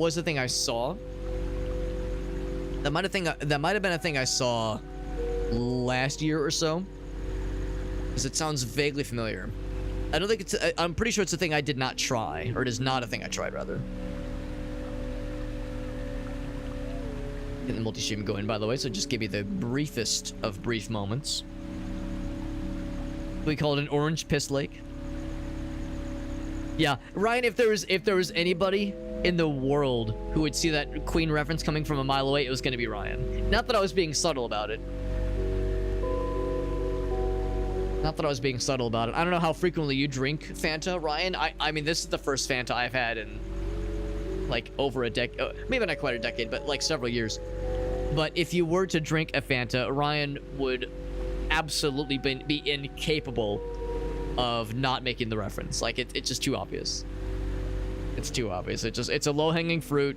was the thing I saw. That might have been a thing I saw last year or so, because it sounds vaguely familiar. I don't think it's. I'm pretty sure it's a thing I did not try, or it is not a thing I tried, rather. Get the multi-stream going, by the way, so just give you the briefest of brief moments. We call it an orange piss lake. Yeah, Ryan, if there was anybody in the world who would see that Queen reference coming from a mile away, it was going to be Ryan. Not that I was being subtle about it. Not that I was being subtle about it. I don't know how frequently you drink Fanta, Ryan. I mean, this is the first Fanta I've had in, like, over a decade. Maybe not quite a decade, but, like, several years. But if you were to drink a Fanta, Ryan would absolutely be incapable of not making the reference. Like, it's just too obvious. It's too obvious. It's a low-hanging fruit.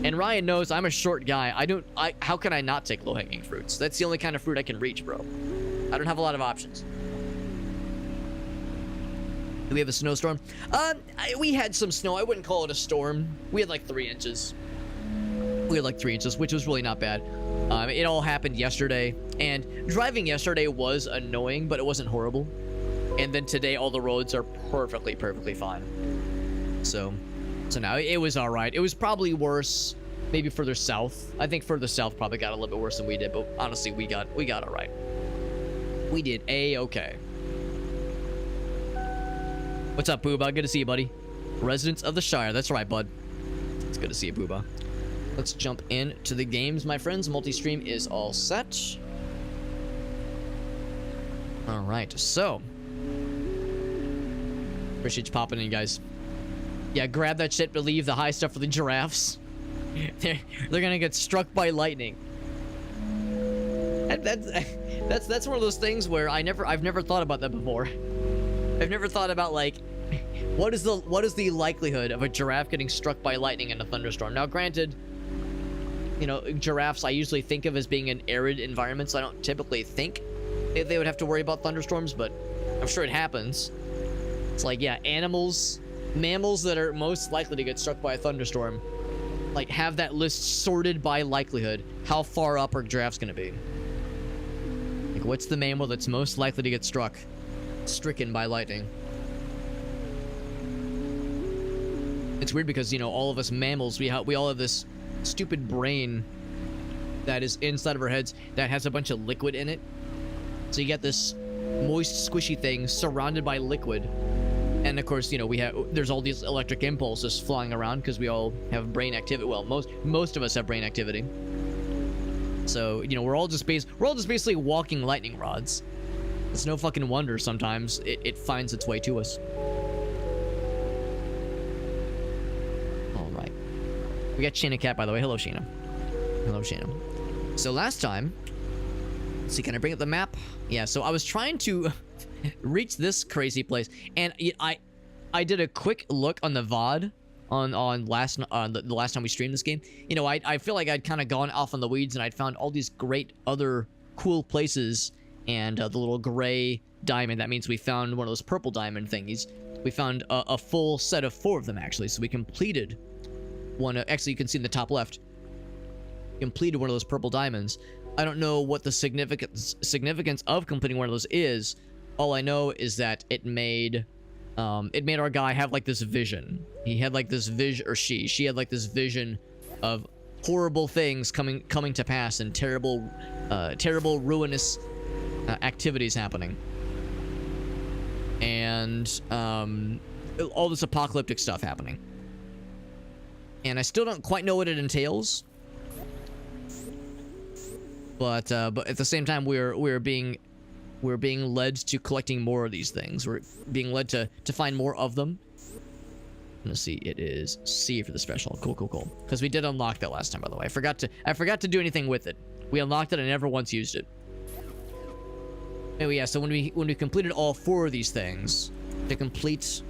And Ryan knows I'm a short guy. How can I not take low-hanging fruits? That's the only kind of fruit I can reach, bro. I don't have a lot of options. Do we have a snowstorm? We had some snow. I wouldn't call it a storm. We had like 3 inches. We had like 3 inches, which was really not bad. It all happened yesterday, and driving yesterday was annoying, but it wasn't horrible. And then today, all the roads are perfectly fine. So now it was all right. It was probably worse, maybe further south. I think further south probably got a little bit worse than we did, but honestly, we got all right. We did A-okay. What's up, Booba? Good to see you, buddy. Residents of the Shire. That's right, bud. It's good to see you, Booba. Let's jump into the games, my friends. Multi-stream is all set. All right, so. Appreciate you popping in, guys. Yeah, grab that shit, believe the high stuff for the giraffes. They're gonna get struck by lightning. That's one of those things where I've never thought about that before. I've never thought about, like, what is the likelihood of a giraffe getting struck by lightning in a thunderstorm? Now, granted, you know, giraffes I usually think of as being in arid environments, so I don't typically think they would have to worry about thunderstorms, but I'm sure it happens. It's like, yeah, mammals that are most likely to get struck by a thunderstorm, like, have that list sorted by likelihood. How far up are giraffes gonna be? Like, what's the mammal that's most likely to get stricken by lightning? It's weird because, you know, all of us mammals, we all have this stupid brain that is inside of our heads that has a bunch of liquid in it. So you get this moist, squishy thing surrounded by liquid. And of course, you know, there's all these electric impulses flying around because we all have brain activity. Well, most of us have brain activity. So, you know, we're all just basically walking lightning rods. It's no fucking wonder sometimes it finds its way to us. All right. We got Sheena Cat, by the way. Hello, Sheena. Hello, Sheena. So last time, let's see, can I bring up the map? Yeah, so I was trying to reach this crazy place, and I did a quick look on the VOD on the last time we streamed this game. You know, I feel like I'd kind of gone off on the weeds, and I'd found all these great other cool places, and the little gray diamond, that means we found one of those purple diamond thingies. We found a full set of 4 of them, actually, so we completed one. Actually, you can see in the top left, completed one of those purple diamonds. I don't know what the significance of completing one of those is. All I know is that it made our guy have like this vision. He had like this vision, or she had like this vision of horrible things coming to pass, and terrible ruinous activities happening, and all this apocalyptic stuff happening. And I still don't quite know what it entails, but at the same time, we're being led to collecting more of these things. We're being led to find more of them. Let's see, it is C for the special. Cool. Because we did unlock that last time, by the way. I forgot to do anything with it. We unlocked it and never once used it. Anyway, yeah, so when we completed all 4 of these things, to complete,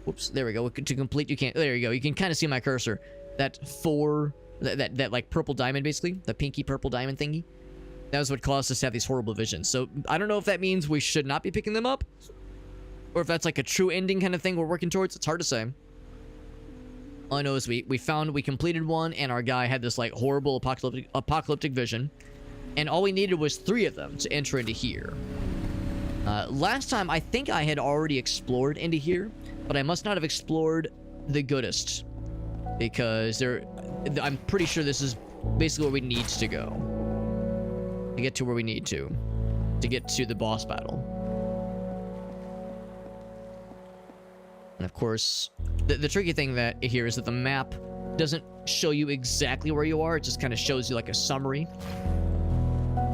whoops, there we go. To complete, there you go. You can kind of see my cursor. That like purple diamond, basically, the pinky purple diamond thingy. That was what caused us to have these horrible visions. So I don't know if that means we should not be picking them up, or if that's like a true ending kind of thing we're working towards. It's hard to say. All I know is we completed one, and our guy had this like horrible apocalyptic vision, and all we needed was 3 of them to enter into here. Last time, I think I had already explored into here, but I must not have explored the goodest, because I'm pretty sure this is basically where we need to go to get to where we need to get to the boss battle. And of course, the tricky thing that here is that the map doesn't show you exactly where you are. It just kind of shows you like a summary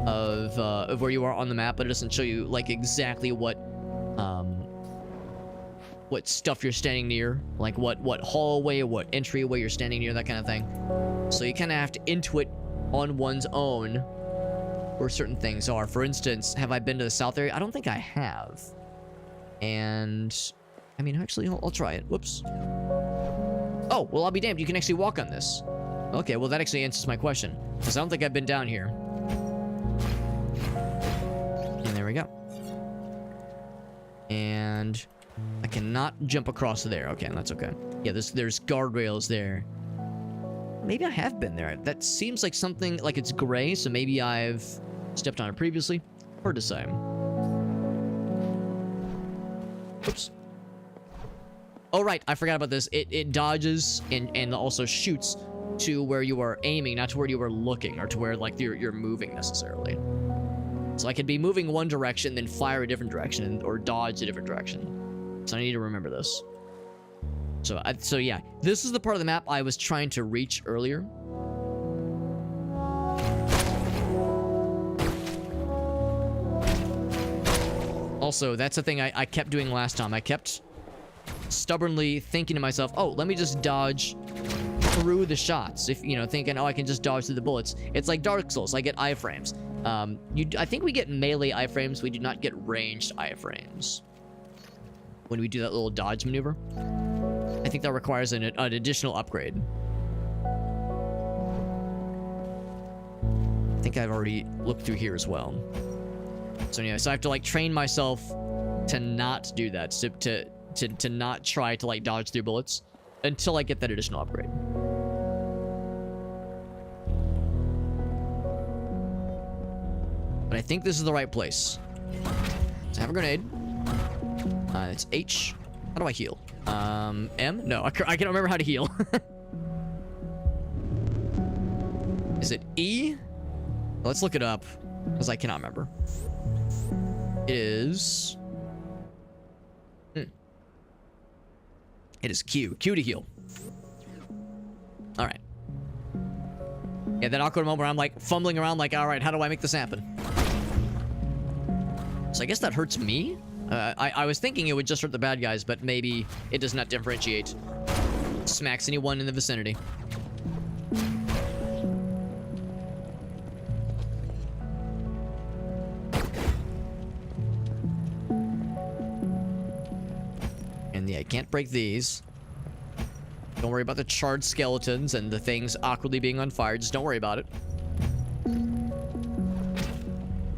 of where you are on the map, but it doesn't show you like exactly what stuff you're standing near, like what hallway or what entryway you're standing near, that kind of thing. So you kind of have to intuit on one's own where certain things are. For instance, have I been to the south area? I don't think I have. And I mean, actually, I'll try it. Whoops. Oh, well, I'll be damned. You can actually walk on this. Okay, well, that actually answers my question, because I don't think I've been down here. And there we go. And I cannot jump across there. Okay, that's okay. Yeah, there's guardrails there. Maybe I have been there. That seems like something, like it's gray, so maybe I've stepped on it previously. Hard to say. Oops. Oh, right, I forgot about this. It dodges and also shoots to where you are aiming, not to where you are looking, or to where, like, you're moving, necessarily. So I could be moving one direction, then fire a different direction, or dodge a different direction. So I need to remember this. So yeah, this is the part of the map I was trying to reach earlier. Also, that's the thing I kept doing last time. I kept stubbornly thinking to myself, oh, let me just dodge through the shots. If, you know, thinking, oh, I can just dodge through the bullets. It's like Dark Souls. I get iframes. I think we get melee iframes. We do not get ranged iframes when we do that little dodge maneuver. I think that requires an additional upgrade. I think I've already looked through here as well. So anyway, so I have to like train myself to not do that, to not try to like dodge through bullets until I get that additional upgrade. But I think this is the right place. So I have a grenade. It's H. How do I heal? M? No, I can't remember how to heal. Is it E? Let's look it up, because I cannot remember. It is... It is Q. Q to heal. Alright. Yeah, that awkward moment where I'm like fumbling around like, alright, how do I make this happen? So I guess that hurts me? I was thinking it would just hurt the bad guys, but maybe it does not differentiate. Smacks anyone in the vicinity. And yeah, I can't break these. Don't worry about the charred skeletons and the things awkwardly being on fire. Just don't worry about it.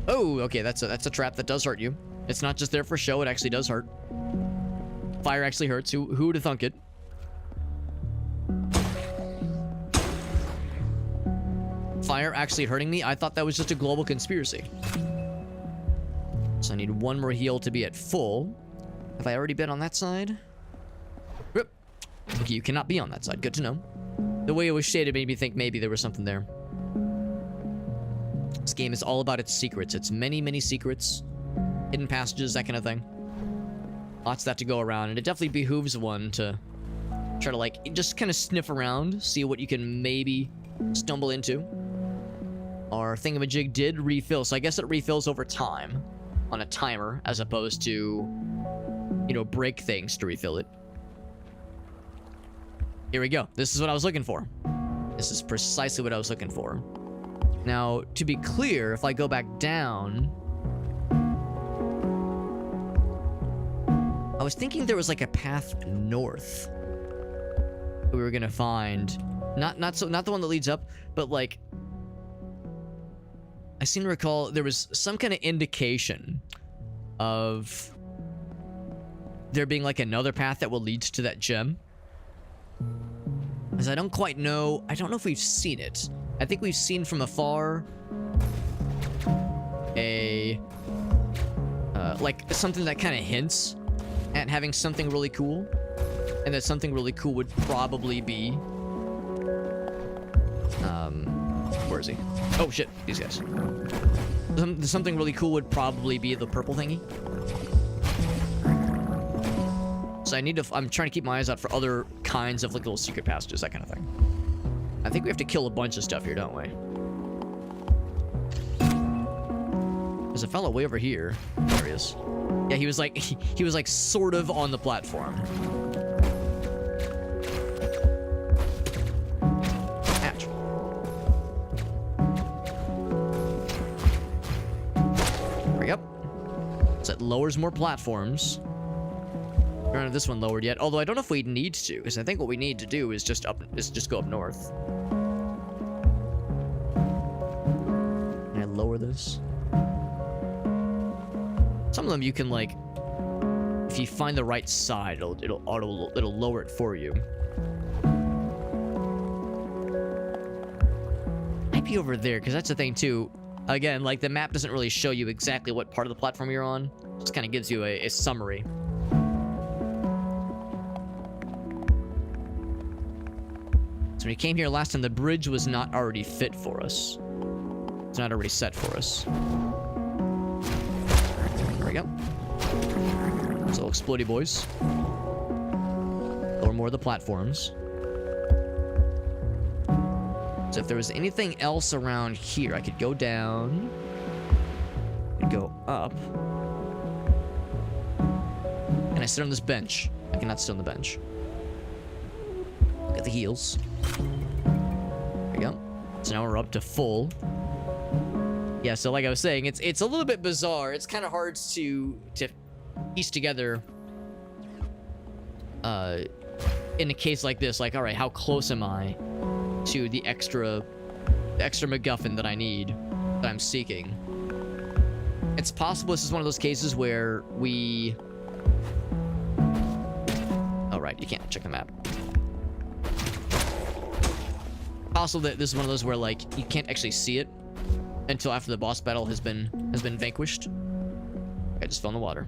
Oh, okay, that's a trap that does hurt you. It's not just there for show, it actually does hurt. Fire actually hurts. Who would have thunk it? Fire actually hurting me? I thought that was just a global conspiracy. So I need one more heal to be at full. Have I already been on that side? Rip. Okay, you cannot be on that side. Good to know. The way it was shaded made me think maybe there was something there. This game is all about its secrets. It's many, many secrets. Hidden passages, that kind of thing. Lots of that to go around, and it definitely behooves one to try to, like, just kind of sniff around, see what you can maybe stumble into. Our thingamajig did refill, so I guess it refills over time on a timer, as opposed to, you know, break things to refill it. Here we go. This is what I was looking for. This is precisely what I was looking for. Now, to be clear, if I go back down... I was thinking there was like a path north we were gonna find. Not the one that leads up, but like... I seem to recall there was some kind of indication of there being like another path that will lead to that gem. Because I don't quite know. I don't know if we've seen it. I think we've seen from afar a like something that kind of hints at having something really cool, and that something really cool would probably be where is he? Oh shit, these guys. Something really cool would probably be the purple thingy. So I need to, I'm trying to keep my eyes out for other kinds of like little secret passages, that kind of thing. I think we have to kill a bunch of stuff here, don't we? There's a fellow way over here. There he is. Yeah, he was like sort of on the platform. Ouch. There we go. So it lowers more platforms. I don't have this one lowered yet, although I don't know if we need to, because I think what we need to do is just go up north. Can I lower this? Some of them you can like, if you find the right side, it'll lower it for you. Might be over there, because that's the thing too. Again, like the map doesn't really show you exactly what part of the platform you're on. It just kind of gives you a summary. So when we came here last time, the bridge was not already fit for us. It's not already set for us. There we go. So explodey boys. Lower more of the platforms. So if there was anything else around here, I could go down. I could go up. Can I sit on this bench? I cannot sit on the bench. Look at the heels. There we go. So now we're up to full. Yeah, so like I was saying, it's a little bit bizarre. It's kind of hard to piece together in a case like this. Like, all right, how close am I to the extra MacGuffin that I need, that I'm seeking? It's possible this is one of those cases where we... Oh, right, you can't check the map. Also, that this is one of those where like you can't actually see it until after the boss battle has been vanquished. I just fell in the water.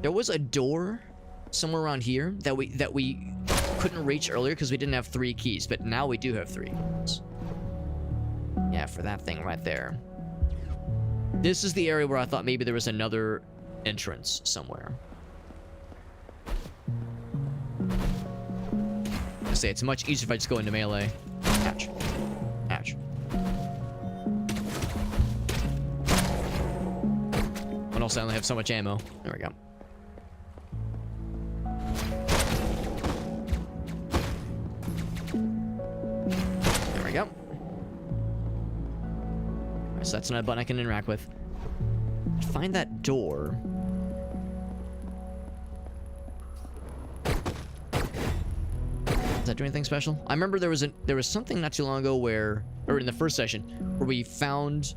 There was a door somewhere around here that we couldn't reach earlier because we didn't have 3 keys, but now we do have 3 keys. Yeah, for that thing right there. This is the area where I thought maybe there was another entrance somewhere. I say it's much easier if I just go into melee. Ouch. Ouch. And also I only have so much ammo. There we go. There we go. Alright, so that's another button I can interact with. Find that door. Does that do anything special? I remember there was something not too long ago where, or in the first session, where we found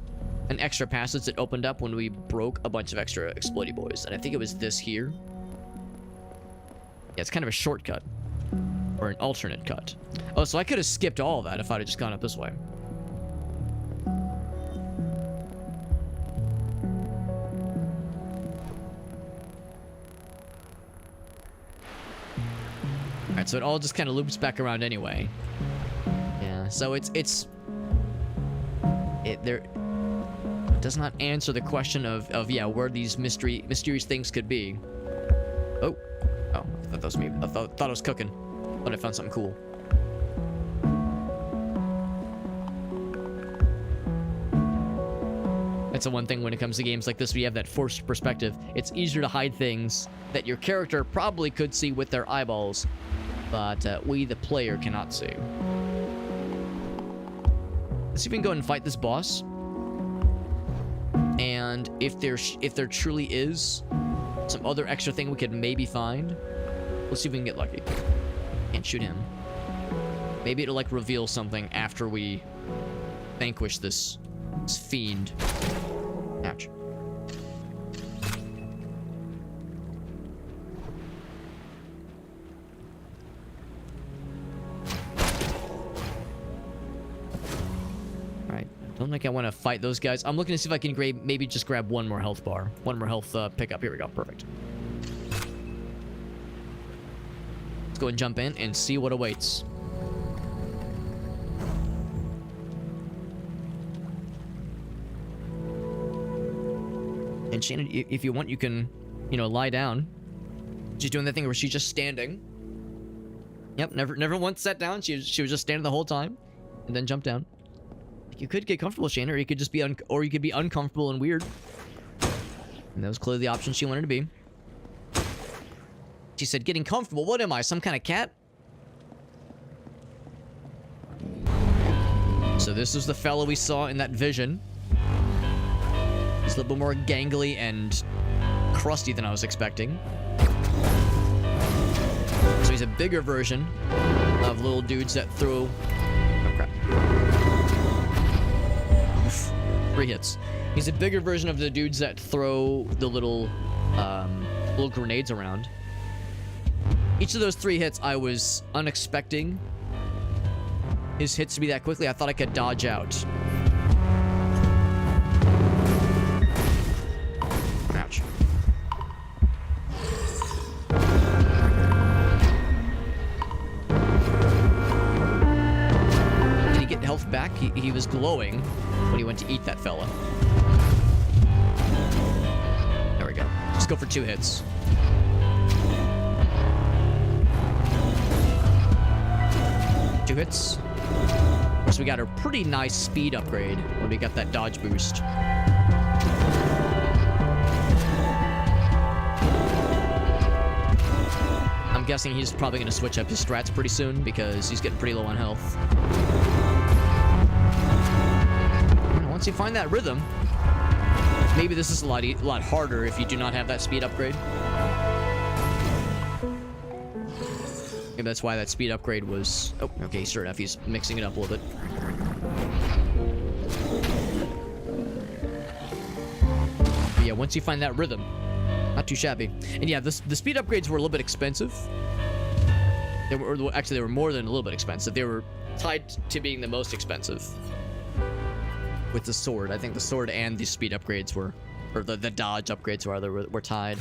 an extra passage that opened up when we broke a bunch of extra exploity boys, and I think it was this here. Yeah, it's kind of a shortcut, or an alternate cut. Oh, so I could have skipped all of that if I'd have just gone up this way. Alright, so it all just kind of loops back around anyway. Yeah, so it does not answer the question of yeah, where these mysterious things could be. Oh, I thought that was me. I thought I was cooking. Thought I found something cool. That's the one thing when it comes to games like this, where you have that forced perspective. It's easier to hide things that your character probably could see with their eyeballs, but we, the player, cannot see. Let's see if we can go and fight this boss. And if there truly is some other extra thing we could maybe find, let's see if we can get lucky. Can't shoot him. Maybe it'll like reveal something after we vanquish this fiend. Ouch. don't think I want to fight those guys. I'm looking to see if I can maybe just grab one more health bar. One more health pickup. Here we go. Perfect. Let's go and jump in and see what awaits. And Shannon, if you want, you can, you know, lie down. She's doing that thing where she's just standing. Yep, never once sat down. She was just standing the whole time, and then jumped down. You could get comfortable, Shannon, or you could just be uncomfortable and weird. And that was clearly the option she wanted to be. She said, "Getting comfortable. What am I? Some kind of cat?" So this is the fellow we saw in that vision. He's a little bit more gangly and crusty than I was expecting. So he's a bigger version of little dudes that throw... Oh, crap. Oof. 3 hits. He's a bigger version of the dudes that throw the little grenades around. Each of those 3 hits, I was unexpecting his hits to be that quickly. I thought I could dodge out. Ouch. Did he get health back? He was glowing when he went to eat that fella. There we go. Let's go for 2 hits. Two hits. Of course, we got a pretty nice speed upgrade when we got that dodge boost. I'm guessing he's probably going to switch up his strats pretty soon because he's getting pretty low on health. And once you find that rhythm, maybe this is a lot harder if you do not have that speed upgrade. Maybe that's why that speed upgrade was... Oh, okay, sure enough, he's mixing it up a little bit. But yeah, once you find that rhythm, not too shabby. And yeah, the speed upgrades were a little bit expensive. Actually, they were more than a little bit expensive. They were tied to being the most expensive. With the sword. I think the sword and the speed upgrades were... Or the dodge upgrades, rather, were tied.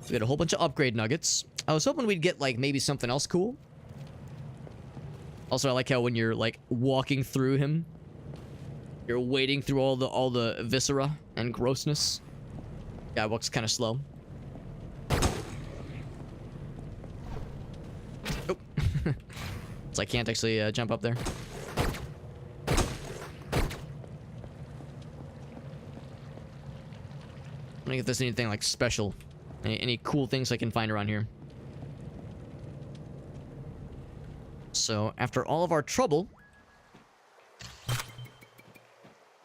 We got a whole bunch of upgrade nuggets. I was hoping we'd get, like, maybe something else cool. Also, I like how when you're, like, walking through him, you're wading through all the viscera and grossness. Yeah, it walks kind of slow. Oh. So I can't actually jump up there. I don't know if there's anything, like, special. Any cool things I can find around here. So, after all of our trouble,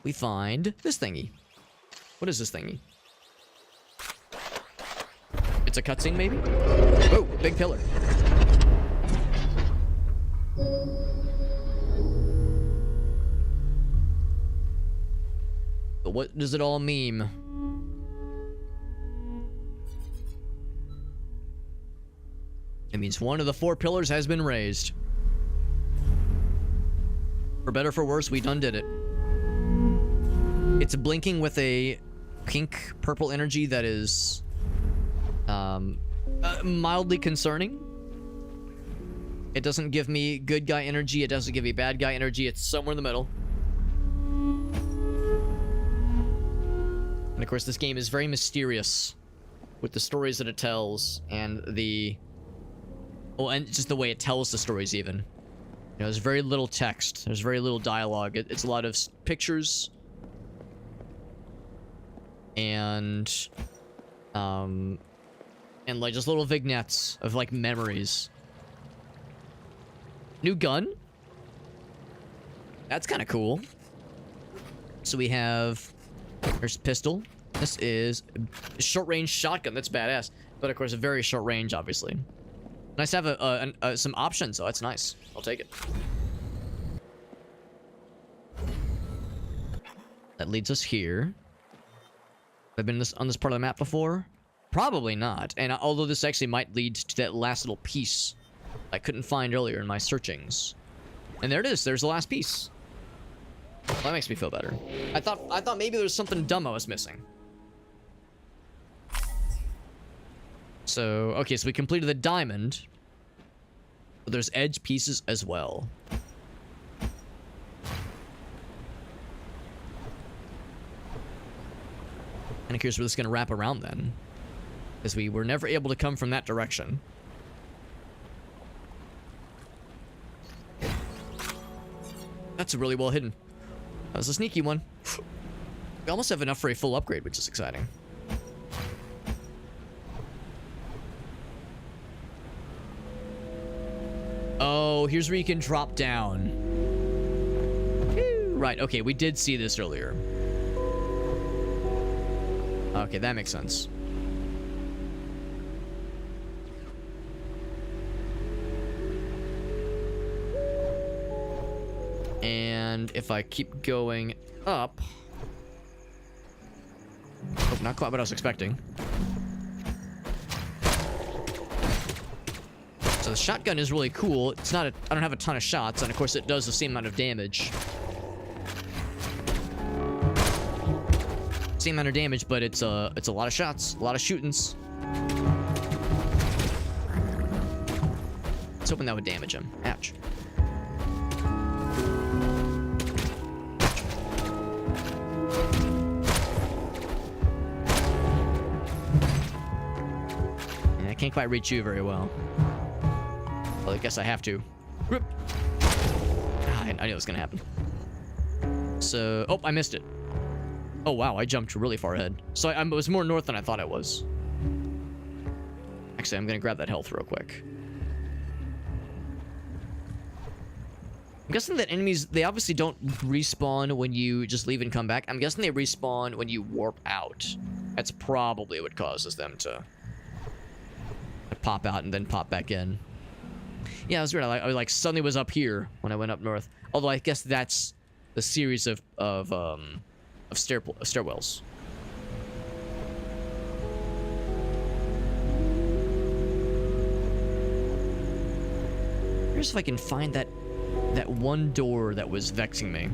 we find this thingy. What is this thingy? It's a cutscene, maybe? Oh, big pillar. But what does it all mean? It means one of the 4 pillars has been raised. For better or for worse, we done did it. It's blinking with a pink purple energy that is mildly concerning. It doesn't give me good guy energy. It doesn't give me bad guy energy. It's somewhere in the middle. And of course, this game is very mysterious with the stories that it tells and the... Oh, and just the way it tells the stories, even. You know, there's very little text. There's very little dialogue. It's a lot of pictures. And like, just little vignettes of, like, memories. New gun? That's kind of cool. So we have... There's a pistol. This is a short-range shotgun. That's badass. But, of course, a very short range, obviously. Nice to have some options, though. That's nice. I'll take it. That leads us here. Have I been on this part of the map before? Probably not. And although this actually might lead to that last little piece I couldn't find earlier in my searchings. And there it is. There's the last piece. Well, that makes me feel better. I thought maybe there was something dumb I was missing. So, okay, so we completed the diamond. But there's edge pieces as well. Kind of curious where this is going to wrap around then. Because we were never able to come from that direction. That's really well hidden. That was a sneaky one. We almost have enough for a full upgrade, which is exciting. Oh, here's where you can drop down. Right, okay, we did see this earlier. Okay, that makes sense. And if I keep going up... Oh, not quite what I was expecting. So the shotgun is really cool. It's not I don't have a ton of shots, and of course it does the same amount of damage. Same amount of damage, but it's a lot of shots, a lot of shootings. I was hoping that would damage him. Ouch. Yeah, I can't quite reach you very well. Well, I guess I have to. I knew it was gonna happen. So, oh, I missed it. Oh wow, I jumped really far ahead. So I was more north than I thought I was. Actually, I'm gonna grab that health real quick. I'm guessing that enemies, they obviously don't respawn when you just leave and come back. I'm guessing they respawn when you warp out. That's probably what causes them to pop out and then pop back in. Yeah, it was weird. I like suddenly was up here when I went up north. Although I guess that's the series of stairwells. Here's if I can find that one door that was vexing me.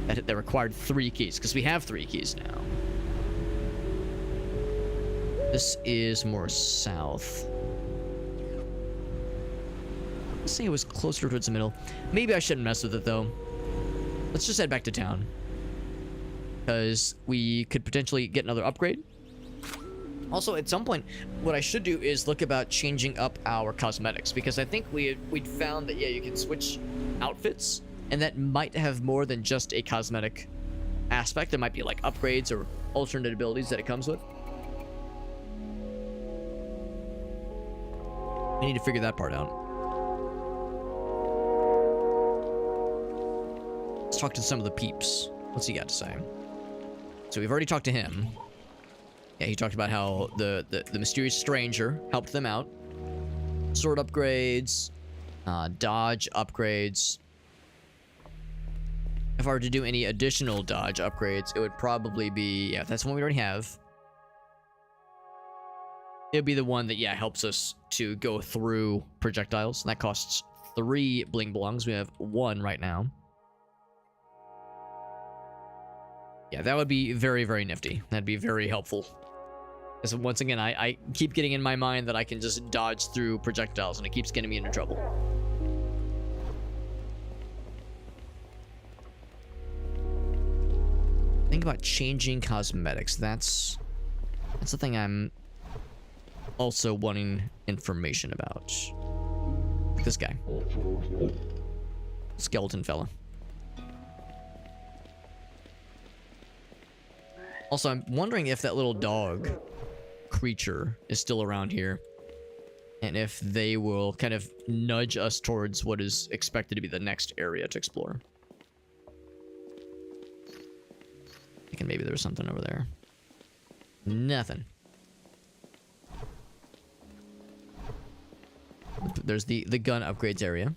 That required 3 keys, because we have 3 keys now. This is more south. Let's say it was closer towards the middle. Maybe I shouldn't mess with it though. Let's just head back to town. Because we could potentially get another upgrade. Also, at some point, what I should do is look about changing up our cosmetics. Because I think we'd found that, yeah, you can switch outfits. And that might have more than just a cosmetic aspect. There might be, like, upgrades or alternate abilities that it comes with. I need to figure that part out. Let's talk to some of the peeps. What's he got to say? So we've already talked to him. Yeah, he talked about how the mysterious stranger helped them out. Sword upgrades, dodge upgrades. If I were to do any additional dodge upgrades, it would probably be, yeah, that's one we already have. It would be the one that, yeah, helps us to go through projectiles. And that costs 3 bling blongs. We have 1 right now. Yeah, that would be very, very nifty. That'd be very helpful. Because once again, I keep getting in my mind that I can just dodge through projectiles, and it keeps getting me into trouble. Think about changing cosmetics. That's the thing I'm also wanting information about. This guy. Skeleton fella. Also, I'm wondering if that little dog creature is still around here. And if they will kind of nudge us towards what is expected to be the next area to explore. Thinking maybe there was something over there. Nothing. There's the gun upgrades area.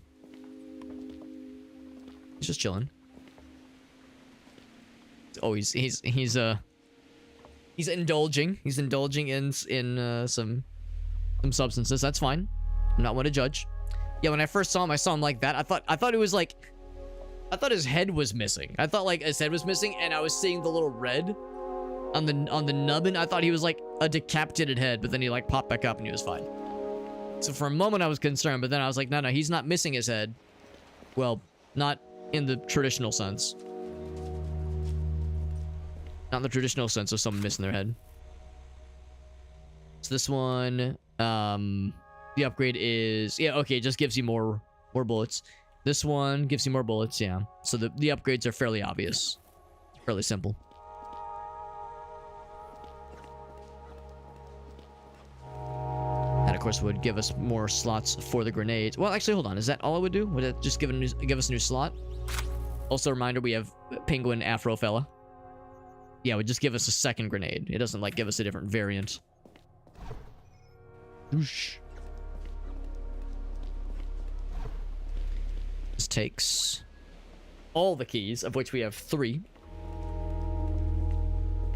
He's just chilling. Oh, he's indulging. He's indulging in some substances. That's fine. I'm not one to judge. Yeah, when I first saw him like that. I thought it was like I thought his head was missing. I thought like his head was missing, and I was seeing the little red on the nubbin. I thought he was like a decapitated head, but then he like popped back up and he was fine. So for a moment I was concerned, but then I was like, no, he's not missing his head. Well, not in the traditional sense. Not in the traditional sense of someone missing their head. So this one, the upgrade is, yeah, okay, it just gives you more bullets. This one gives you more bullets, yeah. So the upgrades are fairly obvious. Fairly simple. That, of course, would give us more slots for the grenades. Well, actually, hold on. Is that all it would do? Would it just give us a new slot? Also, a reminder, we have Penguin Afro Fella. Yeah, it would just give us a second grenade. It doesn't, like, give us a different variant. Whoosh. This takes all the keys, of which we have 3.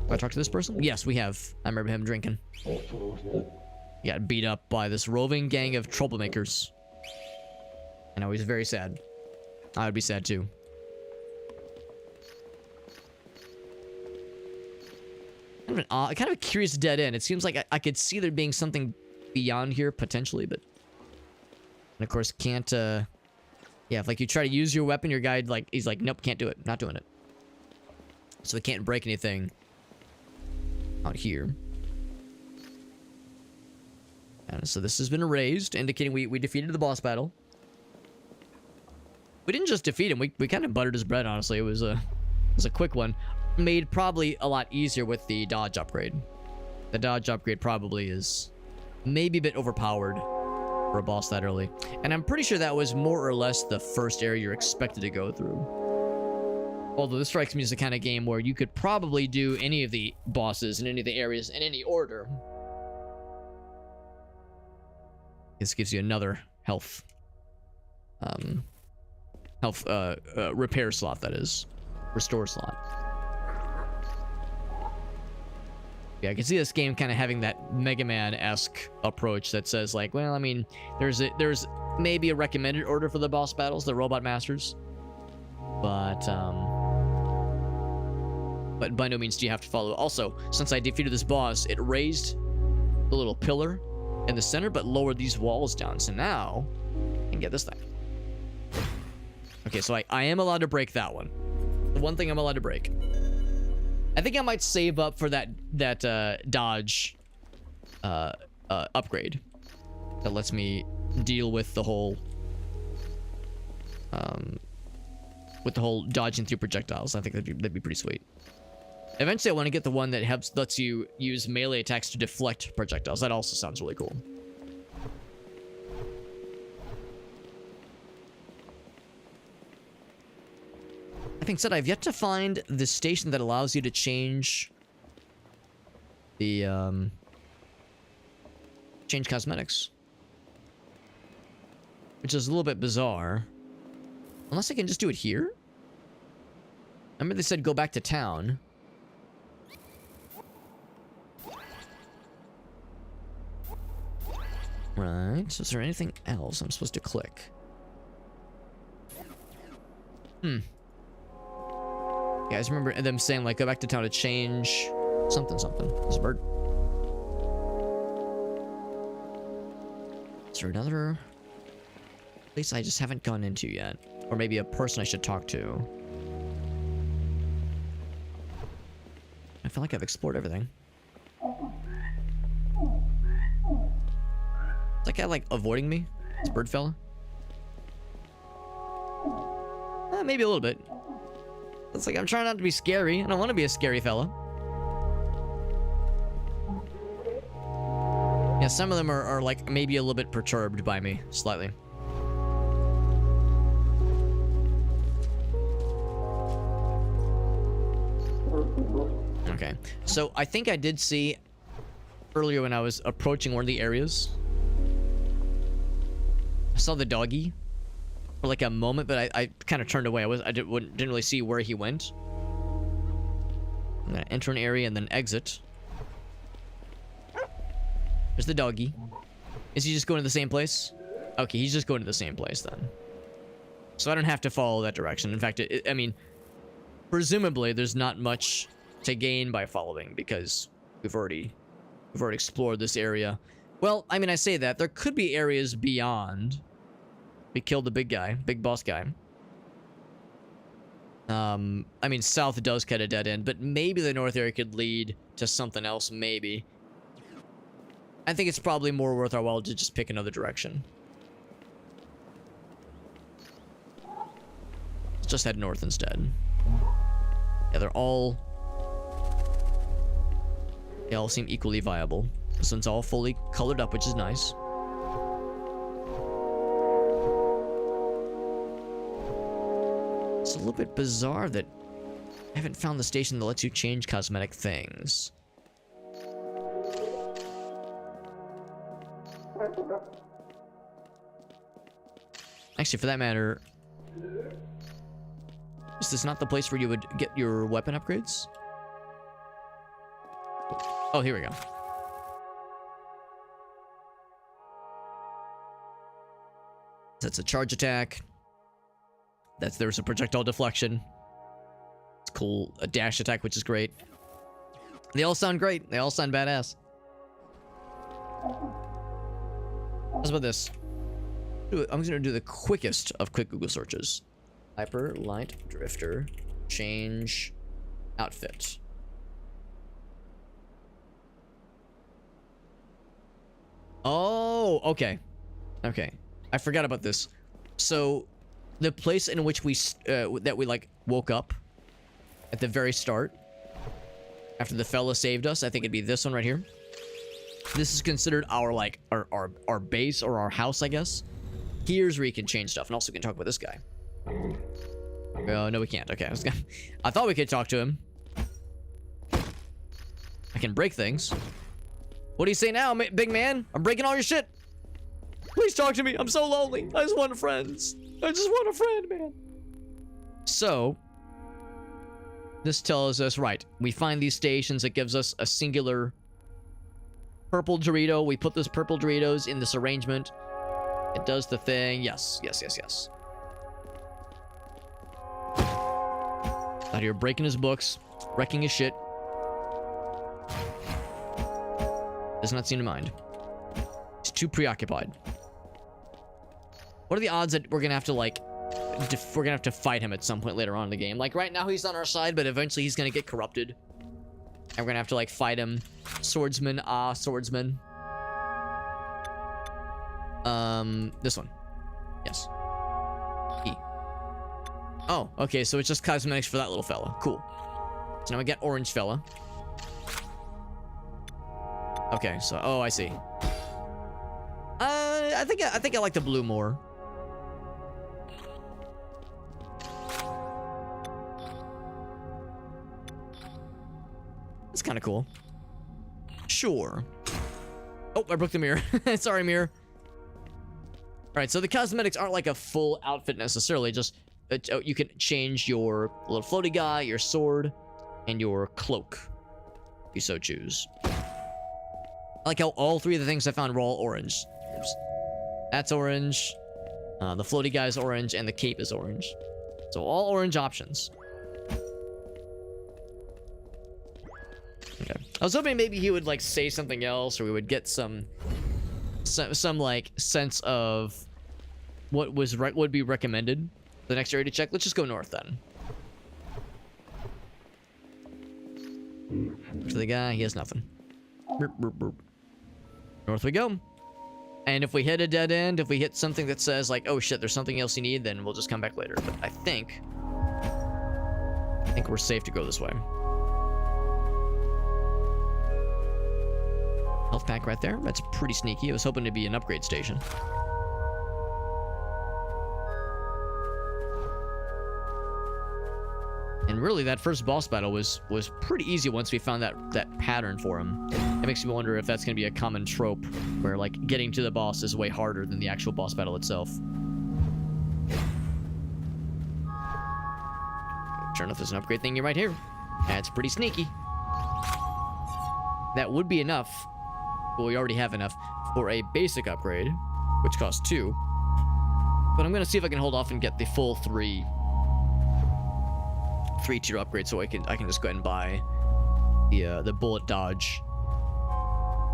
Have I talked to this person? Yes, we have. I remember him drinking. He got beat up by this roving gang of troublemakers. And I was very sad. I would be sad too. Kind of a curious dead end. It seems like I could see there being something beyond here potentially, but... And of course can't, yeah, if like you try to use your weapon, your guy, like, he's like, nope, can't do it. Not doing it. So we can't break anything out here. And so this has been erased, indicating we defeated the boss battle. We didn't just defeat him, we kind of buttered his bread, honestly. It was a quick one. Made probably a lot easier with the dodge upgrade. The dodge upgrade probably is maybe a bit overpowered for a boss that early. And I'm pretty sure that was more or less the first area you're expected to go through. Although this strikes me as the kind of game where you could probably do any of the bosses in any of the areas in any order. This gives you another health repair slot, that is. Restore slot. Yeah, I can see this game kind of having that Mega Man-esque approach that says, like, well, I mean, there's maybe a recommended order for the boss battles, the Robot Masters, but by no means do you have to follow. Also, since I defeated this boss, it raised the little pillar in the center, but lowered these walls down. So now I can get this thing. Okay, so I am allowed to break that one. The one thing I'm allowed to break. I think I might save up for that dodge upgrade that lets me deal with the whole dodging through projectiles. I think that'd be pretty sweet. Eventually, I want to get the one that lets you use melee attacks to deflect projectiles. That also sounds really cool. That being said, I've yet to find the station that allows you to change the change cosmetics, which is a little bit bizarre. Unless I can just do it here. Remember they said go back to town. Right, so is there anything else I'm supposed to click? Yeah, I just remember them saying, like, go back to town to change something. There's a bird. Is there another place I just haven't gone into yet? Or maybe a person I should talk to? I feel like I've explored everything. Is that guy, like, avoiding me? This bird fella? Maybe a little bit. It's like, I'm trying not to be scary. I don't want to be a scary fella. Yeah, some of them are like, maybe a little bit perturbed by me. Slightly. Okay. So, I think I did see earlier when I was approaching one of the areas. I saw the doggy for like a moment, but I kind of turned away. I didn't really see where he went. I'm gonna enter an area and then exit. There's the doggy. Is he just going to the same place? Okay, he's just going to the same place then. So I don't have to follow that direction. In fact, I mean, presumably there's not much to gain by following because we've already explored this area. Well, I mean, I say that. There could be areas beyond. We killed the big guy, big boss guy. I mean, south does cut a dead end, but maybe the north area could lead to something else, maybe. I think it's probably more worth our while to just pick another direction. Let's just head north instead. Yeah, they all seem equally viable. This one's all fully colored up, which is nice. It's a little bit bizarre that I haven't found the station that lets you change cosmetic things. Actually, for that matter, is this not the place where you would get your weapon upgrades? Oh, here we go. That's a charge attack. There's a projectile deflection. It's cool. A dash attack, which is great. They all sound great. They all sound badass. How's about this? I'm gonna do the quickest of quick Google searches. Hyper Light Drifter. Change outfit. Oh, okay. Okay. I forgot about this. So, the place in which we like woke up at the very start after the fella saved us, I think it'd be this one right here. This is considered our like our base or our house, I guess. Here's where you can change stuff, and also we can talk about this guy. No, we can't. Okay, I thought we could talk to him. I can break things. What do you say now, big man? I'm breaking all your shit. Please talk to me. I'm so lonely. I just want friends. I just want a friend, man. So, this tells us, right, we find these stations. It gives us a singular purple Dorito. We put those purple Doritos in this arrangement. It does the thing. Yes, yes, yes, yes. Out here breaking his books, wrecking his shit. Does not seem to mind. He's too preoccupied. What are the odds that we're gonna have to like we're gonna have to fight him at some point later on in the game? Like right now he's on our side, but eventually he's gonna get corrupted. And we're gonna have to like fight him. Swordsman, swordsman. This one. Yes. E. Oh, okay, so it's just cosmetics for that little fella. Cool. So now we get orange fella. Okay, so oh, I see. I think I like the blue more. It's kind of cool. Sure. Oh, I broke the mirror. Sorry, mirror. All right, so the cosmetics aren't like a full outfit necessarily. Just you can change your little floaty guy, your sword, and your cloak, if you so choose. I like how all three of the things I found were all orange. Oops. That's orange. The floaty guy is orange, and the cape is orange. So all orange options. Okay. I was hoping maybe he would like say something else, or we would get some like sense of what would be recommended. The next area to check. Let's just go north then. To the guy, he has nothing. Burp, burp, burp. North we go. And if we hit a dead end, if we hit something that says like, oh shit, there's something else you need, then we'll just come back later. But I think we're safe to go this way. Health pack right there. That's pretty sneaky. I was hoping to be an upgrade station. And really, that first boss battle was pretty easy once we found that pattern for him. It makes me wonder if that's going to be a common trope, where like getting to the boss is way harder than the actual boss battle itself. Sure enough, there's an upgrade thing right here. That's pretty sneaky. That would be enough. Well, we already have enough for a basic upgrade, which costs 2. But I'm gonna see if I can hold off and get the full three tier upgrade, so I can just go ahead and buy the bullet dodge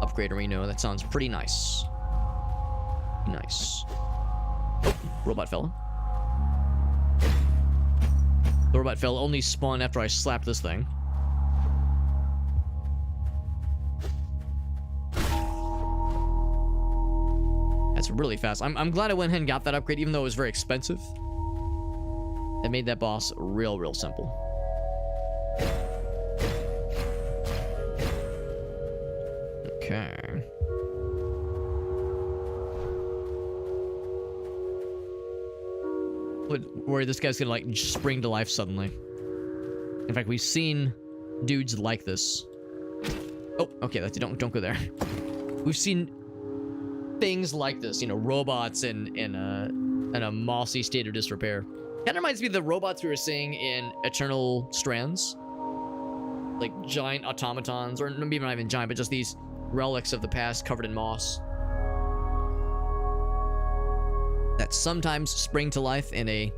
upgrade Reno. That sounds pretty nice. Nice. Oh, robot fella. The robot fella only spawned after I slapped this thing. That's really fast. I'm glad I went ahead and got that upgrade, even though it was very expensive. It made that boss real simple. Okay. Where this guy's gonna like spring to life suddenly. In fact, we've seen dudes like this. Oh, okay, don't go there. We've seen things like this, you know, robots in a mossy state of disrepair. Kind of reminds me of the robots we were seeing in Eternal Strands, like giant automatons, or maybe not even giant, but just these relics of the past covered in moss that sometimes spring to life in a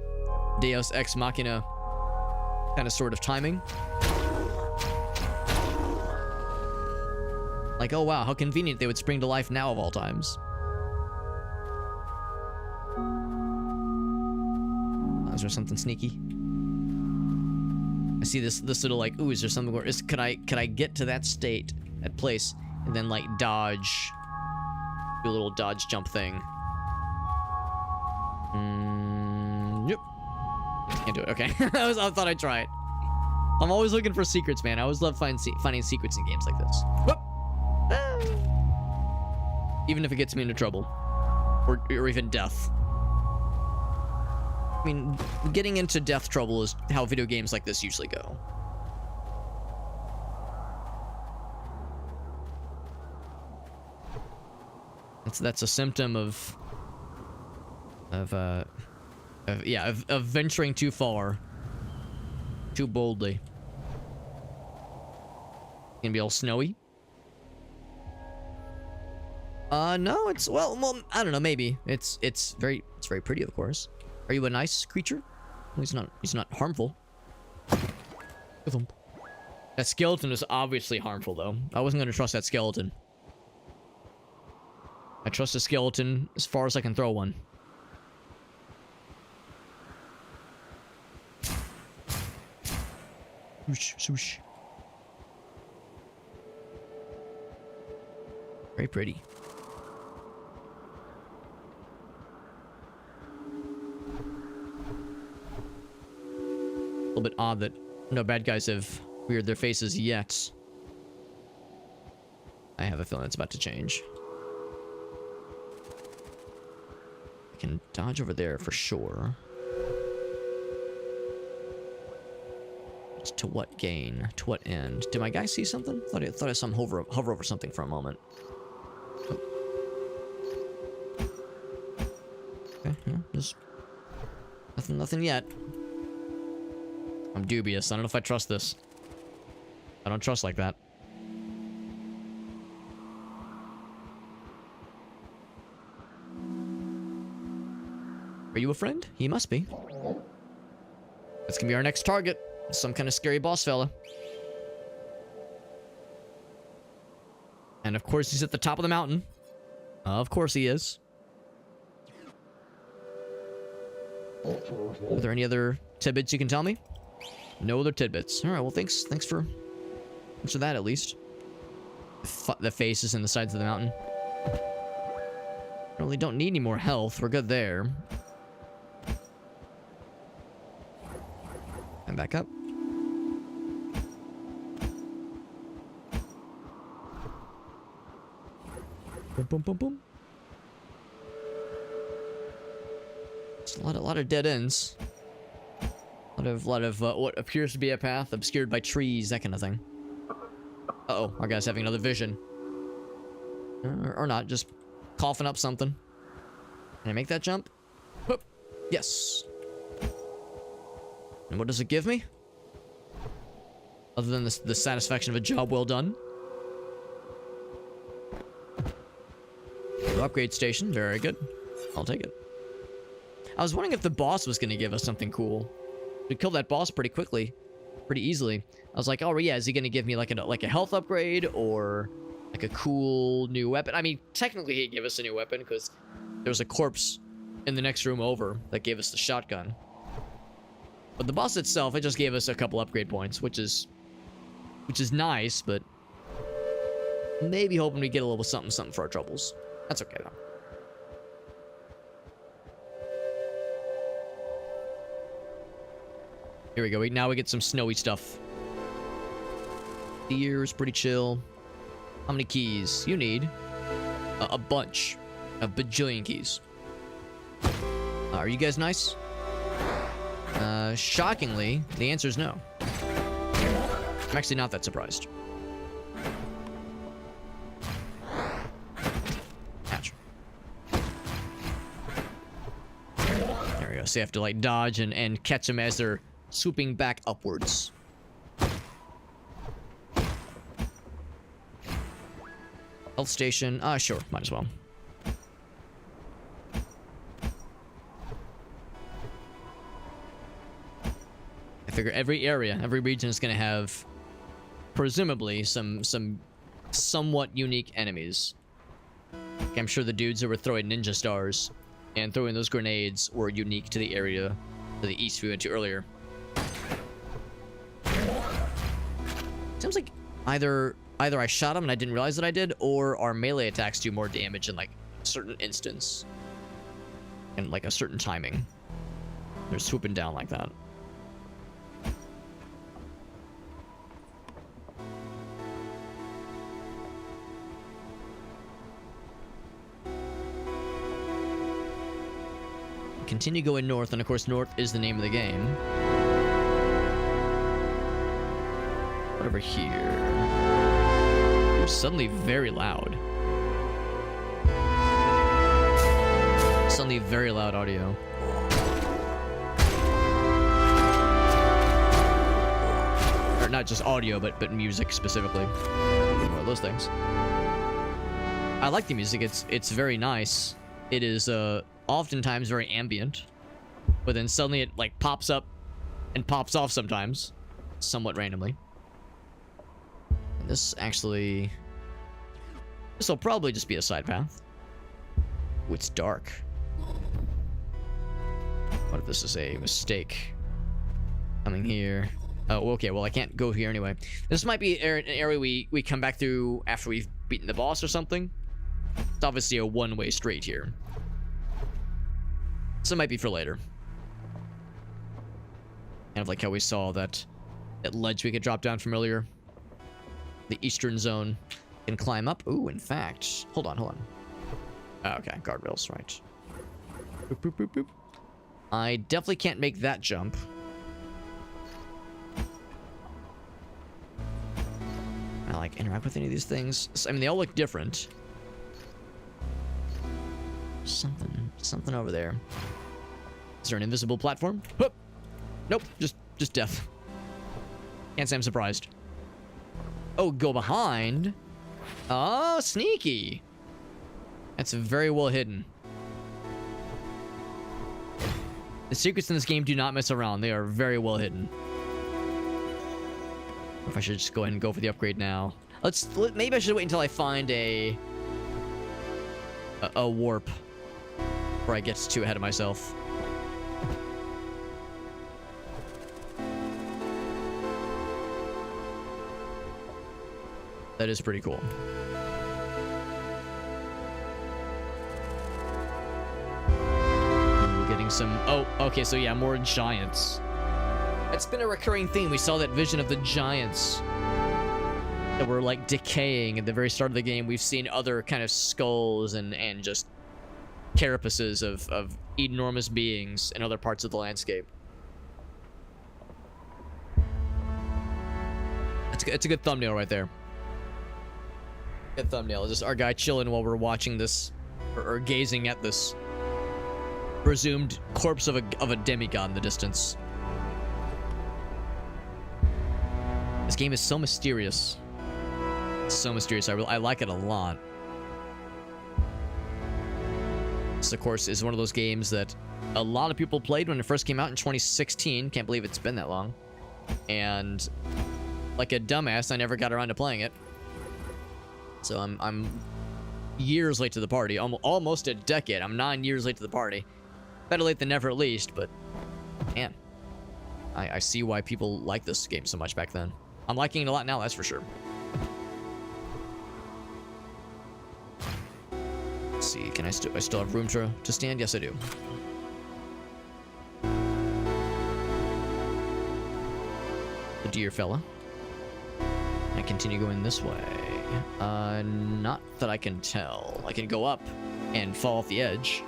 Deus Ex Machina kind of sort of timing. Like, oh wow, how convenient they would spring to life now of all times. Is there something sneaky? I see this little like, ooh, is there something where could I get to that state, that place, and then like dodge, do a little dodge jump thing? Yep. Can't do it. Okay. I thought I'd try it. I'm always looking for secrets, man. I always love finding secrets in games like this. Whoop. Ah. Even if it gets me into trouble, or even death. I mean, getting into death trouble is how video games like this usually go. That's a symptom of venturing too far, too boldly. Gonna be all snowy. No, it's well, I don't know, maybe. It's very pretty, of course. Are you a nice creature? Well, he's not harmful. That skeleton is obviously harmful, though. I wasn't gonna trust that skeleton. I trust a skeleton as far as I can throw one. Swoosh, swoosh. Very pretty. A little bit odd that no bad guys have reared their faces yet. I have a feeling it's about to change. I can dodge over there for sure. To what gain? To what end? Did my guy see something? Thought I saw him hover over something for a moment. Oh. Okay, yeah, just nothing yet. I'm dubious. I don't know if I trust this. I don't trust like that. Are you a friend? He must be. This can be our next target. Some kind of scary boss fella. And of course he's at the top of the mountain. Of course he is. Are there any other tidbits you can tell me? No other tidbits. Alright, well thanks for that at least. The faces and the sides of the mountain. Really don't need any more health. We're good there. And back up. Boom, boom, boom, boom. It's a lot of dead ends. A lot of what appears to be a path obscured by trees, that kind of thing. Uh-oh, our guy's having another vision. Or not, just coughing up something. Can I make that jump? Whoop. Yes. And what does it give me? Other than the satisfaction of a job well done. Upgrade station, very good. I'll take it. I was wondering if the boss was gonna give us something cool. We killed that boss pretty quickly, pretty easily. I was like, oh yeah, is he gonna give me like a health upgrade or like a cool new weapon? I mean, technically he'd give us a new weapon because there was a corpse in the next room over that gave us the shotgun. But the boss itself, it just gave us a couple upgrade points, which is nice, but maybe hoping we get a little something for our troubles. That's okay though. Here we go. Now we get some snowy stuff. The year is pretty chill. How many keys? You need a bunch. A bajillion keys. Are you guys nice? Shockingly, the answer is no. I'm actually not that surprised. Ouch. There we go. So you have to like dodge and catch them as they're swooping back upwards. Health station. Sure. Might as well. I figure every area, every region is going to have presumably some somewhat unique enemies. Like, I'm sure the dudes that were throwing ninja stars and throwing those grenades were unique to the area to the east we went to earlier. Seems like either I shot him and I didn't realize that I did, or our melee attacks do more damage in like a certain instance and like a certain timing. They're swooping down like that. Continue going north, and of course north is the name of the game. What over here? Ooh, suddenly very loud. Suddenly very loud audio. Or not just audio, but music specifically. One of those things. I like the music. It's very nice. It is oftentimes very ambient, but then suddenly it like pops up and pops off sometimes, somewhat randomly. And this will probably just be a side path. Ooh, it's dark. What if this is a mistake? Coming here. Oh, okay, well I can't go here anyway. This might be an area we come back through after we've beaten the boss or something. It's obviously a one-way street here. So it might be for later. Kind of like how we saw that ledge we could drop down from earlier. The eastern zone can climb up. Ooh, in fact, hold on. Oh, okay, guardrails, right. Boop, boop, boop, boop. I definitely can't make that jump. I like interact with any of these things. I mean, they all look different. Something over there. Is there an invisible platform? Whoop. Nope, just death. Can't say I'm surprised. Oh, go behind. Oh, sneaky. That's very well hidden. The secrets in this game do not mess around. They are very well hidden. Or if I should just go ahead and go for the upgrade now. Maybe I should wait until I find a warp before I get too ahead of myself. That is pretty cool. Getting some... Oh, okay, so yeah, more giants. It's been a recurring theme. We saw that vision of the giants that were like decaying at the very start of the game. We've seen other kind of skulls and just carapaces of enormous beings in other parts of the landscape. It's a good thumbnail right there. Good thumbnail. Just our guy chilling while we're watching this, or gazing at this presumed corpse of a demigod in the distance. This game is so mysterious. It's so mysterious. I like it a lot. This, of course, is one of those games that a lot of people played when it first came out in 2016. Can't believe it's been that long. And like a dumbass, I never got around to playing it. So I'm years late to the party. Almost a decade. I'm 9 years late to the party. Better late than never, at least. But man, I see why people like this game so much back then. I'm liking it a lot now, that's for sure. Let's see, can I still have room to stand? Yes, I do. The dear fella. I continue going this way. Not that I can tell. I can go up and fall off the edge.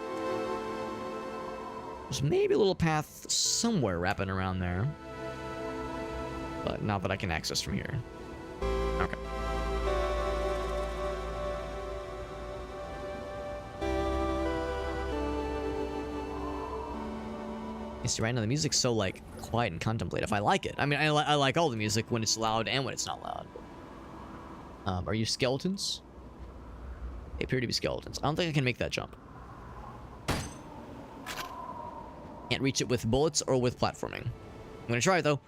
There's maybe a little path somewhere wrapping around there. But not that I can access from here. Okay. You see, right now the music's so, like, quiet and contemplative. I like it. I mean, I like all the music when it's loud and when it's not loud. Are you skeletons? They appear to be skeletons. I don't think I can make that jump. Can't reach it with bullets or with platforming. I'm gonna try it, though.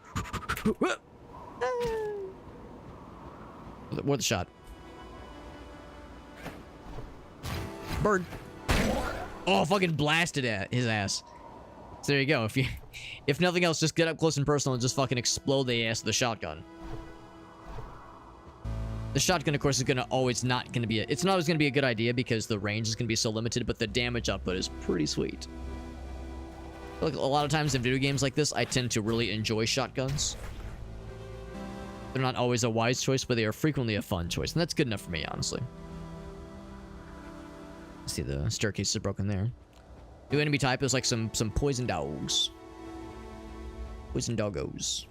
Worth a shot. Bird. Oh, fucking blasted at his ass. So there you go. If nothing else, just get up close and personal and just fucking explode the ass with the shotgun. The shotgun, of course, is it's not always gonna be a good idea because the range is gonna be so limited, but the damage output is pretty sweet. Like, a lot of times in video games like this, I tend to really enjoy shotguns. They're not always a wise choice, but they are frequently a fun choice, and that's good enough for me, honestly. See, the staircase is broken there. New enemy type is like some poison dogs. Poison doggos.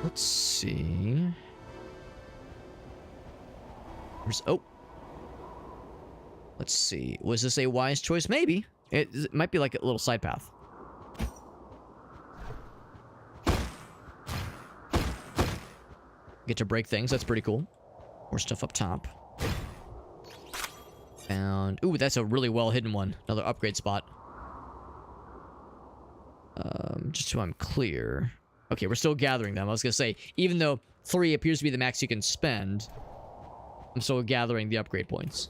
Let's see. Oh. Let's see. Was this a wise choice? Maybe. It might be like a little side path. Get to break things. That's pretty cool. More stuff up top. And ooh, that's a really well hidden one. Another upgrade spot. Just so I'm clear. Okay, we're still gathering them. I was gonna say, even though 3 appears to be the max you can spend, I'm still gathering the upgrade points.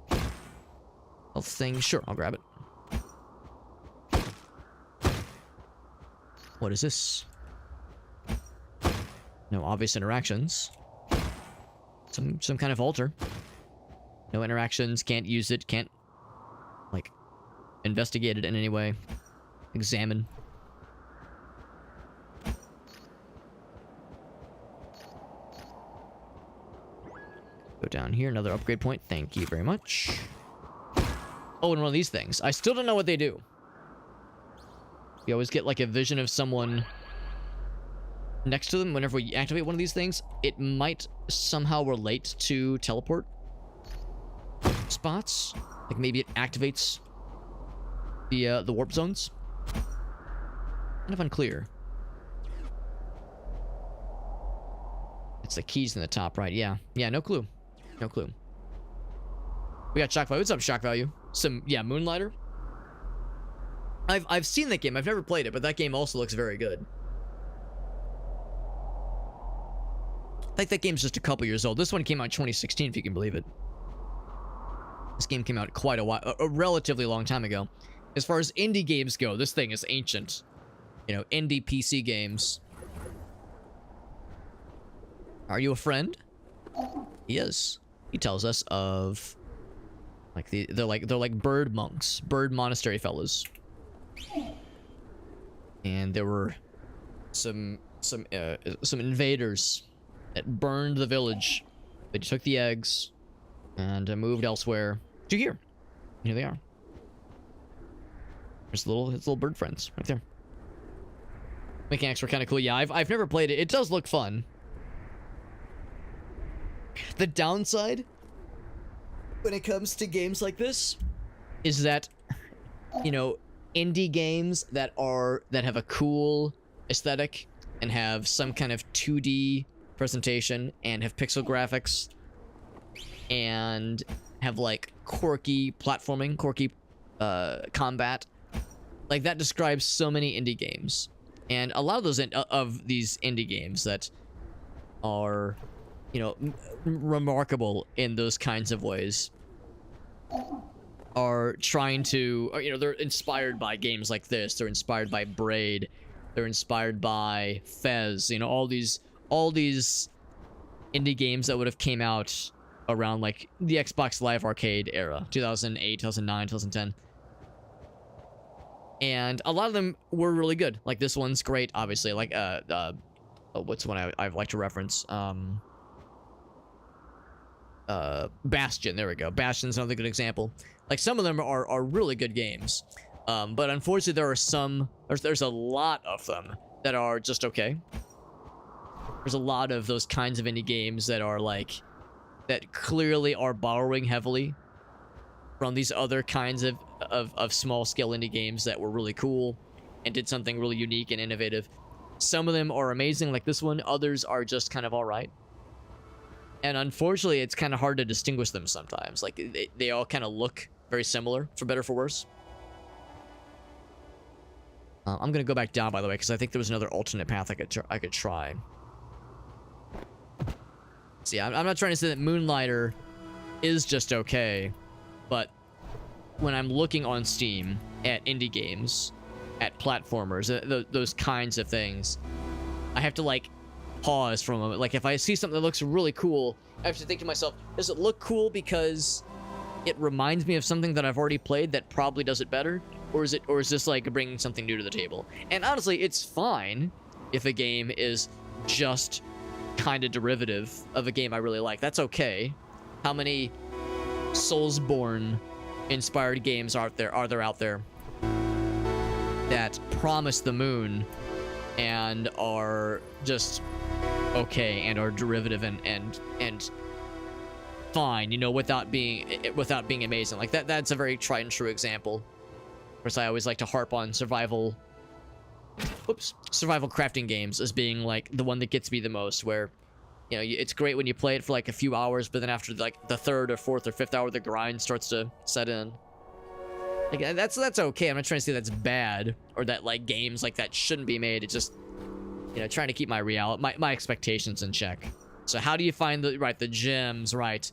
Health thing, sure, I'll grab it. What is this? No obvious interactions. Some kind of altar. No interactions, can't use it, can't, like, investigate it in any way. Examine. Go down here, another upgrade point. Thank you very much. Oh, and one of these things. I still don't know what they do. You always get, like, a vision of someone next to them whenever you activate one of these things. It might somehow relate to teleport spots. Like, maybe it activates the warp zones. Kind of unclear. It's the keys in the top, right? Yeah. Yeah, no clue. No clue. We got Shock Value. What's up, Shock Value? Yeah, Moonlighter. I've seen that game. I've never played it, but that game also looks very good. I think that game's just a couple years old. This one came out in 2016, if you can believe it. This game came out quite a while, a relatively long time ago. As far as indie games go, this thing is ancient. You know, indie PC games. Are you a friend? He is. He tells us of, like, they're like bird monks, bird monastery fellas. And there were some invaders that burned the village. They took the eggs and moved elsewhere to here. Here they are. There's his little bird friends right there. Mechanics were kind of cool. Yeah, I've never played it. It does look fun. The downside when it comes to games like this is that, you know, indie games that have a cool aesthetic and have some kind of 2D presentation and have pixel graphics and have like quirky platforming, quirky combat. Like that describes so many indie games. And a lot of those of these indie games that are, you know, remarkable in those kinds of ways are trying to, or, you know, they're inspired by games like this. They're inspired by Braid. They're inspired by Fez. You know, all these indie games that would have came out around like the Xbox Live Arcade era, 2008, 2009, 2010. And a lot of them were really good. Like this one's great, obviously. Like what's one I like to reference? Bastion. There we go. Bastion's another good example. Like some of them are really good games, but unfortunately there are some. There's a lot of them that are just okay. There's a lot of those kinds of indie games that are like that clearly are borrowing heavily from these other kinds of small scale indie games that were really cool and did something really unique and innovative. Some of them are amazing, like this one. Others are just kind of all right. And unfortunately, it's kind of hard to distinguish them sometimes. Like they all kind of look very similar, for better or for worse. I'm gonna go back down, by the way, because I think there was another alternate path I could try. See, I'm not trying to say that Moonlighter is just okay, but when I'm looking on Steam at indie games, at platformers, those kinds of things, I have to like pause for a moment. Like if I see something that looks really cool, I have to think to myself, does it look cool because it reminds me of something that I've already played that probably does it better, or is this like bringing something new to the table? And honestly, it's fine if a game is just kind of derivative of a game I really like. That's okay. How many Soulsborne inspired games are there out there that promise the moon and are just okay and are derivative and fine, you know, without being amazing. Like that's a very tried and true example. Of course, I always like to harp on survival crafting games as being like the one that gets me the most, where, you know, it's great when you play it for like a few hours, but then after like the third or fourth or fifth hour, the grind starts to set in. Like that's okay. I'm not trying to say that's bad or that like games like that shouldn't be made. It's just, you know, trying to keep my expectations in check. So how do you find the gems, right?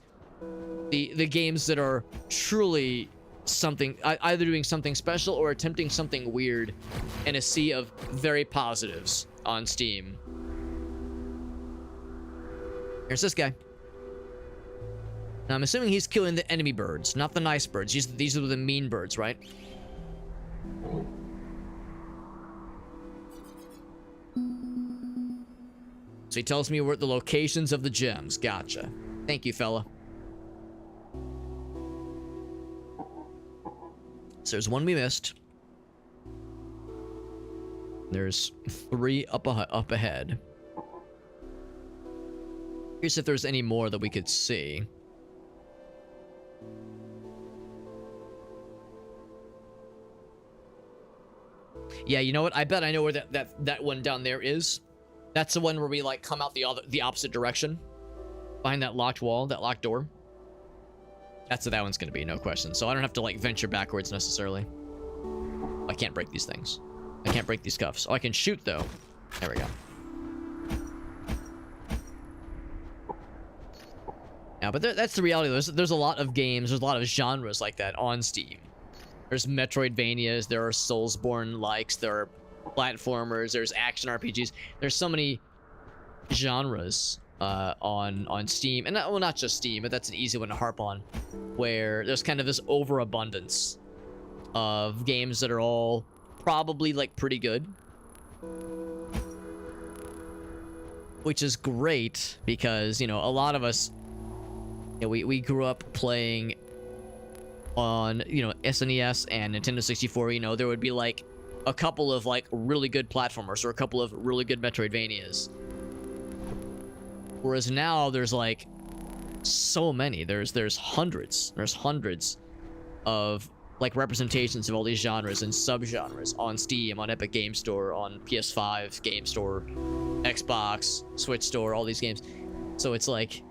The games that are truly something, either doing something special or attempting something weird in a sea of very positives on Steam. Here's this guy. Now I'm assuming he's killing the enemy birds, not the nice birds. These are the mean birds, right? So he tells me where the locations of the gems. Gotcha. Thank you, fella. So there's one we missed. There's 3 up ahead. Here's if there's any more that we could see. Yeah, you know what? I bet I know where that one down there is. That's the one where we like come out the opposite direction, behind that locked wall, that locked door. That's what that one's gonna be, no question. So I don't have to like venture backwards necessarily. I can't break these things. I can't break these cuffs. Oh, I can shoot though. There we go. Yeah, but that's the reality. There's a lot of games, there's a lot of genres like that on Steam. There's Metroidvanias, there are Soulsborne likes, there are platformers, there's action RPGs. There's so many genres on Steam, and well, not just Steam, but that's an easy one to harp on, where there's kind of this overabundance of games that are all probably like pretty good, which is great because, you know, a lot of us, you know, we grew up playing on, you know, SNES and Nintendo 64. You know, there would be like a couple of like really good platformers or a couple of really good Metroidvanias. Whereas now there's like so many. There's hundreds of like representations of all these genres and subgenres on Steam, on Epic Game Store, on PS5 Game Store. Xbox, Switch Store, all these games. So it's like,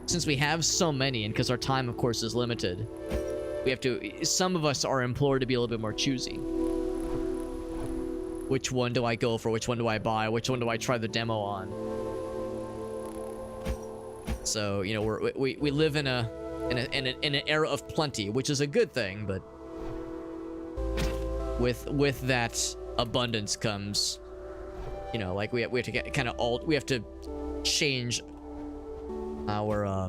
since we have so many, and because our time, of course, is limited, we have to, some of us are implored to be a little bit more choosy. Which one do I go for? Which one do I buy? Which one do I try the demo on? So, you know, we live in an era of plenty, which is a good thing, but with that abundance comes, you know, like we have to get kind of we have to change our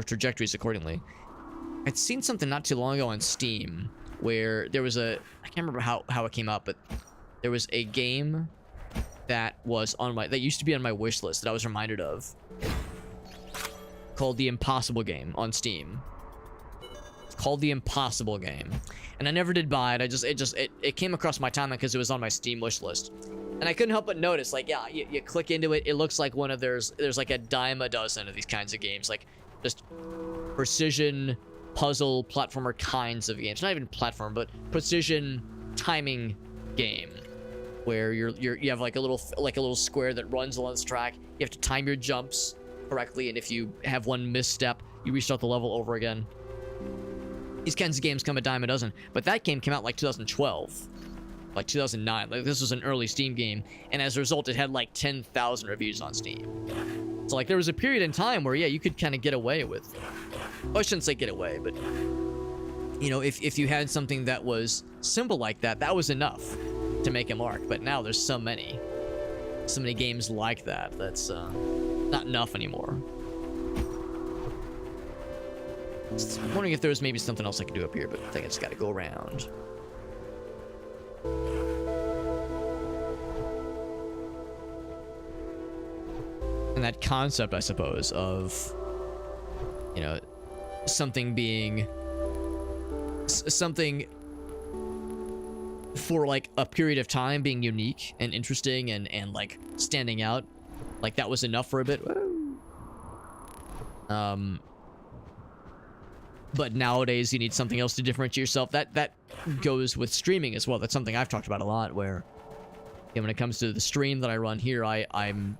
trajectories accordingly. I'd seen something not too long ago on Steam where there was I can't remember how it came up, but there was a game that was that used to be on my wish list that I was reminded of, called The Impossible Game on Steam. It's called The Impossible Game, and I never did buy it. It came across my timeline because it was on my Steam wish list, and I couldn't help but notice, like, yeah, you click into it, it looks like one of there's like a dime a dozen of these kinds of games, like just precision puzzle platformer kinds of games. Not even platform, but precision timing game, where you have like a little square that runs along this track. You have to time your jumps correctly, and if you have one misstep, you restart the level over again. These kinds of games come a dime a dozen, but that game came out like 2012, like 2009. Like, this was an early Steam game, and as a result, it had like 10,000 reviews on Steam. So like there was a period in time where, yeah, you could kind of get away with, I shouldn't say get away, but you know, if you had something that was simple like that, that was enough to make a mark. But now there's so many games like that that's not enough anymore. Just wondering if there was maybe something else I could do up here, but I think I just got to go around. And that concept, I suppose, of, you know, something being something for like a period of time being unique and interesting and like standing out, like that was enough for a bit. But nowadays you need something else to differentiate yourself. That goes with streaming as well. That's something I've talked about a lot, where, you know, when it comes to the stream that I run here, I'm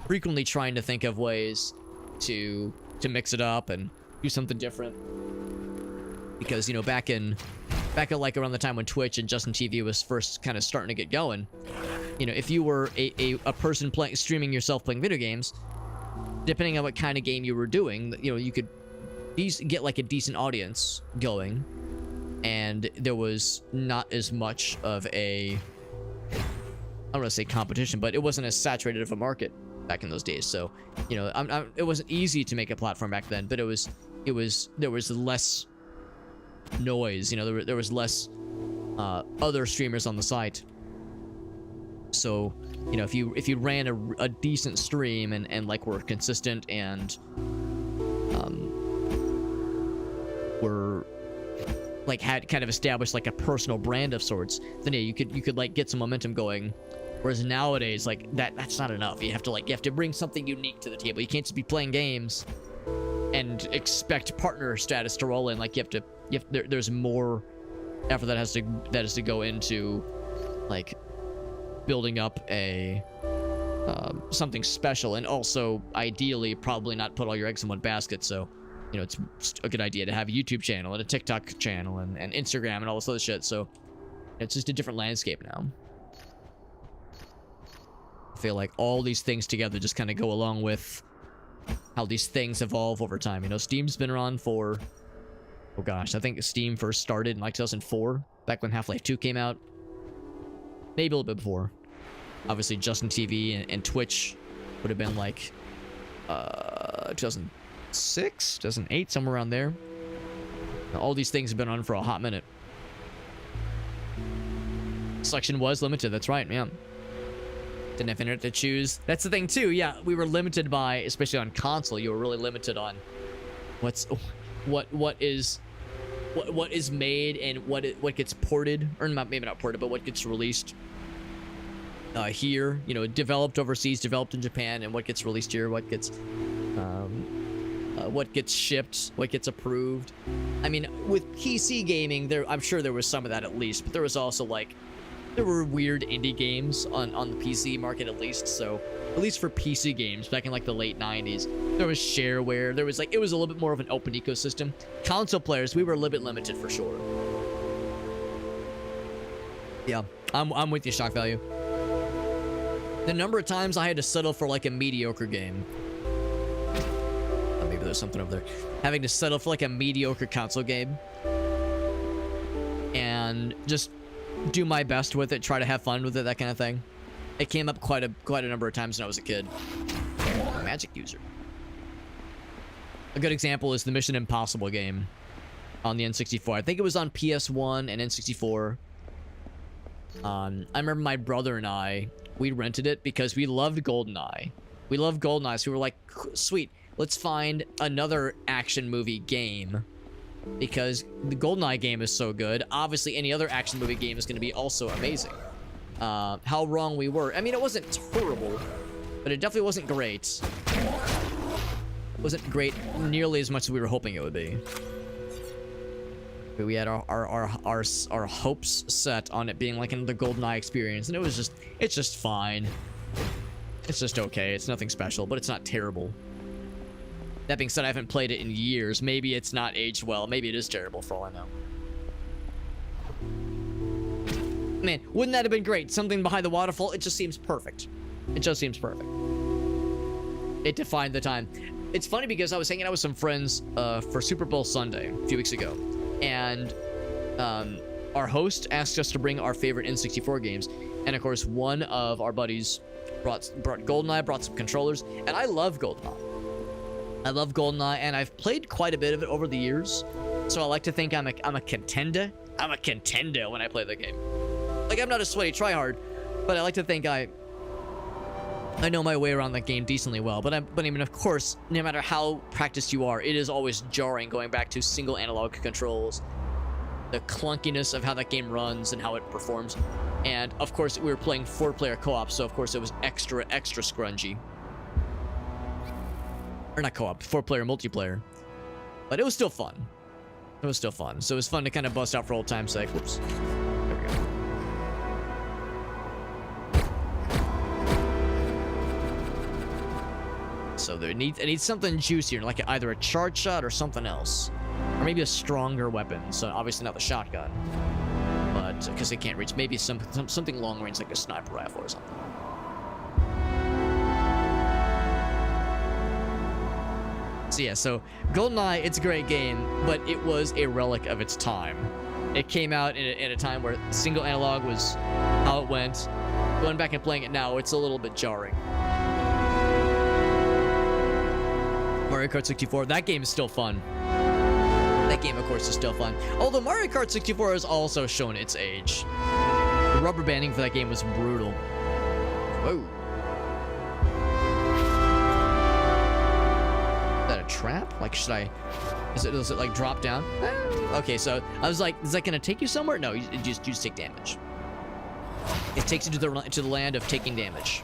frequently trying to think of ways to mix it up and do something different. Because, you know, back at like around the time when Twitch and Justin TV was first kind of starting to get going, you know, if you were a person streaming yourself playing video games, depending on what kind of game you were doing, you know, you could get like a decent audience going, and there was not as much of a, I don't want to say competition, but it wasn't as saturated of a market back in those days. So, you know, it wasn't easy to make a platform back then, but there was less noise, you know, there was less other streamers on the site. So, you know, if you ran a decent stream and like were consistent and were like had kind of established like a personal brand of sorts, then yeah, you could like get some momentum going. Whereas nowadays, like that's not enough. You have to bring something unique to the table. You can't just be playing games and expect partner status to roll in. Like there's more effort that has to go into like building up a something special, and also ideally probably not put all your eggs in one basket. So, you know, it's a good idea to have a YouTube channel and a TikTok channel and Instagram and all this other shit. So it's just a different landscape now. I feel like all these things together just kind of go along with how these things evolve over time. You know, Steam's been around for, oh gosh, I think Steam first started in like 2004, back when Half-Life 2 came out. Maybe a little bit before. Obviously, Justin TV and Twitch would have been like 2006, 2008, somewhere around there. Now, all these things have been on for a hot minute. Selection was limited, that's right, yeah. Didn't have internet to choose. That's the thing too, yeah, we were limited by, especially on console, you were really limited on what is made and what gets ported, or maybe not ported, but what gets released here, you know, developed overseas, developed in Japan, and what gets released here, what gets shipped, what gets approved. I mean, with PC gaming, I'm sure there was some of that at least, but there was also like there were weird indie games on the PC market, at least. So at least for PC games back in like the late 90s, there was shareware. There was like, it was a little bit more of an open ecosystem. Console players, we were a little bit limited for sure. Yeah, I'm with you, Shock Value. The number of times I had to settle for like a mediocre game. Oh, maybe there's something over there. Having to settle for like a mediocre console game and just do my best with it, try to have fun with it, that kind of thing. It came up quite a number of times when I was a kid. Magic user. A good example is the Mission Impossible game on the N64. I think it was on PS1 and N64. I remember my brother and I, we rented it because we loved GoldenEye. We loved GoldenEye, so we were like, sweet, let's find another action movie game. Because the GoldenEye game is so good. Obviously, any other action movie game is going to be also amazing. How wrong we were. I mean, it wasn't terrible, but it definitely wasn't great. It wasn't great nearly as much as we were hoping it would be. But we had our hopes set on it being like another GoldenEye experience, and it's just fine. It's just okay. It's nothing special, but it's not terrible. That being said, I haven't played it in years. Maybe it's not aged well. Maybe it is terrible for all I know. Man, wouldn't that have been great? Something behind the waterfall. It just seems perfect. It just seems perfect. It defined the time. It's funny because I was hanging out with some friends for Super Bowl Sunday a few weeks ago. And our host asked us to bring our favorite N64 games. And of course, one of our buddies brought GoldenEye, brought some controllers. And I love GoldenEye. I love GoldenEye, and I've played quite a bit of it over the years. So I like to think I'm a contender. I'm a contender when I play the game. Like, I'm not a sweaty tryhard, but I like to think I know my way around that game decently well. But I mean, of course, no matter how practiced you are, it is always jarring going back to single analog controls, the clunkiness of how that game runs and how it performs. And of course, we were playing 4-player co-op, so of course it was extra scrungy. Or not co-op, 4-player multiplayer. But it was still fun. It was still fun. So it was fun to kind of bust out for old time's sake. Whoops. There we go. So I need something juicier, like either a charge shot or something else. Or maybe a stronger weapon. So obviously not the shotgun. But, because it can't reach. Maybe something long range like a sniper rifle or something. So yeah, so GoldenEye, it's a great game, but it was a relic of its time. It came out in a time where single analog was how it went. Going back and playing it now, it's a little bit jarring. Mario Kart 64, that game is still fun. That game, of course, is still fun. Although Mario Kart 64 has also shown its age. The rubber banding for that game was brutal. Whoa. Trap? Like, should I... Does it like drop down? Okay, so I was like, is that gonna take you somewhere? No, you just take damage. It takes you to the land of taking damage.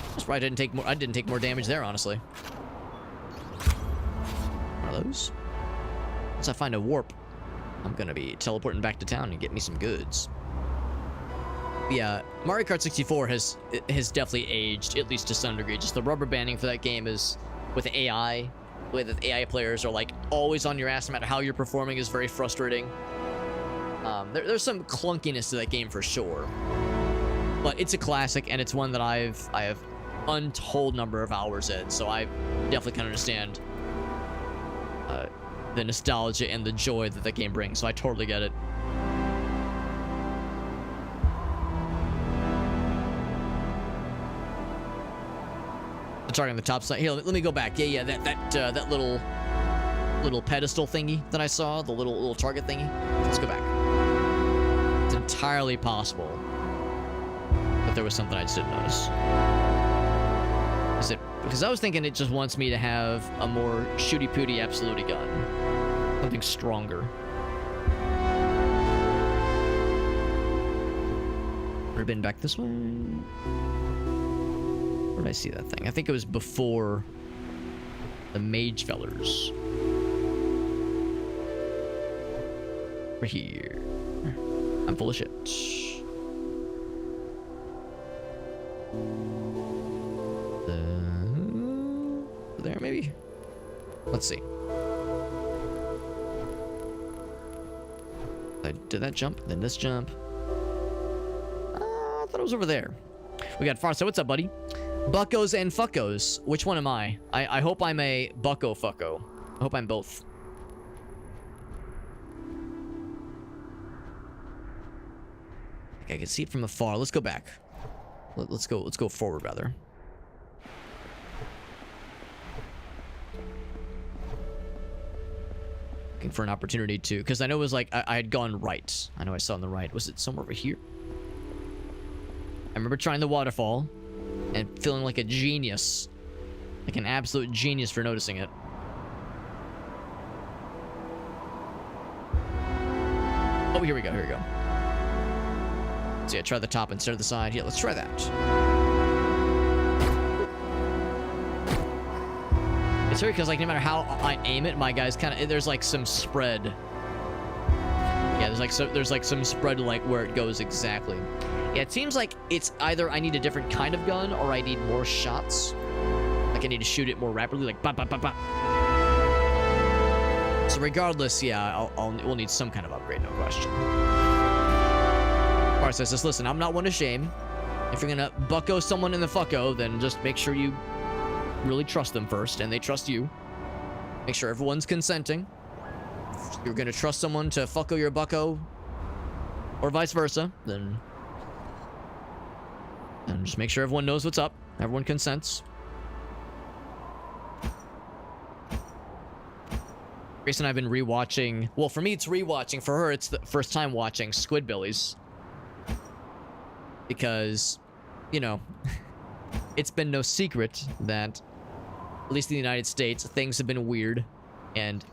That's right, I didn't take more damage there, honestly. Are those? Once I find a warp, I'm gonna be teleporting back to town and get me some goods. Yeah, Mario Kart 64 has definitely aged, at least to some degree. Just the rubber banding for that game is, with AI, the way that the AI players are like always on your ass no matter how you're performing is very frustrating. There's some clunkiness to that game for sure. But it's a classic, and it's one that I have untold number of hours in, so I definitely can understand the nostalgia and the joy that game brings, so I totally get it. Target on the top side. Here, let me go back. Yeah, that little pedestal thingy that I saw, the little target thingy. Let's go back. It's entirely possible that there was something I just didn't notice. Is it because I was thinking it just wants me to have a more shooty pooty absolute gun, something stronger. Would have been back this way. Where did I see that thing? I think it was before the Mage Fellers. Right here. I'm full of shit. There, maybe? Let's see. I did that jump, then this jump. I thought it was over there. We got Farsa. What's up, buddy? Buckos and fuckos. Which one am I? I hope I'm a bucko fucko. I hope I'm both. Okay, I can see it from afar. Let's go back. Let's go forward, rather. Looking for an opportunity to, because I know it was like I had gone right. I know I saw on the right. Was it somewhere over here? I remember trying the waterfall and feeling like a genius, like an absolute genius for noticing it. Oh, here we go. Here we go. So yeah, try the top instead of the side. Yeah, let's try that. It's weird because like no matter how I aim it, my guys kind of there's like some spread. Yeah, there's like some spread like where it goes exactly. Yeah, it seems like it's either I need a different kind of gun or I need more shots. Like I need to shoot it more rapidly, like bop bop bop bop. So regardless, yeah, we'll need some kind of upgrade, no question. Bart says this, listen, I'm not one to shame. If you're gonna bucko someone in the fucko, then just make sure you really trust them first, and they trust you. Make sure everyone's consenting. If you're gonna trust someone to fucko your bucko, or vice versa, then just make sure everyone knows what's up. Everyone consents. Grace and I have been rewatching. Well, for me, it's rewatching. For her, it's the first time watching Squidbillies. Because, you know, it's been no secret that, at least in the United States, things have been weird and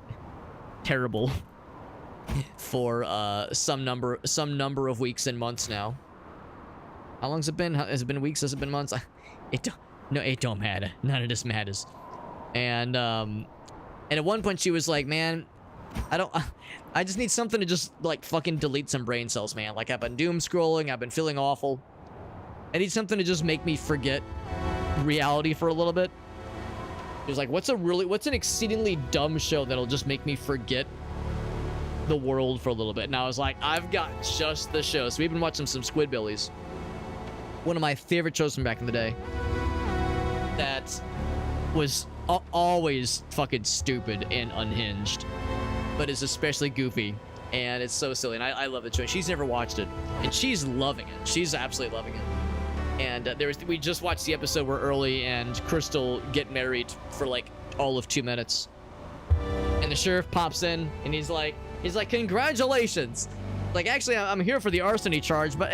terrible for some number of weeks and months now. How long's it been? Has it been weeks? Has it been months? It don't matter. None of this matters. And at one point she was like, man, I just need something to just like fucking delete some brain cells, man. Like I've been doom scrolling, I've been feeling awful. I need something to just make me forget reality for a little bit. He was like, what's an exceedingly dumb show that'll just make me forget the world for a little bit? And I was like, I've got just the show. So we've been watching some Squidbillies. One of my favorite shows from back in the day. That was always fucking stupid and unhinged, but is especially goofy, and it's so silly, and I love the show. She's never watched it, and she's loving it. She's absolutely loving it. And we just watched the episode where Early and Crystal get married for like all of 2 minutes, and the sheriff pops in, and he's like, congratulations. Like, actually, I'm here for the arsony charge, but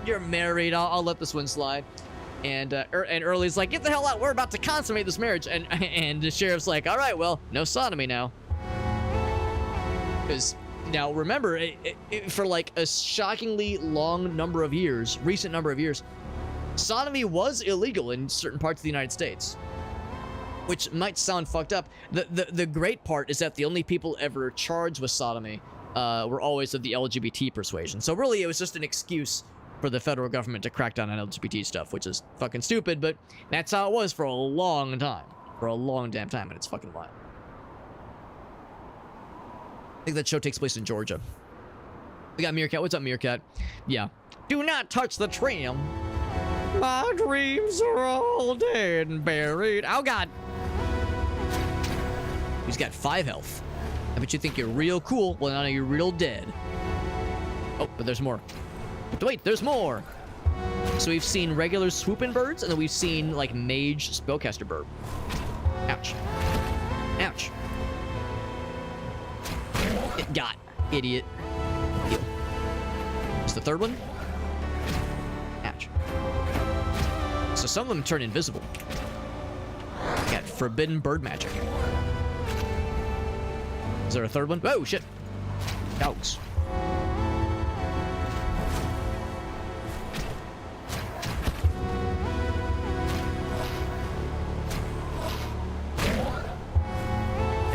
you're married. I'll let this one slide. And Early's like, get the hell out. We're about to consummate this marriage. And the sheriff's like, all right, well, no sodomy now. Because now remember, for like a shockingly long number of years, recent number of years, sodomy was illegal in certain parts of the United States. Which might sound fucked up. The great part is that the only people ever charged with sodomy were always of the LGBT persuasion. So really, it was just an excuse for the federal government to crack down on LGBT stuff, which is fucking stupid, but that's how it was for a long time. For a long damn time, and it's fucking wild. I think that show takes place in Georgia. We got Meerkat. What's up, Meerkat? Yeah. Do not touch the tram. My dreams are all dead and buried. Oh, God. He's got 5 health. I bet you think you're real cool. Well, now you're real dead. Oh, but there's more. But wait, there's more. So we've seen regular swooping birds, and then we've seen like mage spellcaster bird. Ouch. Ouch. It got idiot. Heal. What's the third one? Ouch. So some of them turn invisible. Got forbidden bird magic. Is there a third one? Oh shit. Dogs.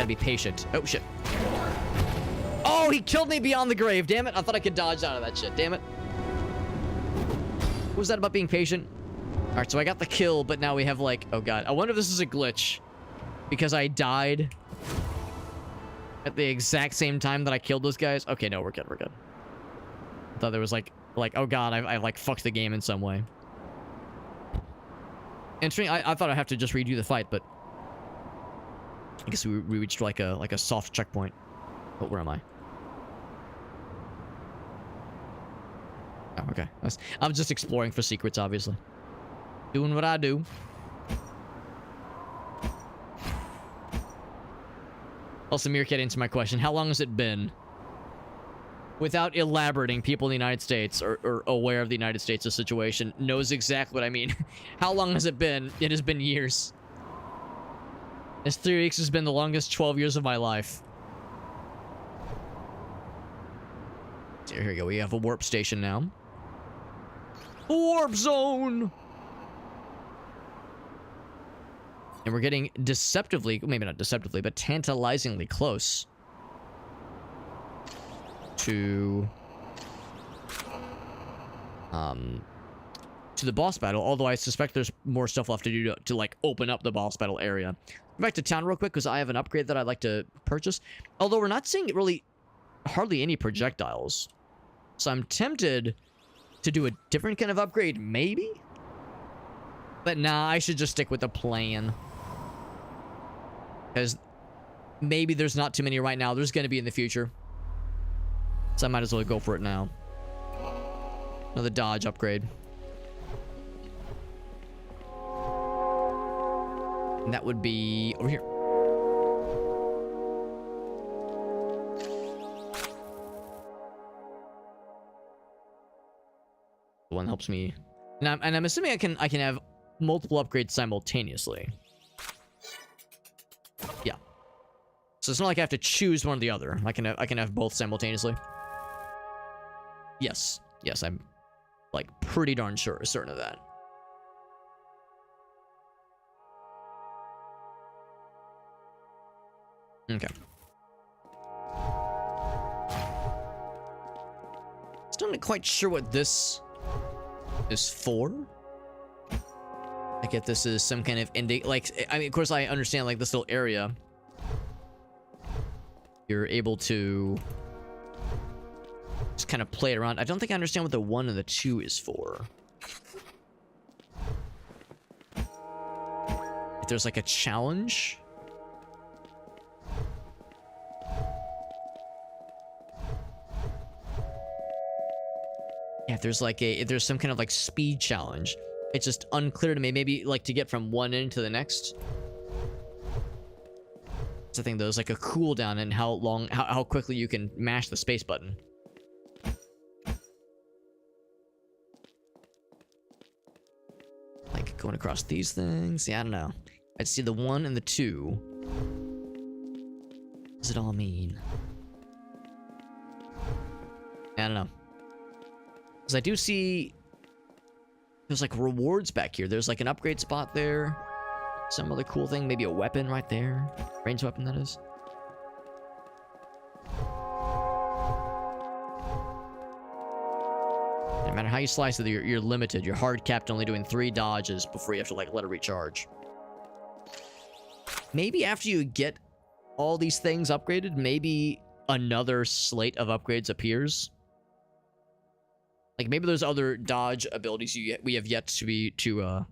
Be patient. Oh shit. Oh No, he killed me beyond the grave. Damn it. I thought I could dodge out of that shit. Damn it. What was that about being patient? Alright, so I got the kill, but now we have like... Oh, God. I wonder if this is a glitch. Because I died at the exact same time that I killed those guys. Okay, no, we're good. We're good. I thought there was like oh, God, I like fucked the game in some way. Interesting. I thought I'd have to just redo the fight, but... I guess we reached like a soft checkpoint. But where am I? Oh, okay. I'm just exploring for secrets, obviously. Doing what I do. Also, Meerkat, answer my question. How long has it been? Without elaborating, people in the United States or aware of the United States' situation knows exactly what I mean. How long has it been? It has been years. This 3 weeks has been the longest 12 years of my life. So here we go. We have a warp station now. Warp zone! And we're getting deceptively, maybe not deceptively, but tantalizingly close to the boss battle, although I suspect there's more stuff left to do to like open up the boss battle area. Back to town real quick because I have an upgrade that I'd like to purchase, although we're not seeing really hardly any projectiles, so I'm tempted to do a different kind of upgrade, maybe, but nah, I should just stick with the plan because maybe there's not too many right now. There's going to be in the future, so I might as well go for it now. Another dodge upgrade. And that would be over here. The one that helps me. And I'm assuming I can have multiple upgrades simultaneously. Yeah. So it's not like I have to choose one or the other. I can have both simultaneously. Yes. Yes, I'm like pretty darn certain of that. Okay. Still not quite sure what this is for. I get this is some kind of like, I mean, of course I understand like this little area. You're able to just kind of play it around. I don't think I understand what the 1 and the 2 is for. If there's like a challenge. Yeah, if there's some kind of like speed challenge. It's just unclear to me. Maybe like to get from one end to the next. So I think there's like a cooldown and how quickly you can mash the space button. Like going across these things. Yeah, I don't know. I'd see the 1 and the 2. What does it all mean? I don't know. Because I do see there's like rewards back here. There's like an upgrade spot there. Some other cool thing. Maybe a weapon right there. Ranged weapon, that is. No matter how you slice it, you're limited. You're hard capped only doing 3 dodges before you have to like let it recharge. Maybe after you get all these things upgraded, maybe another slate of upgrades appears. Like maybe there's other dodge abilities we have yet to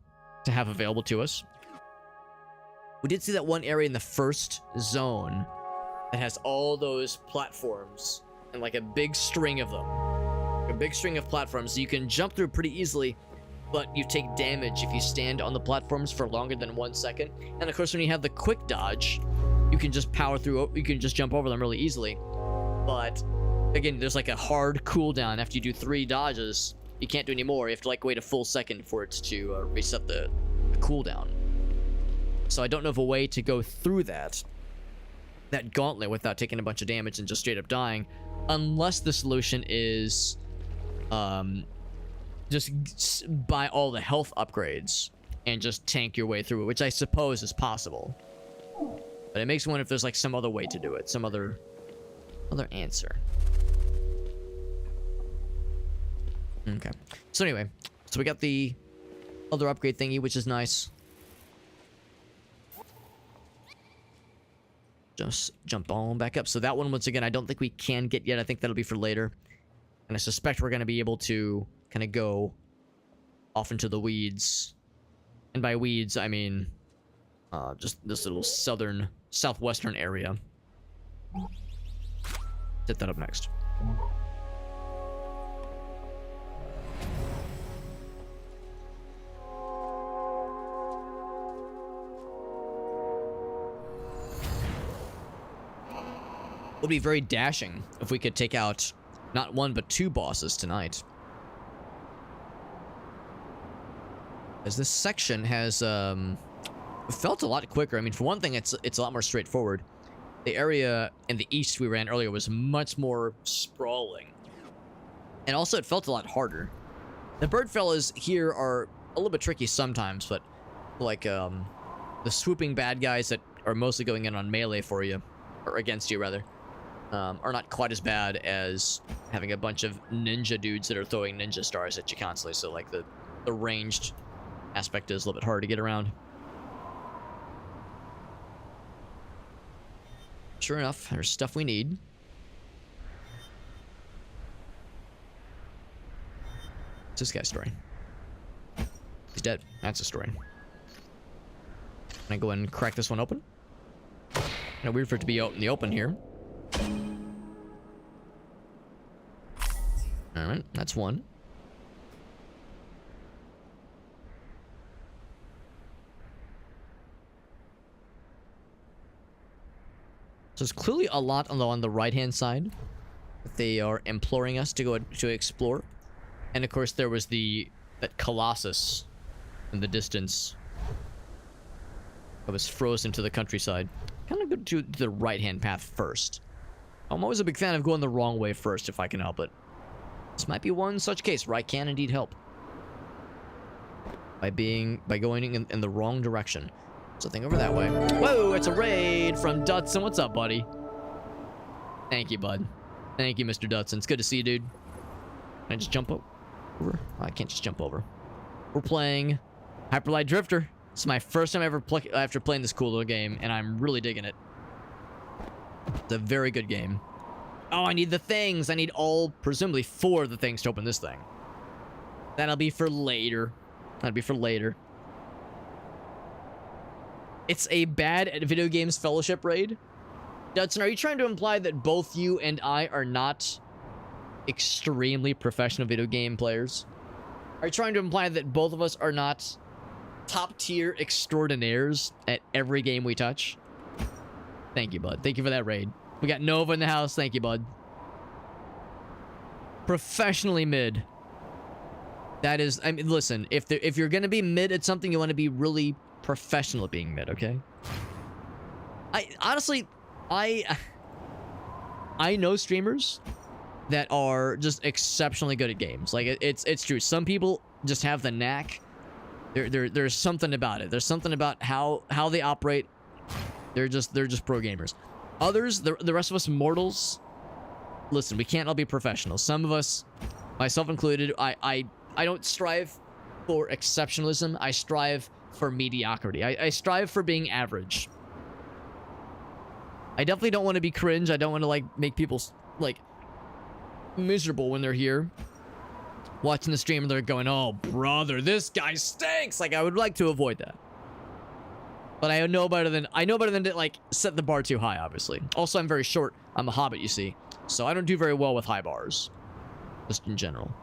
have available to us. We did see that one area in the first zone that has all those platforms and like a big string of them. A big string of platforms so you can jump through pretty easily, but you take damage if you stand on the platforms for longer than 1 second. And of course, when you have the quick dodge, you can just power through, you can just jump over them really easily. But again, there's like a hard cooldown after you do 3 dodges. You can't do any more. You have to like wait a full second for it to reset the cooldown. So I don't know of a way to go through that gauntlet without taking a bunch of damage and just straight up dying, unless the solution is just buy all the health upgrades and just tank your way through it, which I suppose is possible. But it makes me wonder if there's like some other way to do it, some other Another answer. Okay. So anyway, so we got the other upgrade thingy, which is nice. Just jump on back up. So that one, once again, I don't think we can get yet. I think that'll be for later. And I suspect we're going to be able to kind of go off into the weeds. And by weeds, I mean just this little southwestern area. Set that up next. It would be very dashing if we could take out not one but two bosses tonight. As this section has felt a lot quicker. I mean, for one thing, it's a lot more straightforward. The area in the east we ran earlier was much more sprawling. And also it felt a lot harder. The bird fellas here are a little bit tricky sometimes, but like the swooping bad guys that are mostly going in on melee for you, or against you rather, are not quite as bad as having a bunch of ninja dudes that are throwing ninja stars at you constantly. So like the ranged aspect is a little bit harder to get around. Sure enough, there's stuff we need. What's this guy's story? He's dead. That's a story. Can I go and crack this one open? Kind of weird for it to be out in the open here. Alright, that's one. So there's clearly a lot on the right-hand side that they are imploring us to go to explore. And of course there was that Colossus in the distance that was frozen to the countryside. Kind of go to the right-hand path first. I'm always a big fan of going the wrong way first if I can help it. This might be one such case where I can indeed help. By going in the wrong direction. Something over that way. Whoa, it's a raid from Dutson. What's up, buddy? Thank you, bud. Thank you, Mr. Dutson. It's good to see you, dude. Can I just jump over? Oh, I can't just jump over. We're playing Hyper Light Drifter. It's my first time ever after playing this cool little game, and I'm really digging it. It's a very good game. Oh, I need the things. I need presumably 4 of the things to open this thing. That'll be for later. That'll be for later. It's a bad at video games fellowship raid. Dudson, are you trying to imply that both you and I are not extremely professional video game players? Are you trying to imply that both of us are not top tier extraordinaires at every game we touch? Thank you, bud. Thank you for that raid. We got Nova in the house. Thank you, bud. Professionally mid. That is, I mean, listen, if you're gonna be mid at something, you want to be really professional at being mid, okay? Honestly, I know streamers that are just exceptionally good at games. Like it's true. Some people just have the knack. There's something about it. There's something about how they operate. They're just pro gamers. Others, the rest of us mortals, listen, we can't all be professionals. Some of us, myself included, I don't strive for exceptionalism. I strive for mediocrity. I strive for being average. I definitely don't want to be cringe. I don't want to like make people like miserable when they're here watching the stream and they're going, "Oh, brother, this guy stinks." Like I would like to avoid that. But I know better than to like set the bar too high, obviously. Also, I'm very short. I'm a hobbit, you see. So I don't do very well with high bars. Just in general.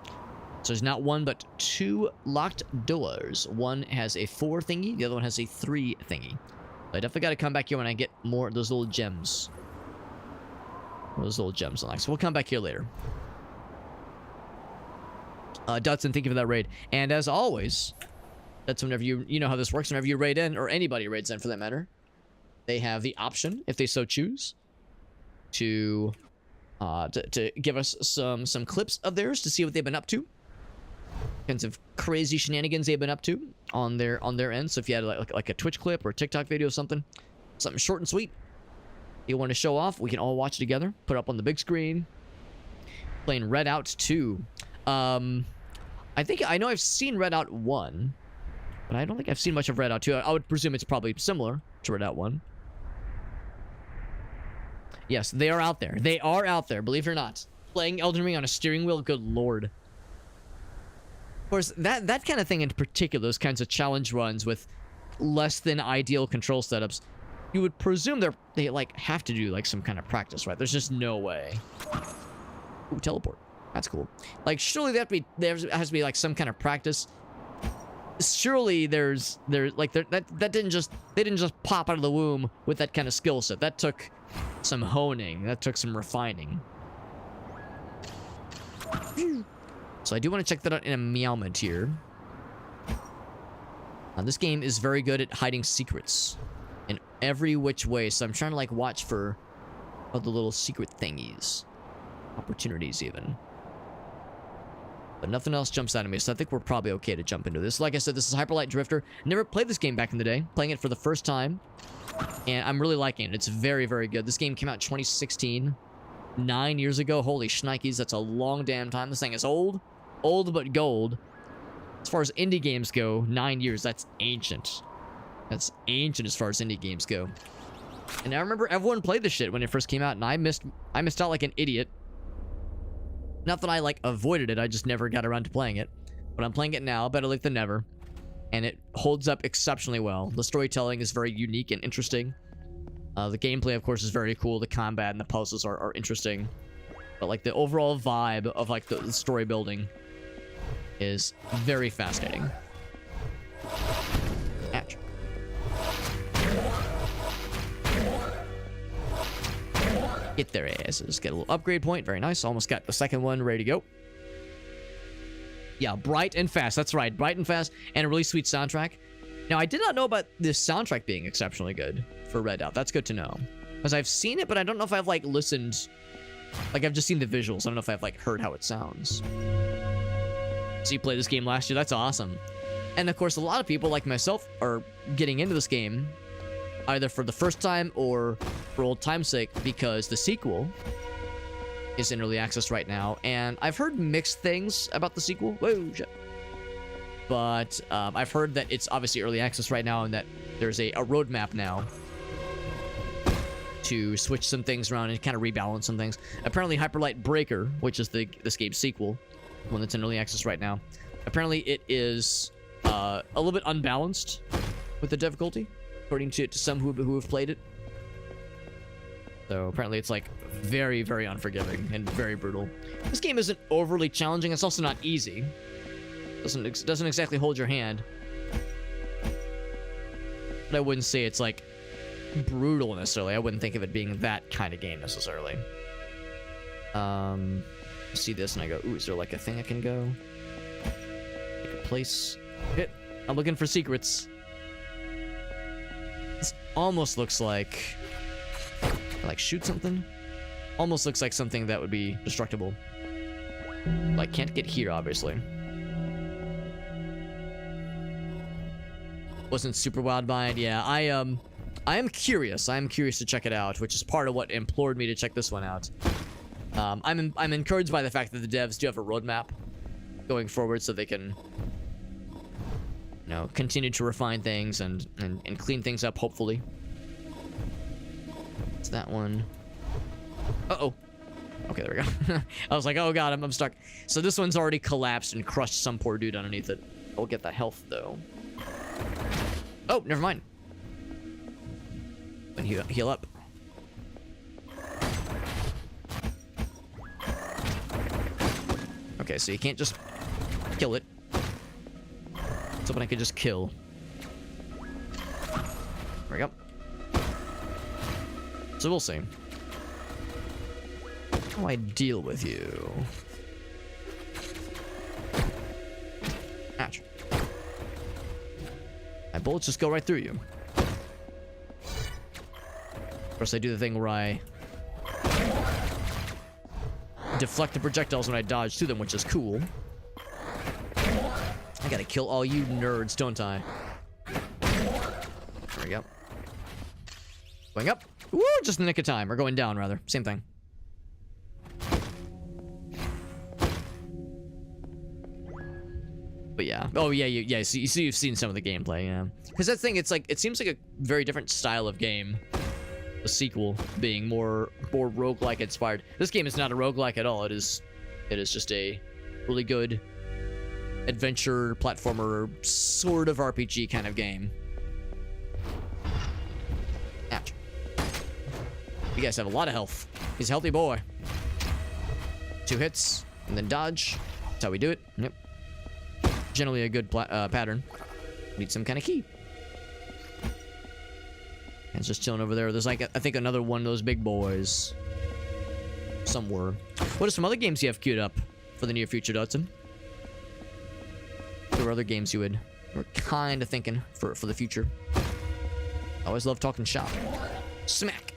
So there's not one, but 2 locked doors. One has a 4 thingy. The other one has a 3 thingy. I definitely got to come back here when I get more of those little gems. Those little gems unlocked. So we'll come back here later. Dutson, thank you for that raid. And as always, that's whenever you know how this works. Whenever you raid in, or anybody raids in for that matter, they have the option, if they so choose, to give us some clips of theirs to see what they've been up to. Kinds of crazy shenanigans they've been up to on their end. So if you had like a Twitch clip or a TikTok video or something short and sweet, You want to show off? We can all watch together. Put it up on the big screen. Playing Redout 2. I know I've seen Redout 1. But I don't think I've seen much of Redout 2. I would presume it's probably similar to Redout 1. Yes, they are out there. They are out there, believe it or not. Playing Elden Ring on a steering wheel, good lord. Of course, that kind of thing in particular, those kinds of challenge runs with less than ideal control setups, you would presume they like have to do like some kind of practice, right? There's just no way. Ooh, teleport. That's cool. Like, surely there has to be like some kind of practice. Surely they didn't just pop out of the womb with that kind of skill set. That took some honing. That took some refining. So I do want to check that out in a Meowment here. This game is very good at hiding secrets in every which way. So I'm trying to like watch for other little secret thingies, opportunities even. But nothing else jumps out at me, so I think we're probably okay to jump into this. Like I said, this is Hyper Light Drifter. Never played this game back in the day. Playing it for the first time. And I'm really liking it. It's very, very good. This game came out in 2016. 9 years ago. Holy shnikes, that's a long damn time. This thing is old. Old but gold. As far as indie games go, 9 years, that's ancient. That's ancient as far as indie games go. And I remember everyone played this shit when it first came out, and I missed out like an idiot. Not that I, like, avoided it, I just never got around to playing it. But I'm playing it now, better late than never. And it holds up exceptionally well. The storytelling is very unique and interesting. The gameplay, of course, is very cool. The combat and the puzzles are interesting. But, like, the overall vibe of, like, the story building is very fascinating. Ouch. Get their asses. Get a little upgrade point. Very nice. Almost got the second one ready to go. Yeah, bright and fast. That's right. Bright and fast. And a really sweet soundtrack. Now, I did not know about this soundtrack being exceptionally good for Redout. That's good to know. Because I've seen it, but I don't know if I've, like, listened. Like, I've just seen the visuals. I don't know if I've, like, heard how it sounds. So you played this game last year. That's awesome. And, of course, a lot of people, like myself, are getting into this game either for the first time or for old time's sake, because the sequel is in early access right now, and I've heard mixed things about the sequel. Whoa, shit. But I've heard that it's obviously early access right now, and that there's a roadmap now to switch some things around and kind of rebalance some things. Apparently, Hyper Light Breaker, which is this game's sequel, one that's in early access right now, apparently it is a little bit unbalanced with the difficulty, according to some who have played it. So apparently it's like very, very unforgiving and very brutal. This game isn't overly challenging. It's also not easy. Doesn't exactly hold your hand. But I wouldn't say it's like brutal necessarily. I wouldn't think of it being that kind of game necessarily. See this and I go, ooh, is there like a thing I can go? Like a place. Hit. I'm looking for secrets. This almost looks like shoot something. Almost looks like something that would be destructible. Like, can't get here, obviously. Wasn't super wowed by it. Yeah, I am curious. I am curious to check it out, which is part of what implored me to check this one out. I'm encouraged by the fact that the devs do have a roadmap going forward, so they can, you know, continue to refine things and clean things up, hopefully. It's that one. Uh-oh. Okay, there we go. I was like, oh god, I'm stuck. So this one's already collapsed and crushed some poor dude underneath it. I'll get the health, though. Oh, never mind. And heal up. Okay, so you can't just kill it. Something I could just kill. There we go. So we'll see. How do I deal with you? Ouch. My bullets just go right through you. Of course, I do the thing where I deflect the projectiles when I dodge through them, which is cool. I gotta kill all you nerds, don't I? There we go. Going up. Woo, just in the nick of time. Or going down, rather. Same thing. But yeah. Oh, yeah, yeah. So you've seen some of the gameplay, yeah. Because that thing, it's like, it seems like a very different style of game. The sequel being more roguelike inspired. This game is not a roguelike at all. It is just a really good adventure platformer sort of RPG kind of game. Ouch. You guys have a lot of health. He's a healthy boy. 2 hits and then dodge. That's how we do it. Yep. Generally a good pattern. Need some kind of key. And it's just chilling over there. There's like, I think another one of those big boys. Somewhere. What are some other games you have queued up for the near future, Dodson? There were other games you were kind of thinking for the future. I always love talking shop. Smack.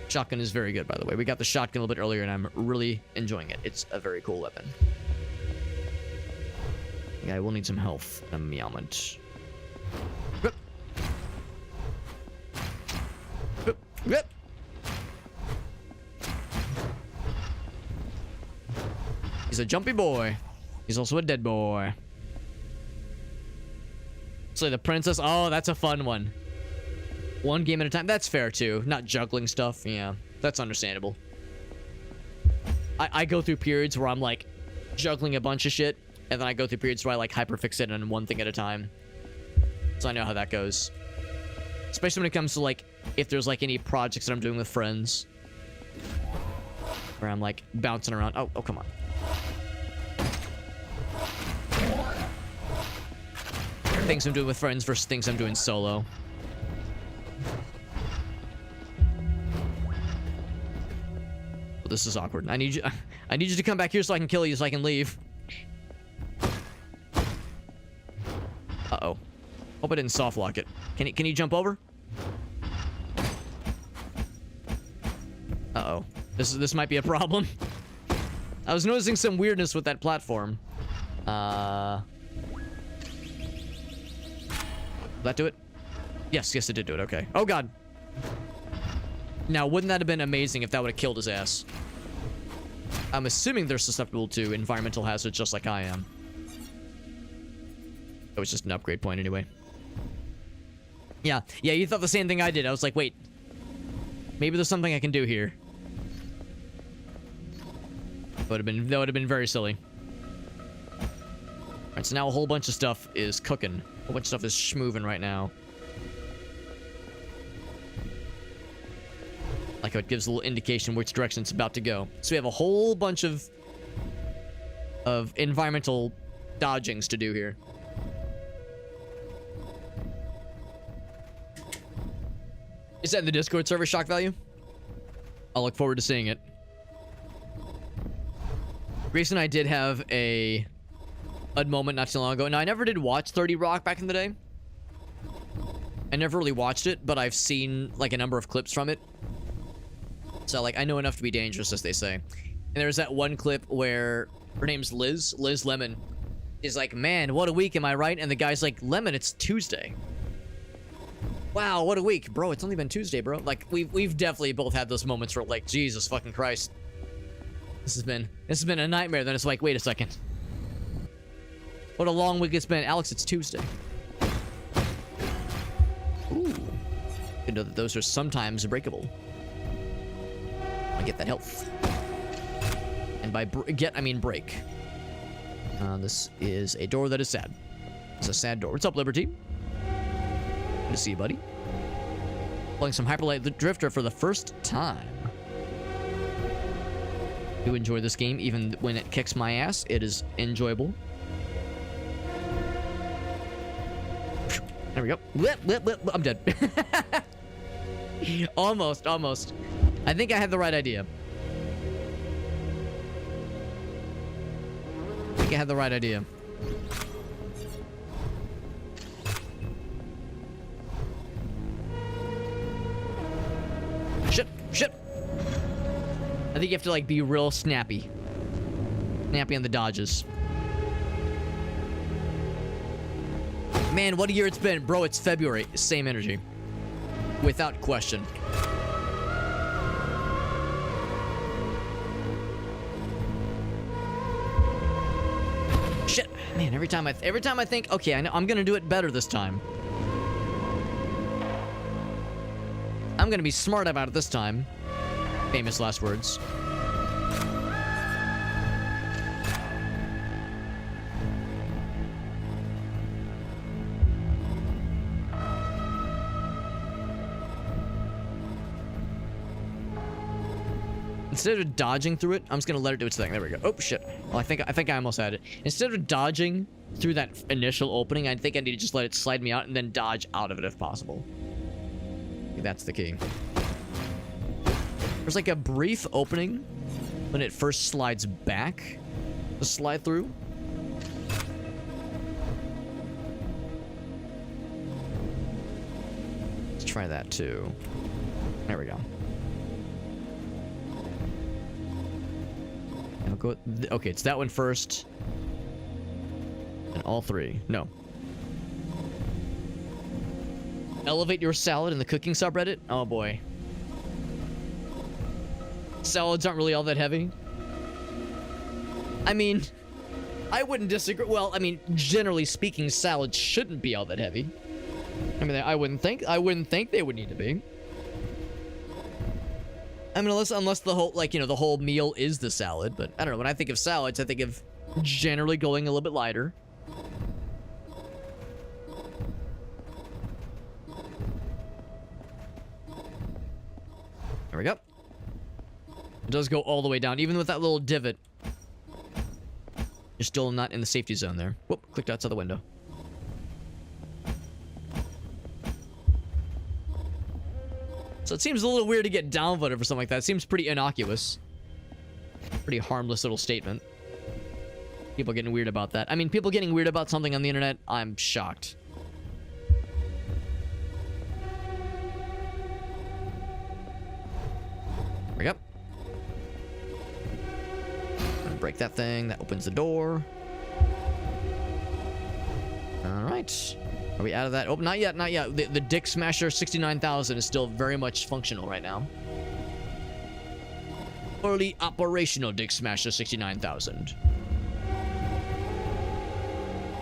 Shotgun is very good, by the way. We got the shotgun a little bit earlier, and I'm really enjoying it. It's a very cool weapon. Yeah, I will need some health in a moment. He's a jumpy boy. He's also a dead boy. So the princess. Oh, that's a fun one. One game at a time. That's fair too. Not juggling stuff. Yeah, that's understandable. I go through periods where I'm like juggling a bunch of shit, and then I go through periods where I like hyperfixate on one thing at a time. So I know how that goes. Especially when it comes to like if there's like any projects that I'm doing with friends, where I'm like bouncing around. Oh, come on. Things I'm doing with friends versus things I'm doing solo. Well, this is awkward. I need you to come back here so I can kill you so I can leave. Uh-oh. Hope I didn't soft lock it. Can you jump over? Uh-oh. This might be a problem. I was noticing some weirdness with that platform. Did that do it? Yes, it did do it. Okay. Oh, God. Now, wouldn't that have been amazing if that would have killed his ass? I'm assuming they're susceptible to environmental hazards just like I am. It was just an upgrade point anyway. Yeah, you thought the same thing I did. I was like, wait. Maybe there's something I can do here. That would have been very silly. Alright, so now a whole bunch of stuff is cooking. A whole bunch of stuff is schmoovin' right now. Like how it gives a little indication which direction it's about to go. So we have a whole bunch of environmental dodgings to do here. Is that in the Discord server, Shock Value? I'll look forward to seeing it. Grace and I did have a moment not too long ago. Now, I never did watch 30 Rock back in the day. I never really watched it, but I've seen, like, a number of clips from it. So, like, I know enough to be dangerous, as they say. And there's that one clip where her name's Liz Lemon, is like, man, what a week, am I right? And the guy's like, Lemon, it's Tuesday. Wow, what a week. Bro, it's only been Tuesday, bro. Like, we've definitely both had those moments where, like, Jesus fucking Christ. This has been a nightmare. Then it's like, wait a second. What a long week it's been. Alex, it's Tuesday. Ooh. You know that those are sometimes breakable. I get that health. And by I mean break. This is a door that is sad. It's a sad door. What's up, Liberty? Good to see you, buddy. Playing some Hyperlight Drifter for the first time. I do enjoy this game, even when it kicks my ass. It is enjoyable. There we go. I'm dead. Almost. I think I had the right idea. Shit. I think you have to, like, be real snappy. Snappy on the dodges. Man, what a year it's been. Bro, it's February. Same energy. Without question. Shit, man! Every time I think, okay, I'm gonna do it better this time. I'm gonna be smart about it this time. Famous last words. Instead of dodging through it, I'm just gonna let it do its thing. There we go. Oh shit. Well, I think I almost had it. Instead of dodging through that initial opening, I think I need to just let it slide me out and then dodge out of it if possible. I think that's the key. There's like a brief opening when it first slides back to slide through. Let's try that too. There we go. I'll go. Okay, it's that one first. And all three. No. Elevate your salad in the cooking subreddit? Oh boy. Salads aren't really all that heavy. I mean, I wouldn't disagree. Well, I mean, generally speaking, salads shouldn't be all that heavy. I mean, I wouldn't think they would need to be. I mean, unless the whole, like, you know, the whole meal is the salad. But I don't know. When I think of salads, I think of generally going a little bit lighter. There we go. It does go all the way down, even with that little divot. You're still not in the safety zone there. Whoop, clicked outside the window. So it seems a little weird to get downvoted for something like that. It seems pretty innocuous. Pretty harmless little statement. People getting weird about that. I mean, people getting weird about something on the internet, I'm shocked. There we go. Break that thing. That opens the door. Alright. Are we out of that? Oh, not yet, not yet. The Dick Smasher 69,000 is still very much functional right now. Fully operational Dick Smasher 69,000.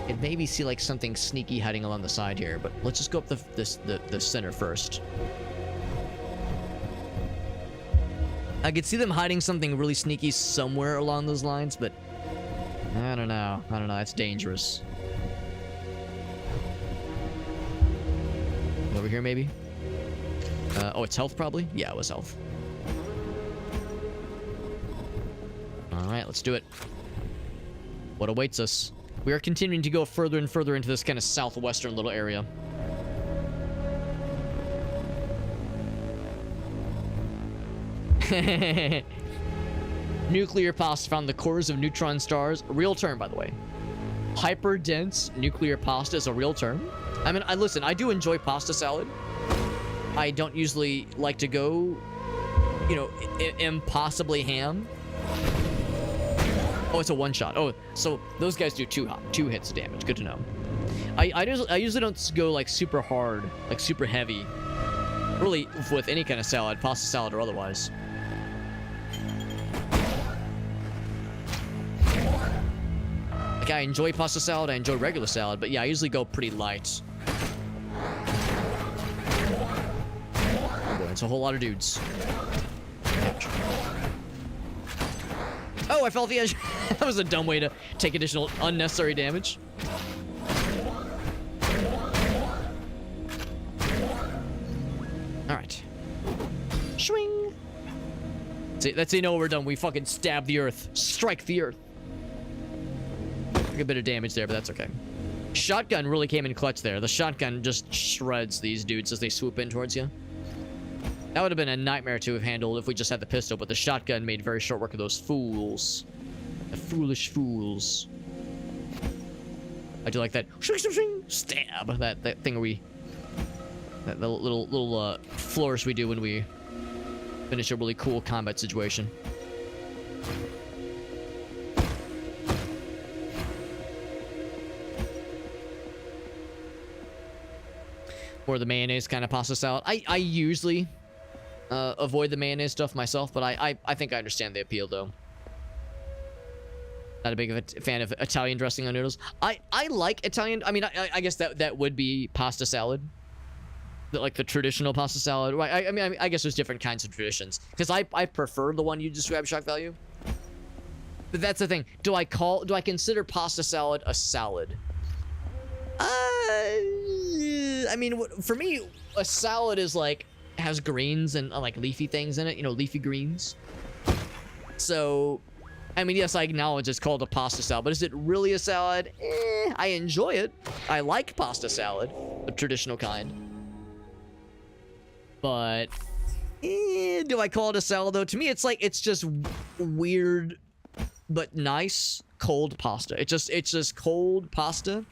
Could maybe see like something sneaky hiding along the side here, but let's just go up the center first. I could see them hiding something really sneaky somewhere along those lines, but I don't know. That's dangerous. Over here, maybe? Oh, it's health, probably? Yeah, it was health. Alright, let's do it. What awaits us? We are continuing to go further and further into this kind of southwestern little area. Nuclear pasta found in the cores of neutron stars. A real term, by the way. Hyper-dense nuclear pasta is a real term. I mean, listen, I do enjoy pasta salad. I don't usually like to go, you know, impossibly ham. Oh, it's a one-shot. Oh, so those guys do two hits of damage. Good to know. I usually don't go, like, super hard, like, super heavy. Really, with any kind of salad, pasta salad or otherwise. Like, I enjoy pasta salad, I enjoy regular salad, but yeah, I usually go pretty light. Oh boy, it's a whole lot of dudes. Oh, I fell off the edge. That was a dumb way to take additional unnecessary damage. Alright. Swing. That's how you know we're done. We fucking stab the earth. Strike the earth. Took a bit of damage there, but that's okay. Shotgun really came in clutch there. The shotgun just shreds these dudes as they swoop in towards you. That would have been a nightmare to have handled if we just had the pistol, but the shotgun made very short work of those fools. The foolish fools. I do like that stab. That thing that little flourish we do when we finish a really cool combat situation. or the mayonnaise kind of pasta salad. I usually avoid the mayonnaise stuff myself, but I think I understand the appeal though. Not a big of a fan of Italian dressing on noodles. I like Italian. I mean, I guess that would be pasta salad, like the traditional pasta salad. Right? I guess there's different kinds of traditions because I prefer the one you described, Shock Value. But that's the thing. Do I consider pasta salad a salad? I mean, for me, a salad is like has greens and like leafy things in it. You know, leafy greens. So, I mean, yes, I acknowledge it's called a pasta salad, but is it really a salad? I enjoy it. I like pasta salad, the traditional kind. But do I call it a salad though? To me, it's just weird but nice cold pasta. It's just cold pasta.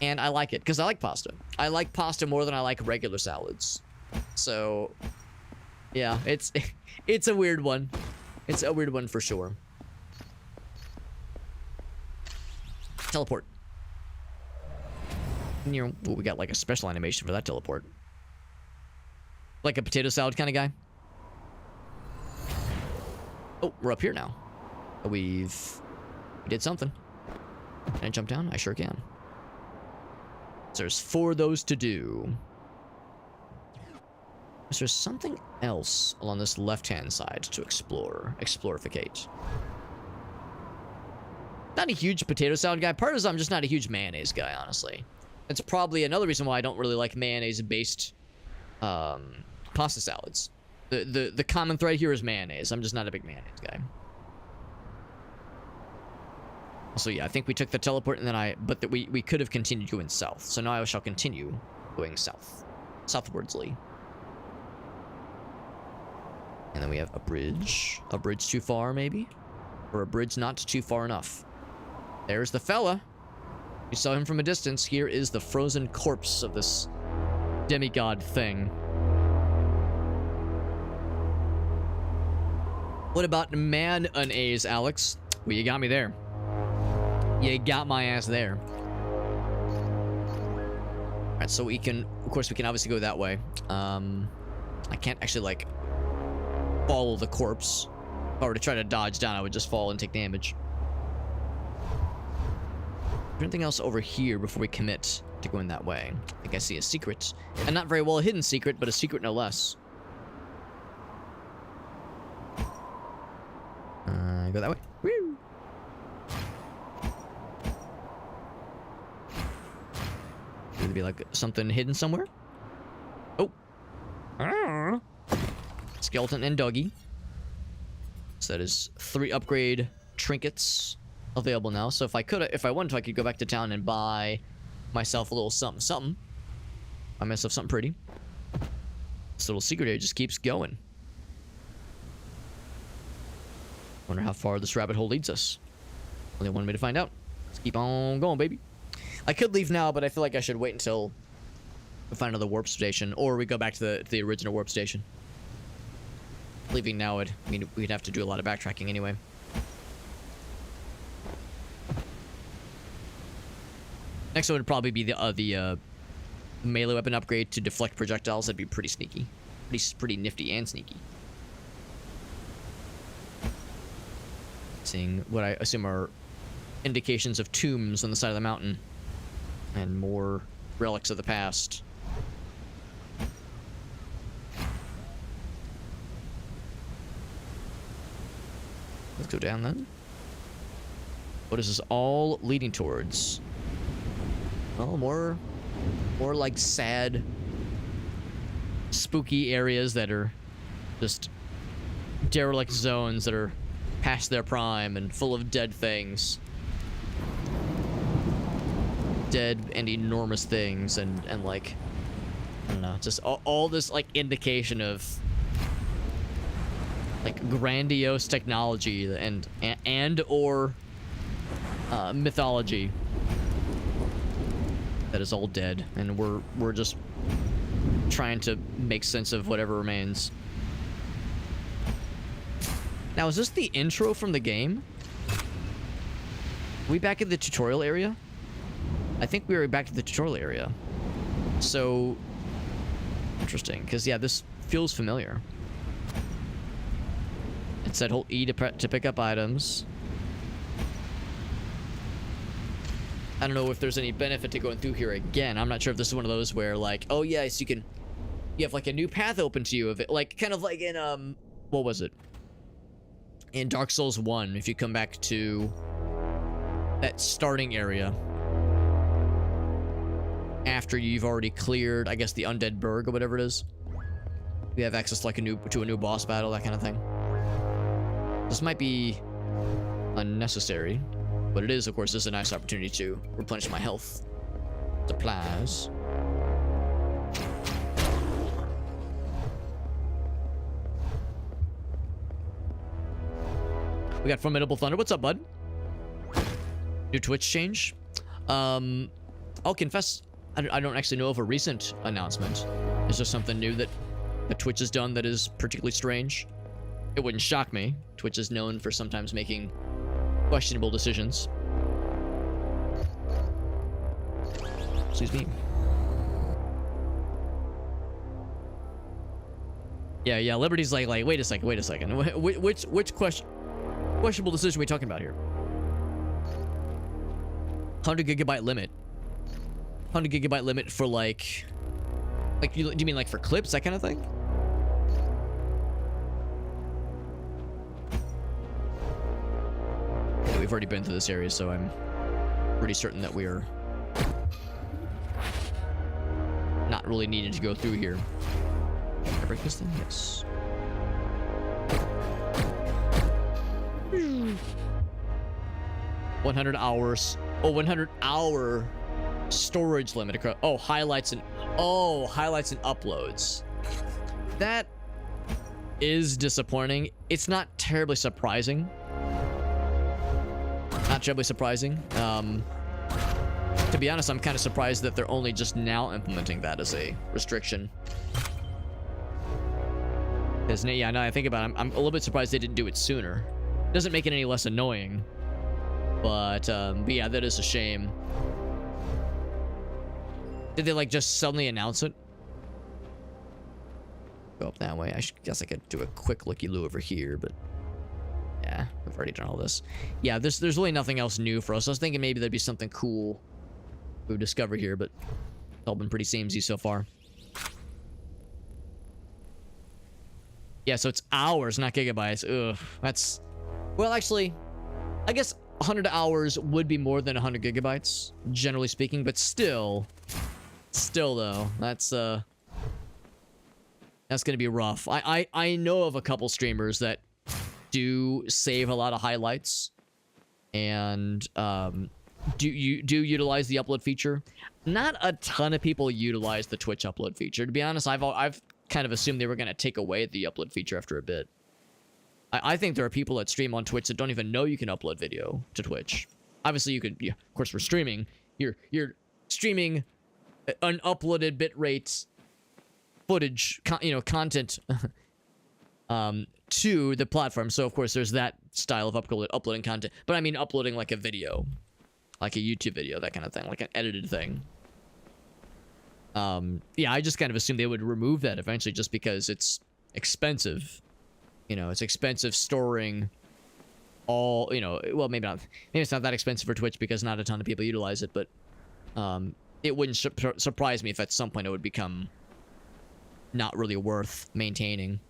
And I like it because I like pasta. I like pasta more than I like regular salads. So, yeah, it's a weird one. It's a weird one for sure. Teleport. Ooh, we got like a special animation for that teleport. Like a potato salad kind of guy. Oh, we're up here now. We did something. Can I jump down? I sure can. So there's 4 of those to do. Is there something else along this left-hand side to explore? Explorificate. Not a huge potato salad guy. Part is I'm just not a huge mayonnaise guy, honestly. That's probably another reason why I don't really like mayonnaise-based pasta salads. The common thread here is mayonnaise. I'm just not a big mayonnaise guy. So yeah, I think we took the teleport and then but we could have continued going south. So now I shall continue going south. Southwardsly. And then we have a bridge. A bridge too far, maybe? Or a bridge not too far enough. There's the fella. You saw him from a distance. Here is the frozen corpse of this demigod thing. What about mayonnaise, Alex? Well, you got me there. You got my ass there. Alright, so we can... Of course, we can obviously go that way. I can't actually, like, follow the corpse. If I were to try to dodge down, I would just fall and take damage. Is there anything else over here before we commit to going that way? I think I see a secret. And not very well hidden secret, but a secret no less. Go that way. Woo! Could it be like something hidden somewhere? Oh. Skeleton and doggy. So that is 3 upgrade trinkets available now. So if I wanted to, I could go back to town and buy myself a little something. Buy myself something pretty. This little secret area just keeps going. Wonder how far this rabbit hole leads us. Only one way to find out. Let's keep on going, baby. I could leave now, but I feel like I should wait until we find another warp station, or we go back to the original warp station. Leaving now would mean we'd have to do a lot of backtracking anyway. Next one would probably be the melee weapon upgrade to deflect projectiles. That'd be pretty sneaky, pretty nifty and sneaky. Seeing what I assume are indications of tombs on the side of the mountain and more relics of the past. Let's go down then. What is this all leading towards? Oh, more like sad, spooky areas that are just derelict zones that are past their prime and full of dead things. Dead and enormous things and like, I don't know, just all this like indication of like grandiose technology and or mythology that is all dead, and we're just trying to make sense of whatever remains. Now, is this the intro from the game? Are we back in the tutorial area? I think we were back to the tutorial area. So interesting, because yeah, this feels familiar. It said hold E to pick up items. I don't know if there's any benefit to going through here again. I'm not sure if this is one of those where like, oh yes, you have like a new path open to you of it, like kind of like in what was it? In Dark Souls 1, if you come back to that starting area after you've already cleared, I guess, the Undead Burg or whatever it is, you have access to like a new boss battle, that kind of thing. This might be unnecessary, but it is, of course, this is a nice opportunity to replenish my health supplies. We got Formidable Thunder. What's up, bud? New Twitch change. I'll confess, I don't actually know of a recent announcement. Is there something new that Twitch has done that is particularly strange? It wouldn't shock me. Twitch is known for sometimes making questionable decisions. Excuse me. Yeah, Liberty's like, wait a second. Which questionable decision are we talking about here? 100 gigabyte limit. 100 gigabyte limit for like do you mean like for clips, that kind of thing? Yeah, we've already been through this area, so I'm pretty certain that we're not really needed to go through here. Can I break this thing? Yes. 100 hours. Oh, 100 hour storage limit across. Oh, highlights and uploads. That is disappointing. It's not terribly surprising. Not terribly surprising. To be honest, I'm kind of surprised that they're only just now implementing that as a restriction. Because, yeah, now I think about it, I'm a little bit surprised they didn't do it sooner. Doesn't make it any less annoying. But yeah, that is a shame. Did they, like, just suddenly announce it? Go up that way. I guess I could do a quick looky-loo over here, but... yeah, I've already done all this. Yeah, there's really nothing else new for us. I was thinking maybe there'd be something cool we would discover here, but it's all been pretty samey so far. Yeah, so it's hours, not gigabytes. Ugh, that's... well, actually, I guess 100 hours would be more than 100 gigabytes, generally speaking, but still though, that's gonna be rough. I know of a couple streamers that do save a lot of highlights and do utilize the upload feature. Not a ton of people utilize the Twitch upload feature. To be honest, I've kind of assumed they were going to take away the upload feature after a bit. I think there are people that stream on Twitch that don't even know you can upload video to Twitch. Obviously, you could, yeah, of course, we're streaming. You're streaming an uploaded bitrate footage, content to the platform. So, of course, there's that style of uploading content. But I mean uploading like a video, like a YouTube video, that kind of thing, like an edited thing. Yeah, I just kind of assumed they would remove that eventually just because it's expensive. You know, it's expensive storing all, well, maybe it's not that expensive for Twitch because not a ton of people utilize it, but it wouldn't surprise me if at some point it would become not really worth maintaining.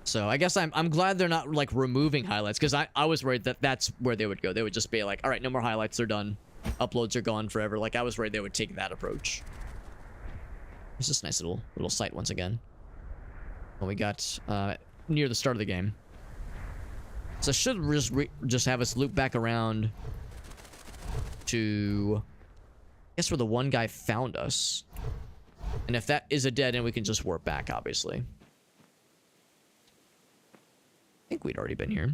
So I guess I'm glad they're not like removing highlights, because I was worried that that's where they would go. They would just be like, all right, no more highlights, they're done. Uploads are gone forever. Like, I was worried they would take that approach. There's this nice little site once again. What we got near the start of the game. So I should just have us loop back around to, I guess, where the one guy found us. And if that is a dead end, we can just warp back, obviously. I think we'd already been here.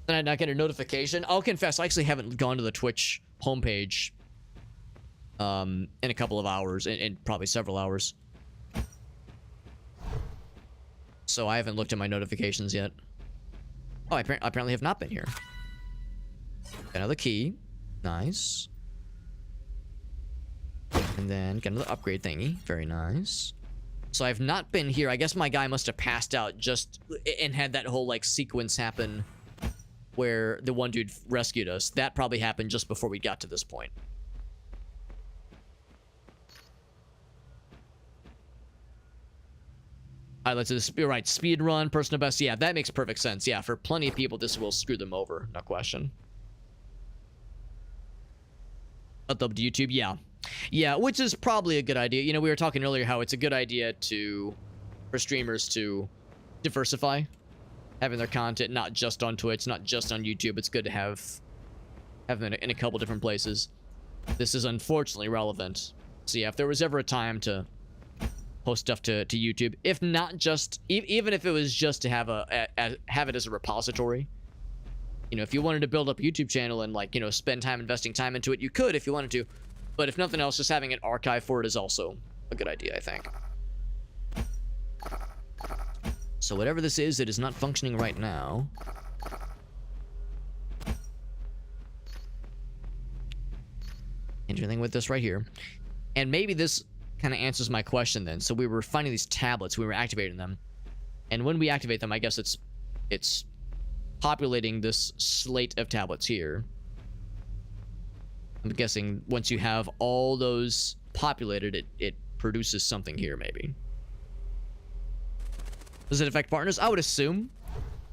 Then I not get a notification. I'll confess, I actually haven't gone to the Twitch homepage in a couple of hours, in probably several hours. So I haven't looked at my notifications yet. Oh, I apparently have not been here. Another key. Nice. And then get another upgrade thingy. Very nice. So I've not been here. I guess my guy must have passed out just and had that whole like sequence happen where the one dude rescued us. That probably happened just before we got to this point. Alright, let's just be right. Speed run, personal best. Yeah, that makes perfect sense. Yeah, for plenty of people, this will screw them over. No question. Up to YouTube, yeah. Yeah, which is probably a good idea. You know, we were talking earlier how it's a good idea for streamers to diversify, having their content not just on Twitch, not just on YouTube. It's good to have them in a couple different places. This is unfortunately relevant. So yeah, if there was ever a time to post stuff to YouTube, if not just, even if it was just to have have it as a repository. You know, if you wanted to build up a YouTube channel and like, you know, spend time investing time into it, you could if you wanted to. But if nothing else, just having an archive for it is also a good idea, I think. So whatever this is, it is not functioning right now. Anything with this right here. And maybe this kind of answers my question then. So we were finding these tablets, we were activating them. And when we activate them, I guess it's populating this slate of tablets here. I'm guessing once you have all those populated, it produces something here, maybe. Does it affect partners? I would assume.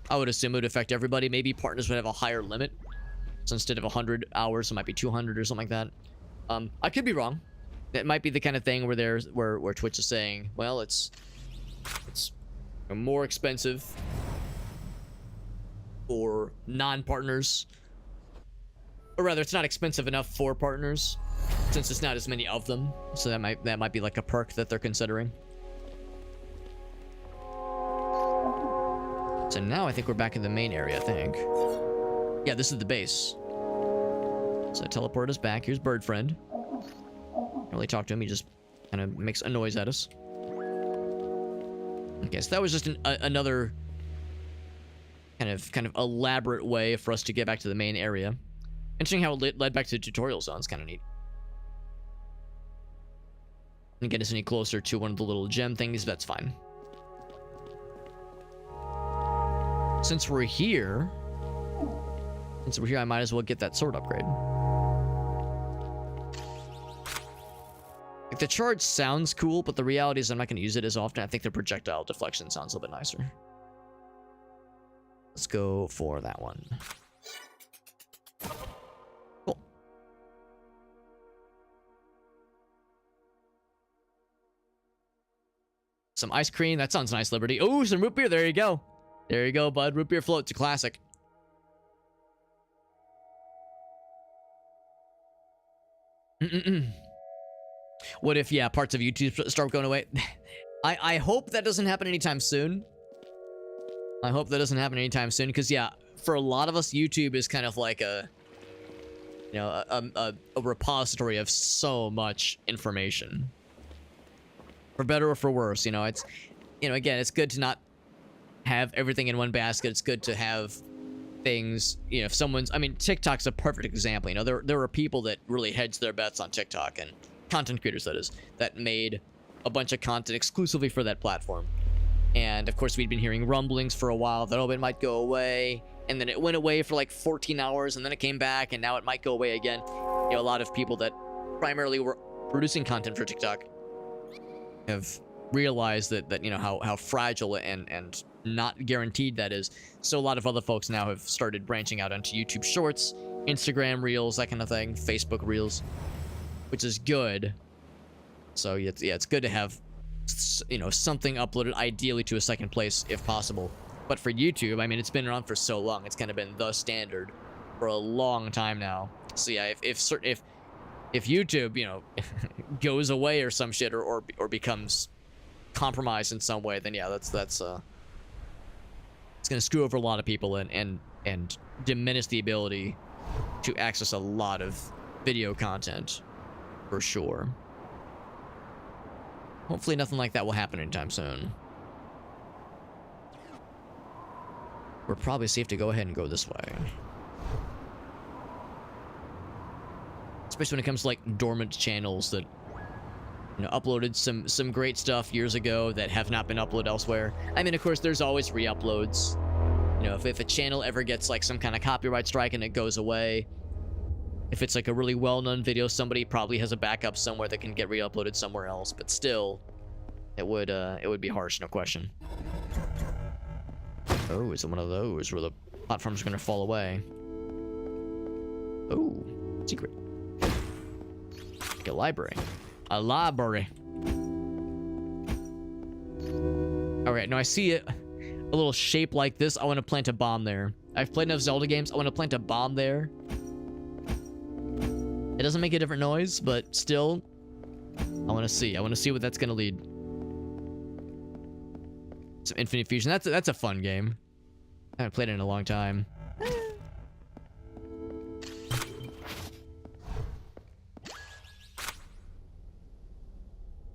I would assume it would affect everybody. Maybe partners would have a higher limit. So instead of 100 hours, it might be 200 or something like that. I could be wrong. It might be the kind of thing where Twitch is saying, well, it's more expensive for non-partners. Or rather, it's not expensive enough for partners, since there's not as many of them. So that might be like a perk that they're considering. So now I think we're back in the main area, I think. Yeah, this is the base. So teleport us back. Here's Bird Friend. Can't really talk to him. He just kind of makes a noise at us. Okay, so that was just another kind of elaborate way for us to get back to the main area. Interesting how it led back to the tutorial zone. It's kind of neat. Didn't get us any closer to one of the little gem things. That's fine. Since we're here, I might as well get that sword upgrade. Like, the charge sounds cool, but the reality is I'm not going to use it as often. I think the projectile deflection sounds a little bit nicer. Let's go for that one. Cool. Some ice cream. That sounds nice, Liberty. Oh, some root beer. There you go. There you go, bud. Root beer float. It's a classic. What if, yeah, parts of YouTube start going away? I hope that doesn't happen anytime soon. I hope that doesn't happen anytime soon, because, yeah, for a lot of us, YouTube is kind of like a repository of so much information. For better or for worse, you know, it's, you know, again, it's good to not have everything in one basket. It's good to have things, you know, if someone's, I mean, TikTok's a perfect example. You know, there are people that really hedge their bets on TikTok, and content creators, that is, that made a bunch of content exclusively for that platform. And of course, we'd been hearing rumblings for a while that, oh, it might go away, and then it went away for like 14 hours, and then it came back, and now it might go away again. You know, a lot of people that primarily were producing content for TikTok have realized that you know, how fragile and not guaranteed that is. So a lot of other folks now have started branching out onto YouTube Shorts, Instagram Reels, that kind of thing, Facebook Reels, which is good. So yeah, it's good to have, you know, something uploaded, ideally to a second place if possible. But for YouTube, I mean, it's been around for so long. It's kind of been the standard for a long time now. So yeah, if YouTube, you know, goes away or some shit, or becomes compromised in some way, then yeah, that's it's gonna screw over a lot of people and diminish the ability to access a lot of video content, for sure. Hopefully nothing like that will happen anytime soon. We're probably safe to go ahead and go this way. especially when it comes to like dormant channels that, you know, uploaded some great stuff years ago that have not been uploaded elsewhere. I mean, of course, there's always re-uploads. You know, if a channel ever gets like some kind of copyright strike and it goes away, if it's like a really well-known video, somebody probably has a backup somewhere that can get re-uploaded somewhere else. But still, it would be harsh, no question. Oh, is it one of those where the platforms are gonna fall away? Oh, secret. Like a library. A library. Alright, now I see it. A little shape like this. I want to plant a bomb there. I've played enough Zelda games. I want to plant a bomb there. It doesn't make a different noise, but still, I want to see. I want to see what that's gonna lead. Some Infinite Fusion. That's a fun game. I haven't played it in a long time.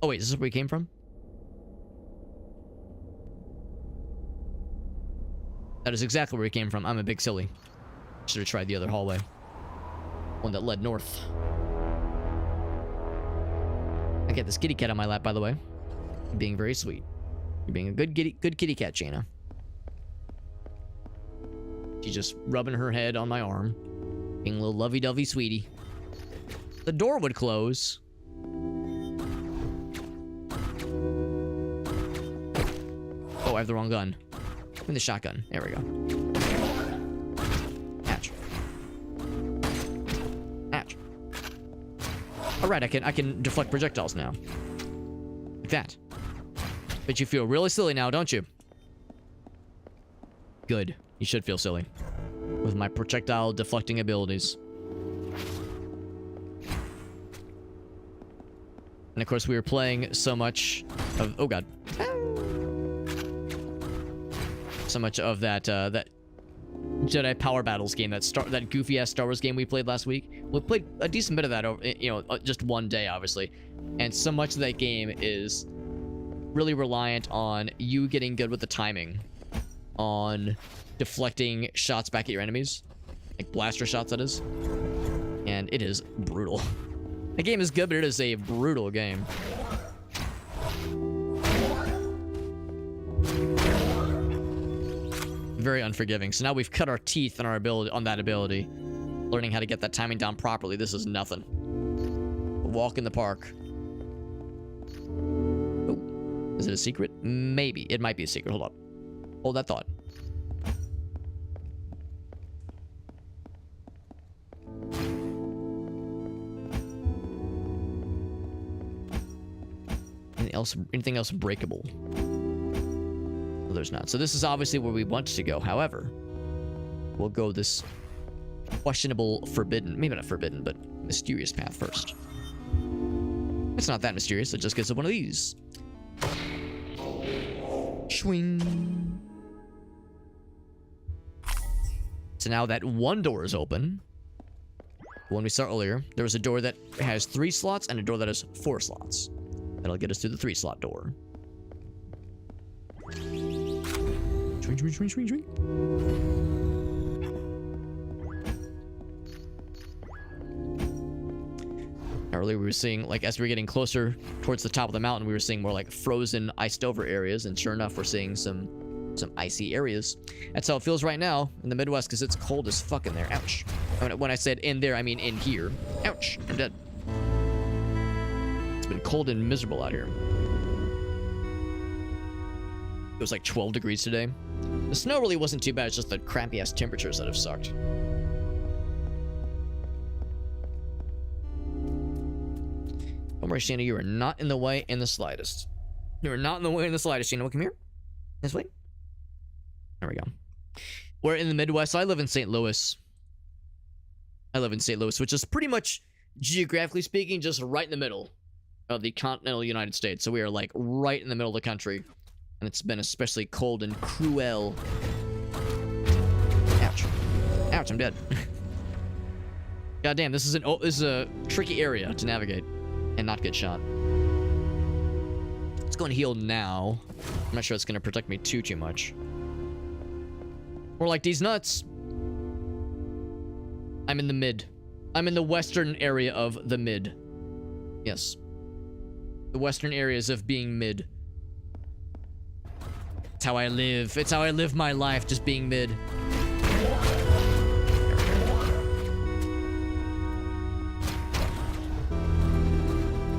Oh wait, is this where we came from? That is exactly where we came from. I'm a big silly. Should have tried the other hallway. One that led north. I get this kitty cat on my lap, by the way. You're being very sweet. You're being a good kitty cat, Jaina. She's just rubbing her head on my arm. Being a little lovey-dovey sweetie. The door would close. Oh, I have the wrong gun. Give me the shotgun. There we go. Ouch. Ouch. Alright, I can deflect projectiles now. Like that. But you feel really silly now, don't you? Good. You should feel silly. With my projectile deflecting abilities. And of course we were playing so much of... Oh god. So much of that that Jedi Power Battles game, that goofy ass Star Wars game we played last week. We played a decent bit of that over, you know, just one day, obviously. And so much of that game is really reliant on you getting good with the timing, on deflecting shots back at your enemies, like blaster shots, that is. And it is brutal. The game is good, but it is a brutal game. Very unforgiving. So now we've cut our teeth on our ability, on that ability. Learning how to get that timing down properly. This is nothing. A walk in the park. Oh, is it a secret? Maybe. It might be a secret. Hold up. Hold that thought. Anything else breakable? There's not. So this is obviously where we want to go. However, we'll go this questionable, forbidden, maybe not forbidden, but mysterious path first. It's not that mysterious. It just gets to one of these. Swing. So now that one door is open. When we saw earlier, there was a door that has 3 slots and a door that has 4 slots. That'll get us through the 3-slot door. Swing. Earlier we were seeing, like, as we were getting closer towards the top of the mountain, we were seeing more like frozen, iced over areas, and sure enough, we're seeing some icy areas. That's how it feels right now in the Midwest, because it's cold as fuck in there. Ouch. When I said in there, I mean in here. Ouch. I'm dead. It's been cold and miserable out here. It was like 12 degrees today. The snow really wasn't too bad. It's just the crappy ass temperatures that have sucked. Don't worry, Sheena. You are not in the way in the slightest. You are not in the way in the slightest, Sheena. Come here. This way. There we go. We're in the Midwest. I live in St. Louis. Which is pretty much, geographically speaking, just right in the middle of the continental United States. So we are like right in the middle of the country. And it's been especially cold and cruel. Ouch. Ouch, I'm dead. God damn, this is a tricky area to navigate. And not good shot. Let's go and heal now. I'm not sure it's going to protect me too much. More like these nuts. I'm in the mid. I'm in the western area of the mid. Yes. The western areas of being mid. It's how I live. It's how I live my life, just being mid.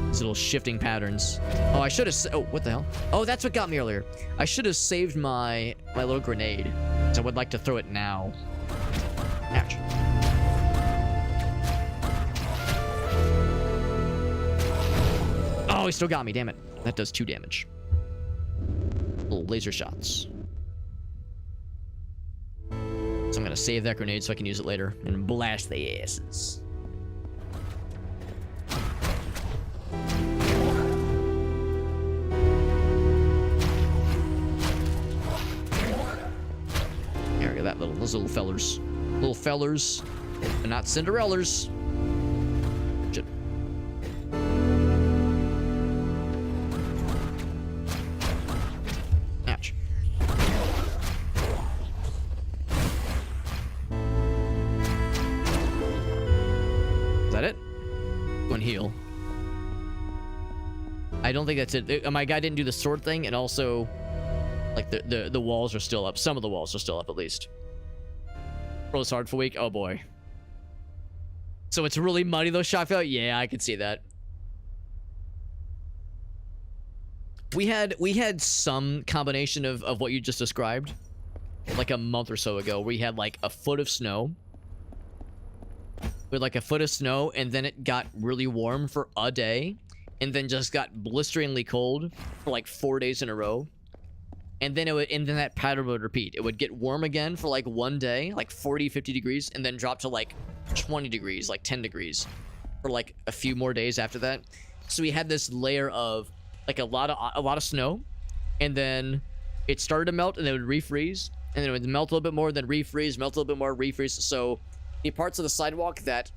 These little shifting patterns. Oh, I should have. Oh, what the hell? Oh, that's what got me earlier. I should have saved my little grenade. So I would like to throw it now. Ouch. Oh, he still got me. Damn it. That does 2 damage. Little laser shots. So I'm gonna save that grenade so I can use it later and blast the asses. There we go, those little fellers. Little fellers, but not Cinderellas. Shit. Ouch. Is that it? Go and heal. I don't think that's it. My guy didn't do the sword thing, and also, like, the walls are still up. Some of the walls are still up, at least. Roll this hard for week. Oh boy. So it's really muddy, those shot fail? Yeah, I could see that. We had some combination of what you just described, like a month or so ago. We had like a foot of snow. We had like a foot of snow, and then it got really warm for a day, and then just got blisteringly cold for like 4 days in a row. And then that pattern would repeat. It would get warm again for like 1 day, like 40, 50 degrees, and then drop to like 20 degrees, like 10 degrees for like a few more days after that. So we had this layer of like a lot of snow, and then it started to melt, and then it would refreeze, and then it would melt a little bit more, then refreeze, melt a little bit more, refreeze. So the parts of the sidewalk that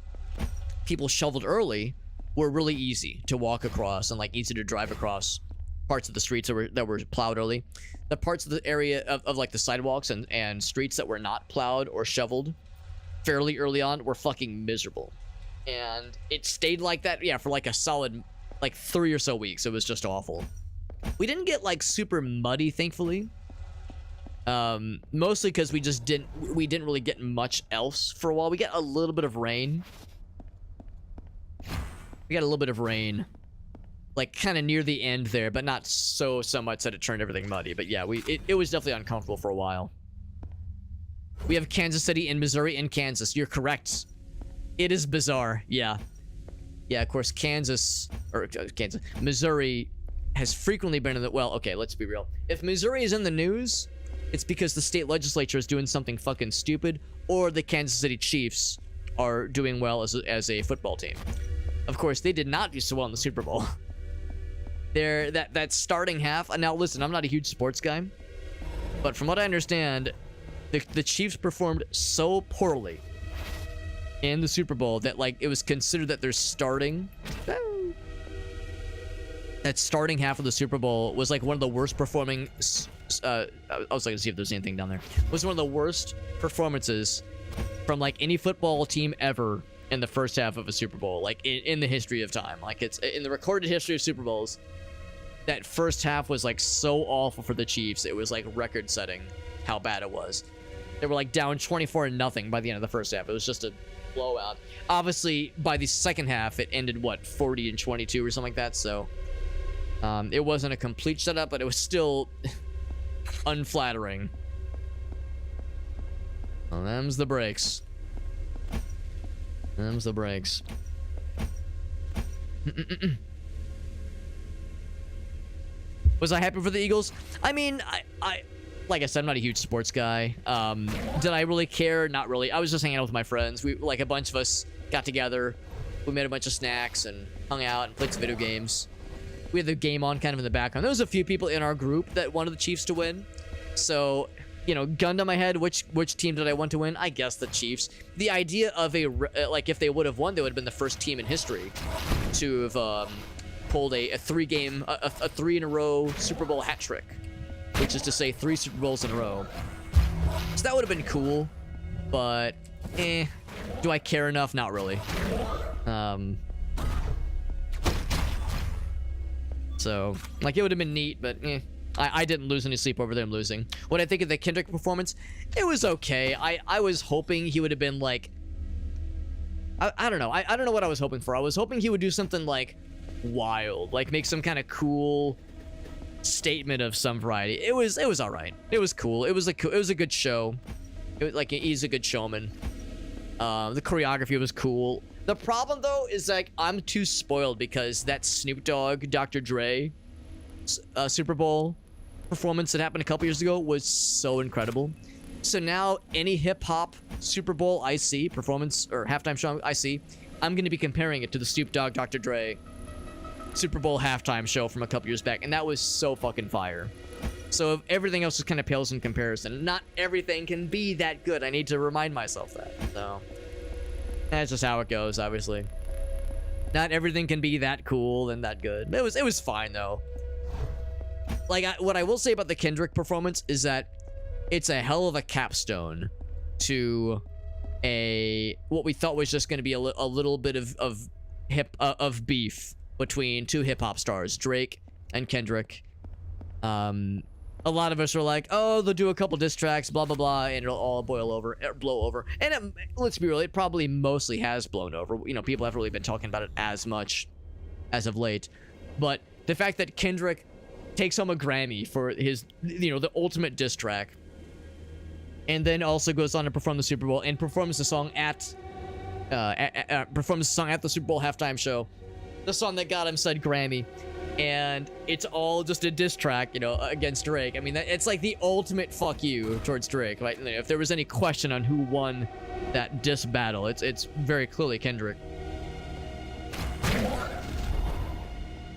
people shoveled early were really easy to walk across and like easy to drive across. Parts of the streets that were plowed early. The parts of the area of like the sidewalks and streets that were not plowed or shoveled fairly early on were fucking miserable. And it stayed like that, yeah, for like a solid like 3 or so weeks. It was just awful. We didn't get like super muddy, thankfully. Mostly because we didn't really get much else for a while. We got a little bit of rain. Like kind of near the end there, but not so much that it turned everything muddy. But yeah, it was definitely uncomfortable for a while. We have Kansas City in Missouri and Kansas. You're correct. It is bizarre. Yeah. Yeah, of course, Missouri has frequently been in the, well, okay, let's be real. If Missouri is in the news, it's because the state legislature is doing something fucking stupid, or the Kansas City Chiefs are doing well as a football team. Of course, they did not do so well in the Super Bowl. That starting half. Now listen, I'm not a huge sports guy, but from what I understand, the Chiefs performed so poorly in the Super Bowl that like it was considered that their starting half of the Super Bowl was like one of the worst performing. I was like to see if there's anything down there. It was one of the worst performances from like any football team ever in the first half of a Super Bowl, like in the history of time. Like it's in the recorded history of Super Bowls. That first half was like so awful for the Chiefs. It was like record setting how bad it was. They were like down 24-0 by the end of the first half. It was just a blowout. Obviously, by the second half, it ended what, 40-22 or something like that. So it wasn't a complete shutout, but it was still unflattering. Well, them's the breaks. Them's the breaks. Was I happy for the Eagles? I mean, I like I said, I'm not a huge sports guy. Did I really care? Not really. I was just hanging out with my friends. We, like, a bunch of us got together. We made a bunch of snacks and hung out and played some video games. We had the game on kind of in the background. There was a few people in our group that wanted the Chiefs to win. So, you know, gun to my head, which team did I want to win? I guess the Chiefs. The idea of like, if they would have won, they would have been the first team in history to have pulled a 3-in-a-row Super Bowl hat trick, which is to say 3 Super Bowls in a row. So that would have been cool, but Do I care enough? Not really. So, like, it would have been neat, but I didn't lose any sleep over them losing. What I think of the Kendrick performance, it was okay. I was hoping he would have been like, I don't know. I don't know what I was hoping for. I was hoping he would do something like wild, like make some kind of cool statement of some variety. It was all right. It was cool. It was a good show. It was like, he's a good showman. The choreography was cool. The problem though is like I'm too spoiled because that Snoop Dogg, Dr. Dre Super Bowl performance that happened a couple years ago was so incredible. So now any hip hop Super Bowl I see, performance or halftime show I see, I'm going to be comparing it to the Snoop Dogg, Dr. Dre Super Bowl halftime show from a couple years back, and that was so fucking fire. So if everything else is kind of pales in comparison, not everything can be that good. I need to remind myself that. So that's just how it goes, obviously. Not everything can be that cool and that good. It was fine though. Like, what I will say about the Kendrick performance is that it's a hell of a capstone to what we thought was just going to be a little bit of beef between two hip hop stars, Drake and Kendrick. A lot of us were like, oh, they'll do a couple diss tracks, blah blah blah, and it'll all blow over. And let's be real, it probably mostly has blown over. You know, people haven't really been talking about it as much as of late. But the fact that Kendrick takes home a Grammy for his, you know, the ultimate diss track, and then also goes on to perform the Super Bowl and performs the song at the Super Bowl halftime show, the song that got him said Grammy, and it's all just a diss track, you know, against Drake. I mean, it's like the ultimate fuck you towards Drake. Right? If there was any question on who won that diss battle, it's very clearly Kendrick.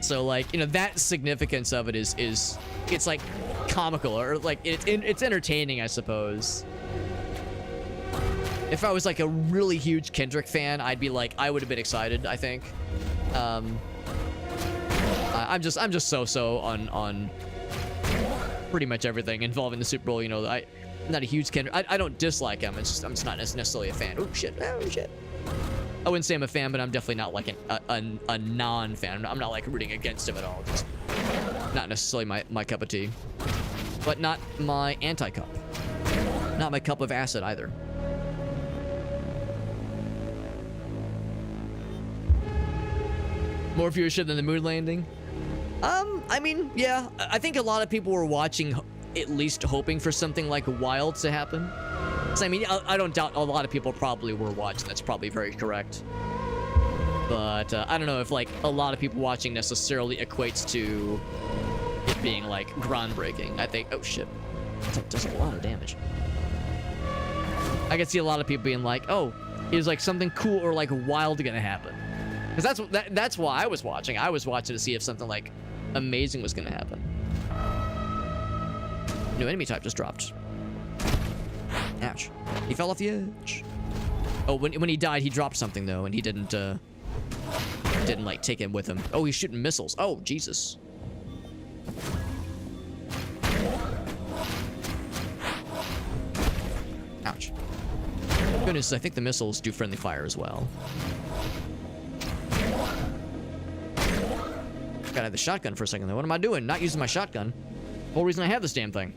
So, like, you know, that significance of it is it's like comical, or like it's entertaining, I suppose. If I was like a really huge Kendrick fan, I'd be like, I would have been excited, I think. I'm just so on pretty much everything involving the Super Bowl. You know, I'm not a huge Kendrick. I don't dislike him. It's just I'm just not necessarily a fan. Oh shit! I wouldn't say I'm a fan, but I'm definitely not like a non-fan. I'm not like rooting against him at all. Just not necessarily my cup of tea, but not my anti-cup. Not my cup of acid either. More viewership than the moon landing. I mean, yeah, I think a lot of people were watching, at least hoping for something like Wild to happen. So, I mean, I don't doubt a lot of people probably were watching. That's probably very correct. But I don't know if like a lot of people watching necessarily equates to it being like groundbreaking. I think, oh shit, that does a lot of damage. I can see a lot of people being like, oh, is like something cool or like wild gonna happen? Because that's why I was watching. I was watching to see if something like amazing was gonna happen. New enemy type just dropped. Ouch. He fell off the edge. Oh, when he died, he dropped something though, and he didn't like take him with him. Oh, he's shooting missiles. Oh, Jesus. Ouch. Goodness, I think the missiles do friendly fire as well. Gotta have the shotgun for a second though. What am I doing? Not using my shotgun. Whole reason I have this damn thing.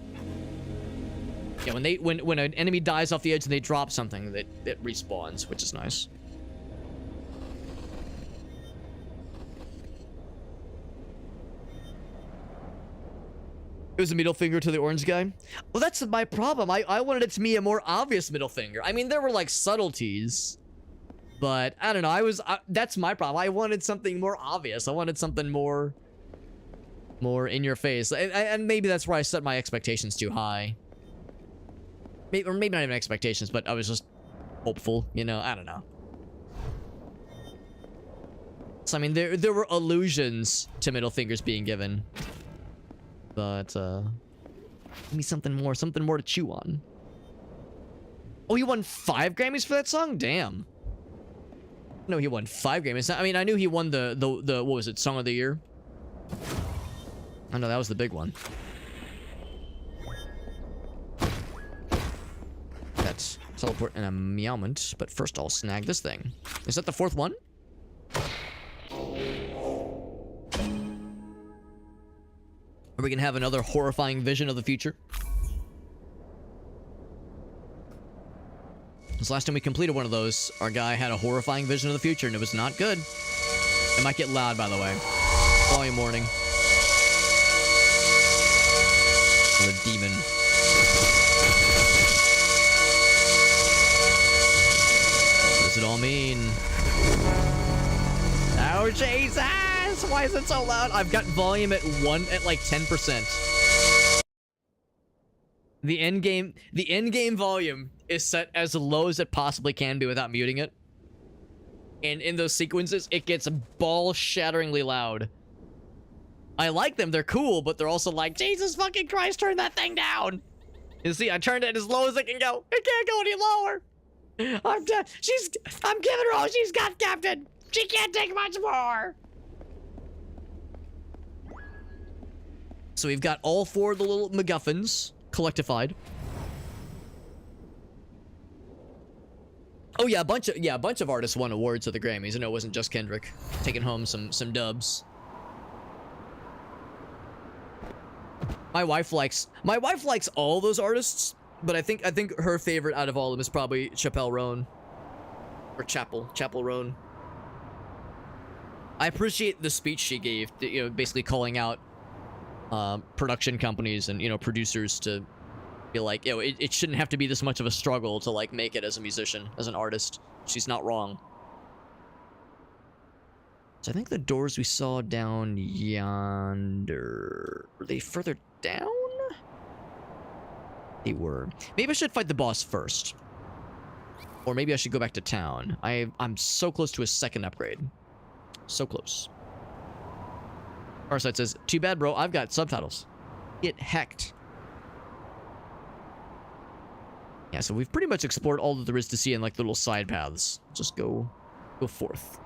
Yeah, when an enemy dies off the edge and they drop something, that respawns, which is nice. It was a middle finger to the orange guy. Well, that's my problem. I wanted it to be a more obvious middle finger. I mean, there were like subtleties, but I don't know. That's my problem. I wanted something more obvious. I wanted something more in your face, and maybe that's where I set my expectations too high. Or maybe not even expectations, but I was just hopeful, you know. I don't know. So I mean, there were allusions to middle fingers being given, but give me something more to chew on. Oh, he won 5 Grammys for that song? Damn. No, he won 5 Grammys. I mean, I knew he won the what was it, Song of the Year? I know that was the big one. That's teleport in a meowment, but first I'll snag this thing. Is that the fourth one? Are we gonna have another horrifying vision of the future? This last time we completed one of those, our guy had a horrifying vision of the future, and it was not good. It might get loud, by the way. Volume warning. The demon. What does it all mean? Oh, Jesus! Why is it so loud? I've got volume at like 10%. The end game volume is set as low as it possibly can be without muting it. And in those sequences, it gets ball-shatteringly loud. I like them, they're cool, but they're also like, Jesus fucking Christ, turn that thing down! You see, I turned it as low as it can go. It can't go any lower! I'm dead. I'm giving her all she's got, Captain! She can't take much more! So we've got all four of the little MacGuffins collectified. Oh yeah, a bunch of artists won awards at the Grammys. I know it wasn't just Kendrick taking home some dubs. My wife likes all those artists, but I think her favorite out of all of them is probably Chappelle Roan. Or Chapel Roan. I appreciate the speech she gave, you know, basically calling out production companies and, you know, producers to be like, you know, it shouldn't have to be this much of a struggle to like make it as a musician, as an artist. She's not wrong. So I think the doors we saw down yonder, were they further down? They were. Maybe I should fight the boss first. Or maybe I should go back to town. I'm so close to a second upgrade. So close. Farsight says, too bad, bro. I've got subtitles. Get hecked. Yeah, so we've pretty much explored all that there is to see in like little side paths. Just go forth.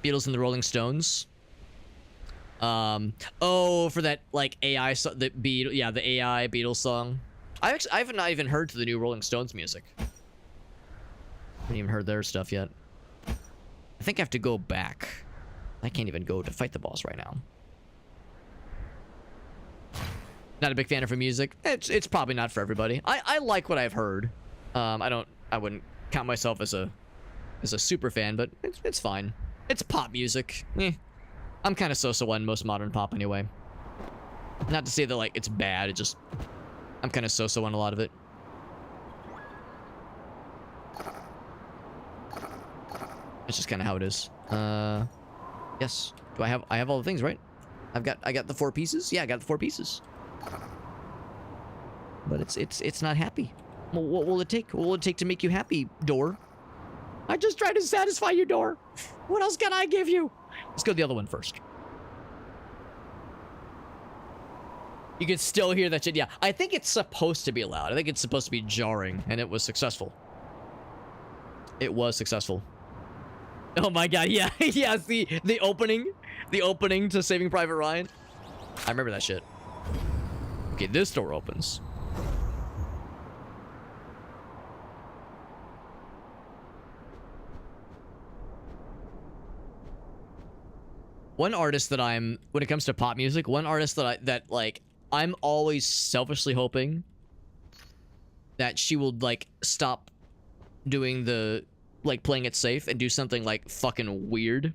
Beatles and the Rolling Stones. Oh, for that like AI the AI Beatles song. I haven't not even heard to the new Rolling Stones music. I haven't even heard their stuff yet. I think I have to go back. I can't even go to fight the boss right now. Not a big fan of her music. It's probably not for everybody. I like what I've heard. I wouldn't count myself as a super fan, but it's fine. It's pop music. I'm kind of so-so on most modern pop anyway. Not to say that like it's bad. It just I'm kind of so-so on a lot of it. It's just kind of how it is. Yes. Do I have all the things, right? I got the 4 pieces. Yeah, I got the 4 pieces. But it's not happy. Well, what will it take? What will it take to make you happy, door? I just tried to satisfy you, door. What else can I give you? Let's go to the other one first. You can still hear that shit. Yeah, I think it's supposed to be loud. I think it's supposed to be jarring, and it was successful. It was successful. Oh my god, yeah. Yeah, the opening to Saving Private Ryan. I remember that shit. Okay, this door opens. One artist that when it comes to pop music, one artist that I'm always selfishly hoping that she will like stop doing the like playing it safe and do something like fucking weird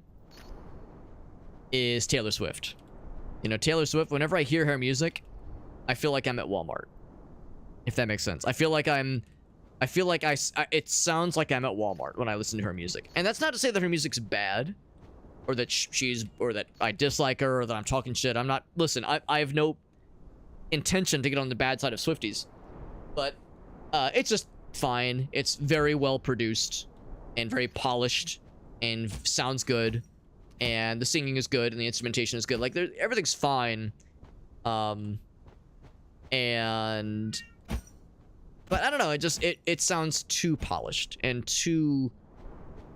is Taylor Swift. You know, Taylor Swift, whenever I hear her music, I feel like I'm at Walmart. If that makes sense. I feel like it sounds like I'm at Walmart when I listen to her music. And that's not to say that her music's bad or that or that I dislike her or that I'm talking shit. I'm not, listen, I have no intention to get on the bad side of Swifties, but it's just fine. It's very well produced and very polished and sounds good, and the singing is good and the instrumentation is good. Like everything's fine. But I don't know, it sounds too polished and too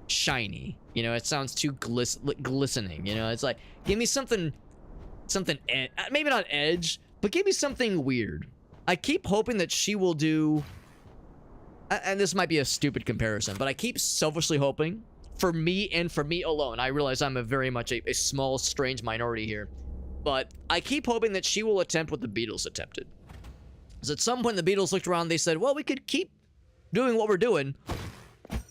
shiny, you know. It sounds too glistening, you know. It's like, give me something maybe not edge, but give me something weird. I keep hoping that she will do... And this might be a stupid comparison, but I keep selfishly hoping, for me and for me alone, I realize I'm a very much a small, strange minority here, but I keep hoping that she will attempt what the Beatles attempted. Because at some point the Beatles looked around, they said, well, we could keep doing what we're doing,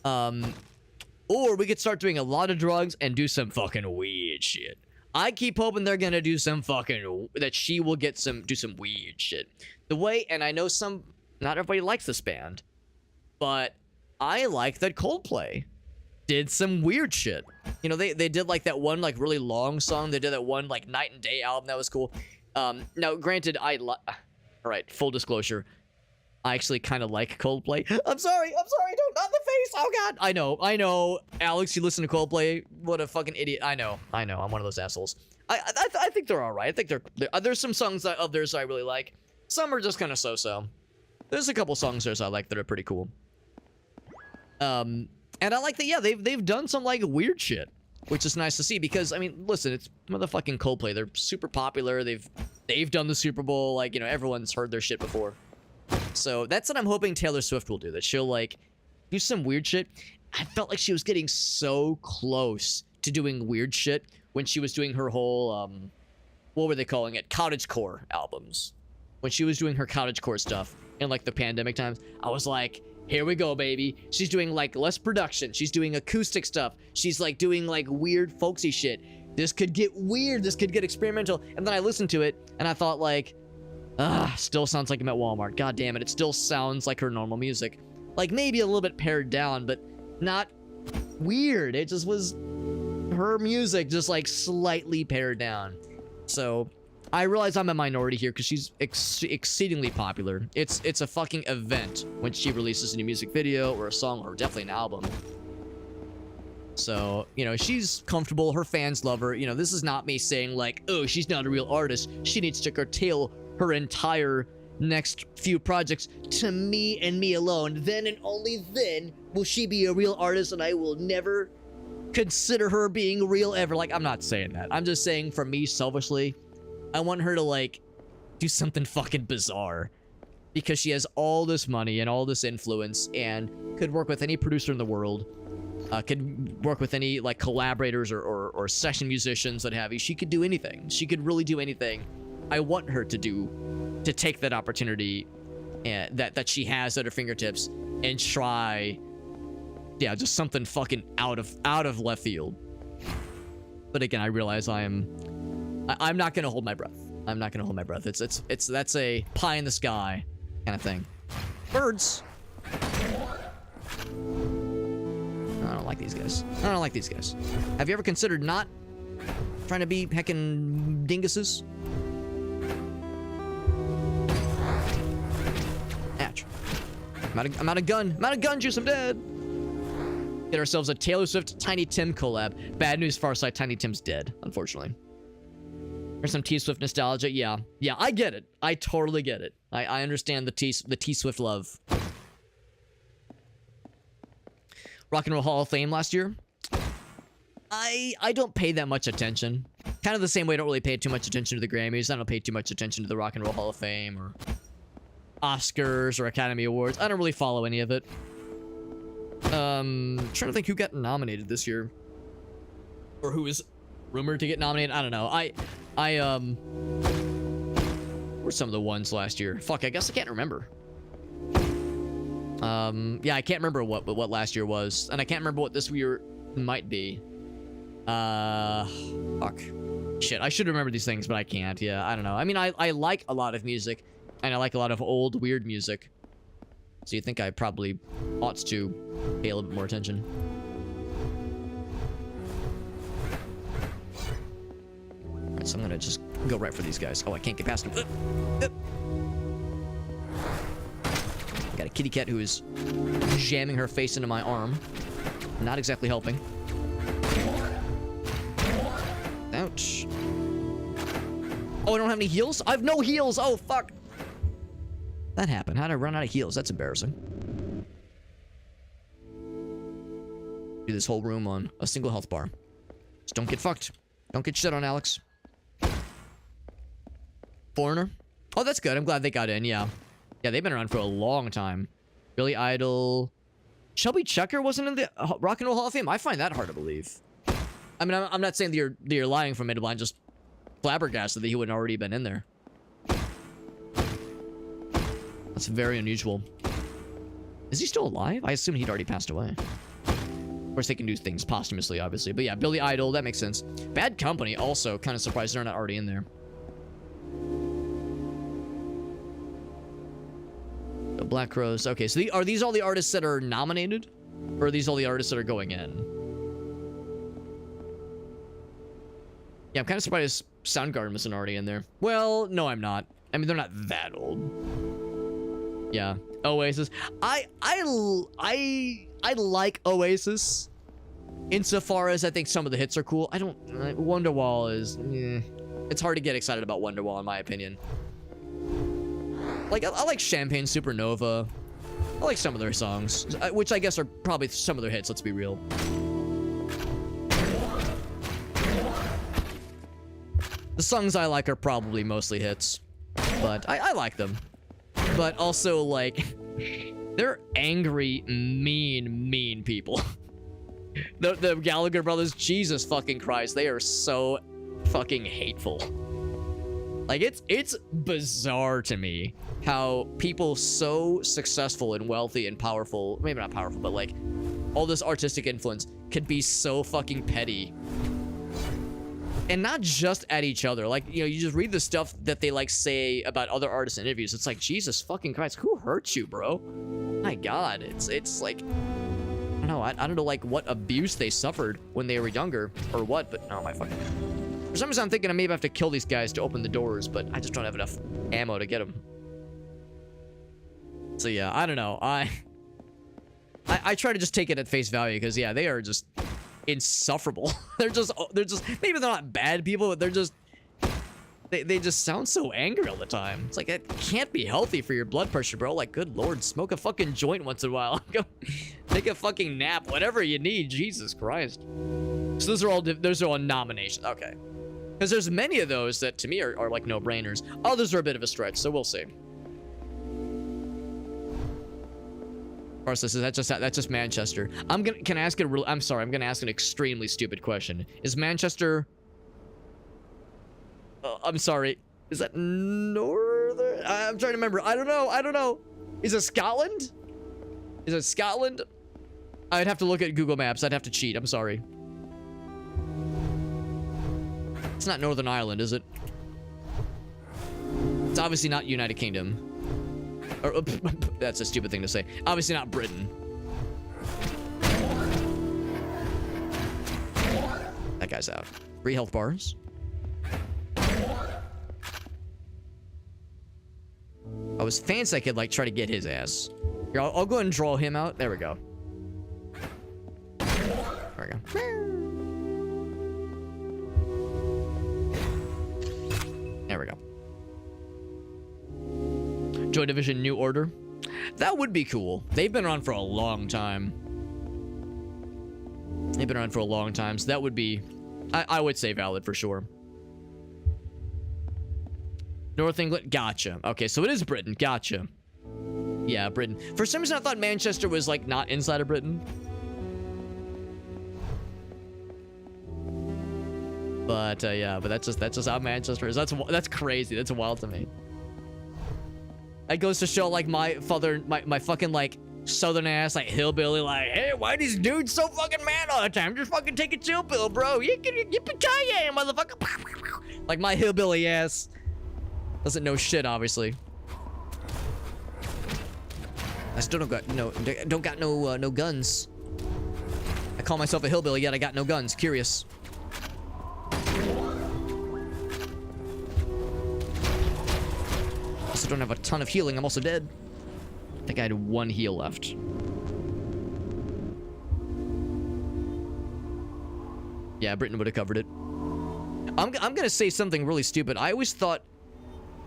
or we could start doing a lot of drugs and do some fucking weird shit. I keep hoping they're gonna do some fucking... that she will do some weird shit. The way, and I know not everybody likes this band, but I like that Coldplay did some weird shit. You know, they did like that one like really long song. They did that one like Night and Day album that was cool. Now granted, all right, full disclosure, I actually kind of like Coldplay. I'm sorry, don't, not in the face. Oh god, I know, Alex, you listen to Coldplay. What a fucking idiot. I know, I'm one of those assholes. I think they're all right. I think there's some songs of theirs I really like. Some are just kind of so-so. There's a couple songs theirs I like that are pretty cool. And I like that, yeah, they've done some, like, weird shit, which is nice to see, because, I mean, listen, it's motherfucking Coldplay. They're super popular. They've done the Super Bowl. Like, you know, everyone's heard their shit before. So that's what I'm hoping Taylor Swift will do, that she'll, like, do some weird shit. I felt like she was getting so close to doing weird shit when she was doing her whole, what were they calling it? Cottagecore albums. When she was doing her cottagecore stuff in, like, the pandemic times, I was like... here we go, baby. She's doing, like, less production. She's doing acoustic stuff. She's, like, doing, like, weird folksy shit. This could get weird. This could get experimental. And then I listened to it, and I thought, like, still sounds like I'm at Walmart. God damn it. It still sounds like her normal music. Like, maybe a little bit pared down, but not weird. It just was her music, just, like, slightly pared down. So... I realize I'm a minority here because she's exceedingly popular. It's a fucking event when she releases a new music video or a song or definitely an album. So, you know, she's comfortable. Her fans love her. You know, this is not me saying like, oh, she's not a real artist. She needs to curtail her entire next few projects to me and me alone. Then and only then will she be a real artist, and I will never consider her being real ever. Like, I'm not saying that. I'm just saying, for me, selfishly, I want her to, like, do something fucking bizarre. Because she has all this money and all this influence and could work with any producer in the world. Could work with any, like, collaborators or session musicians, what have you. She could do anything. She could really do anything. I want her to take that opportunity that she has at her fingertips and try, yeah, just something fucking out of left field. But again, I realize I'm not gonna hold my breath. I'm not gonna hold my breath. That's a pie in the sky kind of thing. Birds. I don't like these guys. I don't like these guys. Have you ever considered not trying to be heckin' dinguses? Ouch. I'm out of gun. I'm out of gun juice. I'm dead. Get ourselves a Taylor Swift Tiny Tim collab. Bad news, Farsight. Tiny Tim's dead, unfortunately. There's some T-Swift nostalgia. Yeah, I get it. I totally get it. I understand the T-Swift love. Rock and Roll Hall of Fame last year. I don't pay that much attention. Kind of the same way I don't really pay too much attention to the Grammys. I don't pay too much attention to the Rock and Roll Hall of Fame or Oscars or Academy Awards. I don't really follow any of it. Trying to think who got nominated this year. Or who is rumored to get nominated. I don't know. Were some of the ones last year? Fuck, I guess I can't remember. Yeah, I can't remember what last year was, and I can't remember what this year might be. Fuck. Shit, I should remember these things, but I can't. Yeah, I don't know. I mean, I like a lot of music, and I like a lot of old, weird music. So you think I probably ought to pay a little bit more attention. Alright, so I'm gonna just go right for these guys. Oh, I can't get past them. Got a kitty cat who is jamming her face into my arm. Not exactly helping. Ouch. Oh, I don't have any heals? I have no heals! Oh, fuck! That happened. How did I run out of heals? That's embarrassing. Do this whole room on a single health bar. Just don't get fucked. Don't get shit on, Alex. Foreigner? Oh, that's good. I'm glad they got in, yeah. Yeah, they've been around for a long time. Billy Idol. Chubby Checker wasn't in the Rock and Roll Hall of Fame? I find that hard to believe. I mean, I'm not saying that you're lying from me, I'm just flabbergasted that he wouldn't already been in there. That's very unusual. Is he still alive? I assume he'd already passed away. Of course, they can do things posthumously, obviously. But yeah, Billy Idol, that makes sense. Bad Company, also kind of surprised they're not already in there. The Black Crowes. Okay, so are these all the artists that are nominated? Or are these all the artists that are going in? Yeah, I'm kind of surprised Soundgarden wasn't already in there. Well, no, I'm not. I mean, they're not that old. Yeah, Oasis. I like Oasis insofar as I think some of the hits are cool. I don't... Wonderwall is... It's hard to get excited about Wonderwall, in my opinion. Like, I like Champagne Supernova. I like some of their songs, which I guess are probably some of their hits, let's be real. The songs I like are probably mostly hits, but I like them. But also, like, they're angry, mean people. The Gallagher brothers, Jesus fucking Christ, they are so fucking hateful. Like, it's bizarre to me how people so successful and wealthy and powerful, maybe not powerful, but like all this artistic influence could be so fucking petty. And not just at each other. Like, you know, you just read the stuff that they like say about other artists in interviews. It's like, Jesus fucking Christ, who hurt you, bro? My God, it's like, I don't know, I don't know like what abuse they suffered when they were younger or what, but no, my fucking... For some reason I'm thinking I maybe have to kill these guys to open the doors, but I just don't have enough ammo to get them. So yeah, I don't know. I try to just take it at face value because yeah, they are just insufferable. they're just maybe they're not bad people, but they're just they just sound so angry all the time. It's like, it can't be healthy for your blood pressure, bro. Like, good Lord, smoke a fucking joint once in a while. Go take a fucking nap, whatever you need. Jesus Christ. So those are all nominations. Okay. Because there's many of those that to me are like no-brainers. Others are a bit of a stretch, so we'll see. Of course, that's just Manchester. I'm gonna ask an extremely stupid question. Is Manchester? I'm sorry. Is that northern? I'm trying to remember. I don't know. Is it Scotland? Is it Scotland? I'd have to look at Google Maps. I'd have to cheat. I'm sorry. It's not Northern Ireland, is it? It's obviously not United Kingdom. Or, that's a stupid thing to say. Obviously not Britain. That guy's out. 3 health bars. I was fancy I could, like, try to get his ass. Here, I'll go ahead and draw him out. There we go. There we go. There we go. Joy Division New Order. That would be cool. They've been around for a long time. They've been around for a long time, so that would be... I would say valid for sure. North England, gotcha. Okay, so it is Britain, gotcha. Yeah, Britain. For some reason, I thought Manchester was, like, not inside of Britain. But, yeah, but that's just how Manchester is. That's crazy. That's wild to me. That goes to show, like, my fucking, like, southern ass, like, hillbilly, like, hey, why these dudes so fucking mad all the time? Just fucking take a chill pill, bro. Yippee-ki-yay, motherfucker. Like, my hillbilly ass doesn't know shit, obviously. I still don't got no guns. I call myself a hillbilly, yet I got no guns. Curious. Also don't have a ton of healing. I'm also dead. I think I had 1 heal left. Yeah, Britain would have covered it. I'm gonna say something really stupid. I always thought...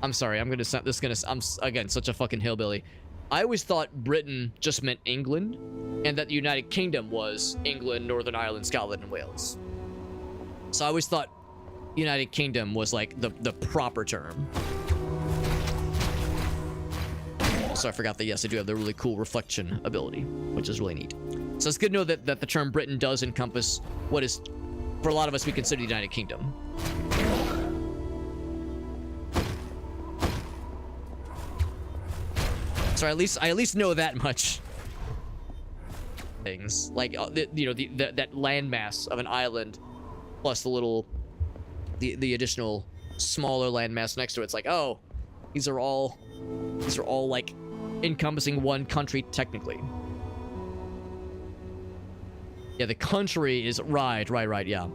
I'm sorry, I'm again such a fucking hillbilly. I always thought Britain just meant England, and that the United Kingdom was England, Northern Ireland, Scotland, and Wales. So I always thought United Kingdom was like the proper term. Also, I forgot that, yes, I do have the really cool reflection ability, which is really neat. So it's good to know that the term Britain does encompass what is, for a lot of us, we consider the United Kingdom. So I at least know that much. Things like that landmass of an island, plus the additional smaller landmass next to it. It's like, oh, these are all like encompassing one country technically. Yeah, the country is right, yeah.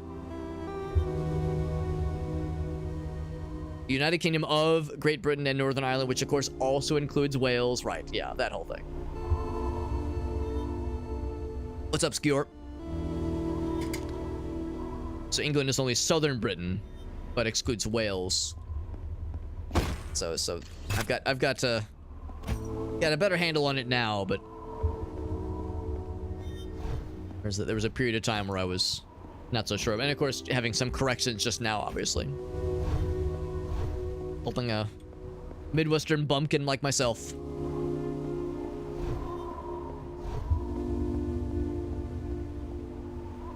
United Kingdom of Great Britain and Northern Ireland, which of course also includes Wales. Right, yeah, that whole thing. What's up, Skjor? So England is only southern Britain, but excludes Wales. So I've got a better handle on it now, but there was a period of time where I was not so sure. And of course, having some corrections just now, obviously. Helping a Midwestern bumpkin like myself.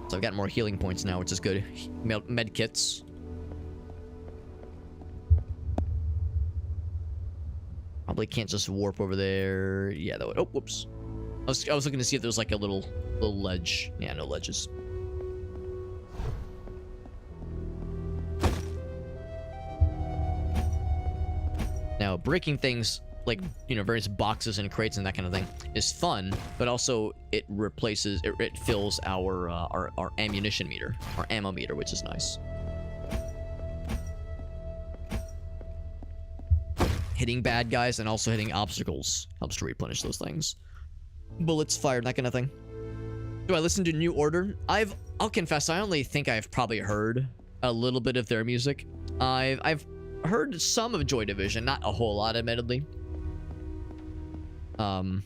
So I've got more healing points now, which is good. Med kits. Probably can't just warp over there. Yeah, that would. Oh, whoops. I was looking to see if there's like a little ledge. Yeah, no ledges. Now, breaking things like, various boxes and crates and that kind of thing is fun, but also it fills our ammunition meter, our ammo meter, which is nice. Hitting bad guys and also hitting obstacles helps to replenish those things. Bullets fired, that kind of thing. Do I listen to New Order? I'll confess, I only think I've probably heard a little bit of their music. I've heard some of Joy Division, not a whole lot, admittedly. I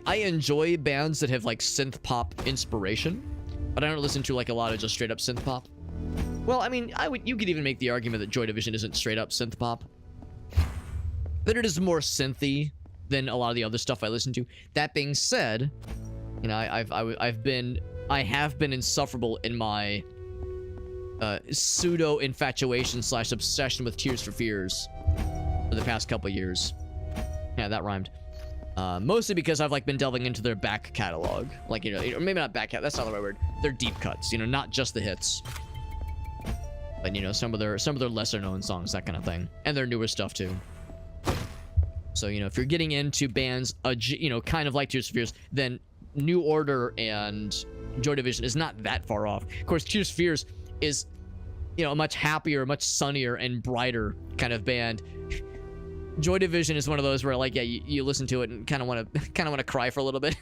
enjoy bands that have like synth pop inspiration, but I don't listen to like a lot of just straight up synth pop. Well, I mean, you could even make the argument that Joy Division isn't straight up synth pop. That it is more synthy than a lot of the other stuff I listen to. That being said, I have been insufferable in my pseudo infatuation / obsession with Tears for Fears for the past couple years. Yeah, that rhymed. Mostly because I've like been delving into their back catalog, like or maybe not back cat. That's not the right word. Their deep cuts, not just the hits, but some of their lesser known songs, that kind of thing, and their newer stuff too. So if you're getting into bands, kind of like Tears for Fears, then New Order and Joy Division is not that far off. Of course, Tears for Fears is a much happier, much sunnier and brighter kind of band. Joy Division is one of those where like, yeah, you listen to it and kind of want to cry for a little bit.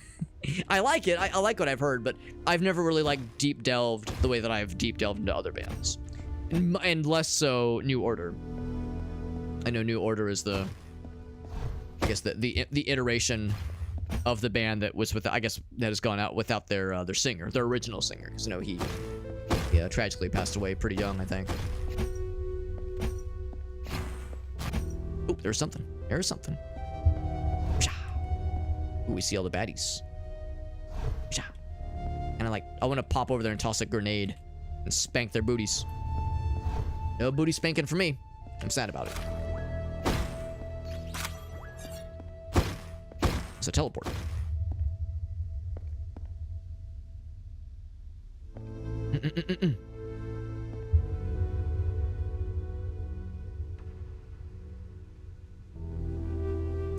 I like it. I like what I've heard, but I've never really like deep delved the way that I've deep delved into other bands, and less so New Order. I know New Order is the iteration of the band that was that has gone out without their original singer, because he tragically passed away pretty young, I think. Oh, there's something. There's something. Ooh, we see all the baddies. And I want to pop over there and toss a grenade and spank their booties. No booty spanking for me. I'm sad about it. It's a teleport.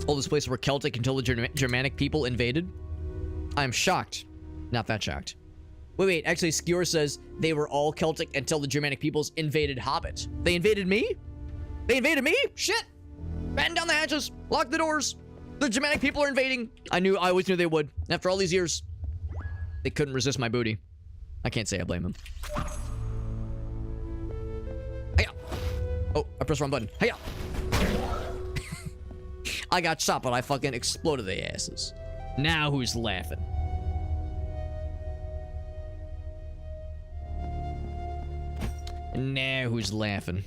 All those places were Celtic until the Germanic people invaded? I'm shocked. Not that shocked. Wait. Actually, Skjor says they were all Celtic until the Germanic peoples invaded Hobbit. They invaded me? They invaded me? Shit! Batten down the hatches. Lock the doors. The Germanic people are invading. I always knew they would. After all these years, they couldn't resist my booty. I can't say I blame them. Hiya! Oh, I pressed the wrong button. Hiya! I got shot, but I fucking exploded their asses. Now who's laughing? Now who's laughing?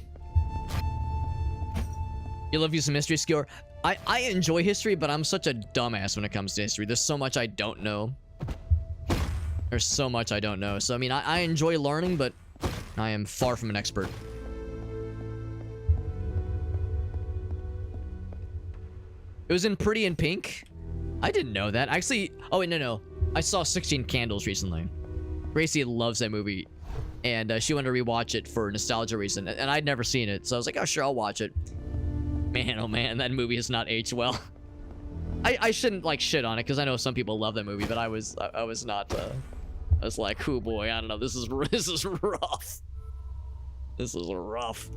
You love you some Mystery Skjor? I enjoy history, but I'm such a dumbass when it comes to history. There's so much I don't know. There's so much I don't know. So, I mean, I enjoy learning, but I am far from an expert. It was in Pretty in Pink? I didn't know that. Actually, oh, wait, no. I saw 16 Candles recently. Gracie loves that movie. And she wanted to rewatch it for nostalgia reason. And I'd never seen it. So I was like, oh, sure, I'll watch it. Man, oh man, that movie has not aged well. I shouldn't, like, shit on it, because I know some people love that movie, but I was not, I was like, oh boy, I don't know, this is rough. This is rough.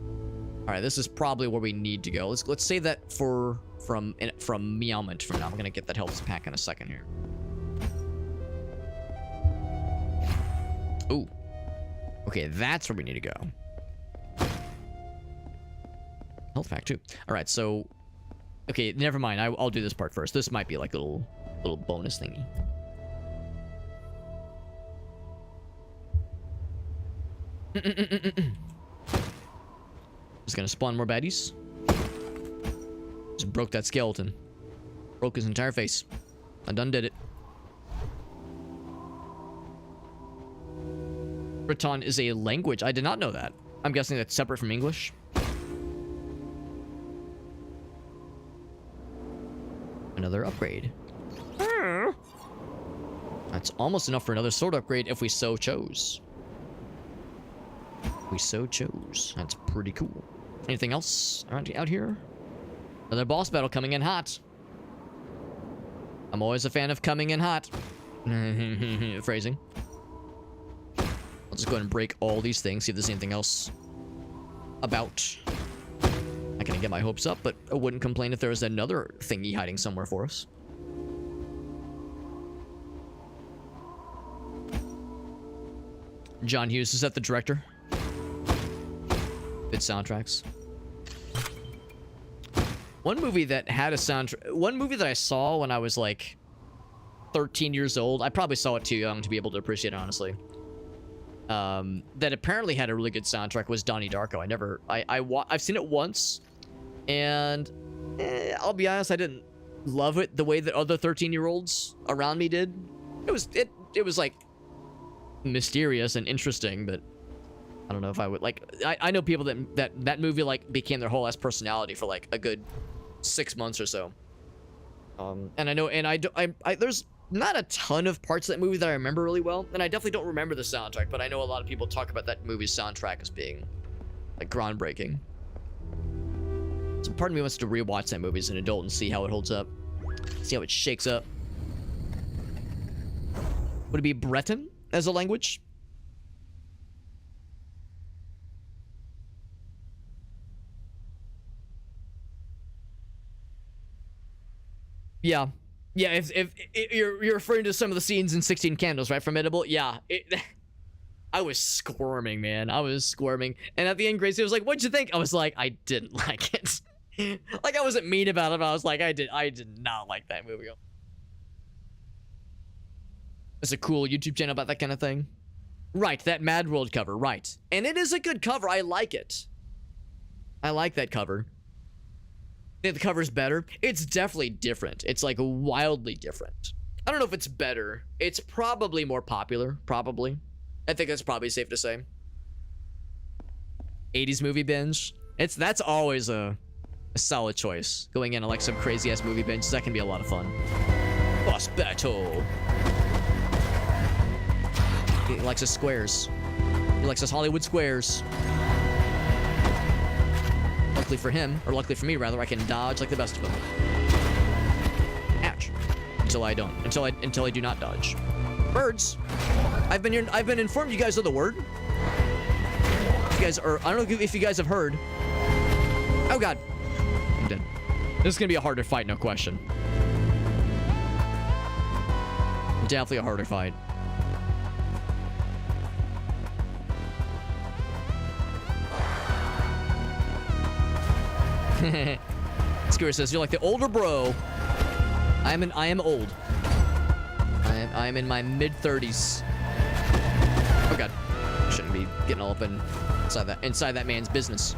Alright, this is probably where we need to go. Let's save that from Meowment for now. I'm gonna get that health pack in a second here. Ooh. Okay, that's where we need to go. Health pack too. Alright, so... Okay, never mind. I'll do this part first. This might be like a little bonus thingy. Just gonna spawn more baddies. Just broke that skeleton. Broke his entire face. I done did it. Breton is a language. I did not know that. I'm guessing that's separate from English. Another upgrade. That's almost enough for another sword upgrade if we so chose. We so chose. That's pretty cool. Anything else out here? Another boss battle coming in hot. I'm always a fan of coming in hot. Phrasing. I'll just go ahead and break all these things, see if there's anything else about. Not gonna get my hopes up, but I wouldn't complain if there was another thingy hiding somewhere for us. John Hughes, is that the director? Good soundtracks. One movie that had a soundtrack... One movie that I saw when I was like 13 years old. I probably saw it too young to be able to appreciate it, honestly. That apparently had a really good soundtrack was Donnie Darko. I've seen it once, and I'll be honest, I didn't love it the way that other 13-year-olds around me did. It was like mysterious and interesting, but I don't know if I would like. I know people that movie like became their whole ass personality for like a good 6 months or so. And I know, and there's not a ton of parts of that movie that I remember really well, and I definitely don't remember the soundtrack, but I know a lot of people talk about that movie's soundtrack as being like groundbreaking. So part of me wants to rewatch that movie as an adult and see how it holds up, see how it shakes up. Would it be Breton as a language? Yeah. Yeah, if you're referring to some of the scenes in 16 Candles, right, Formidable? Yeah, I was squirming, man. I was squirming. And at the end, Gracie was like, what'd you think? I was like, I didn't like it. Like, I wasn't mean about it, but I was like, I did not like that movie. It's a cool YouTube channel about that kind of thing. Right, that Mad World cover, right. And it is a good cover. I like it. I like that cover. Think the cover's better? It's definitely different. It's like wildly different. I don't know if it's better. It's probably more popular, probably. I think that's probably safe to say. 80s movie binge. That's always a solid choice. Going in on like some crazy ass movie binge, that can be a lot of fun. Boss battle. He likes his squares. He likes his Hollywood squares. Luckily for him, or luckily for me rather, I can dodge like the best of them. Ouch. Until I don't. Until I do not dodge. Birds. I've been informed you guys know the word. You guys are, I don't know if you guys have heard. Oh god. I'm dead. This is gonna be a harder fight, no question. Definitely a harder fight. Skewer says, you're like the older bro. I am old. I am in my mid-30s. Oh god. Shouldn't be getting all up inside that man's business.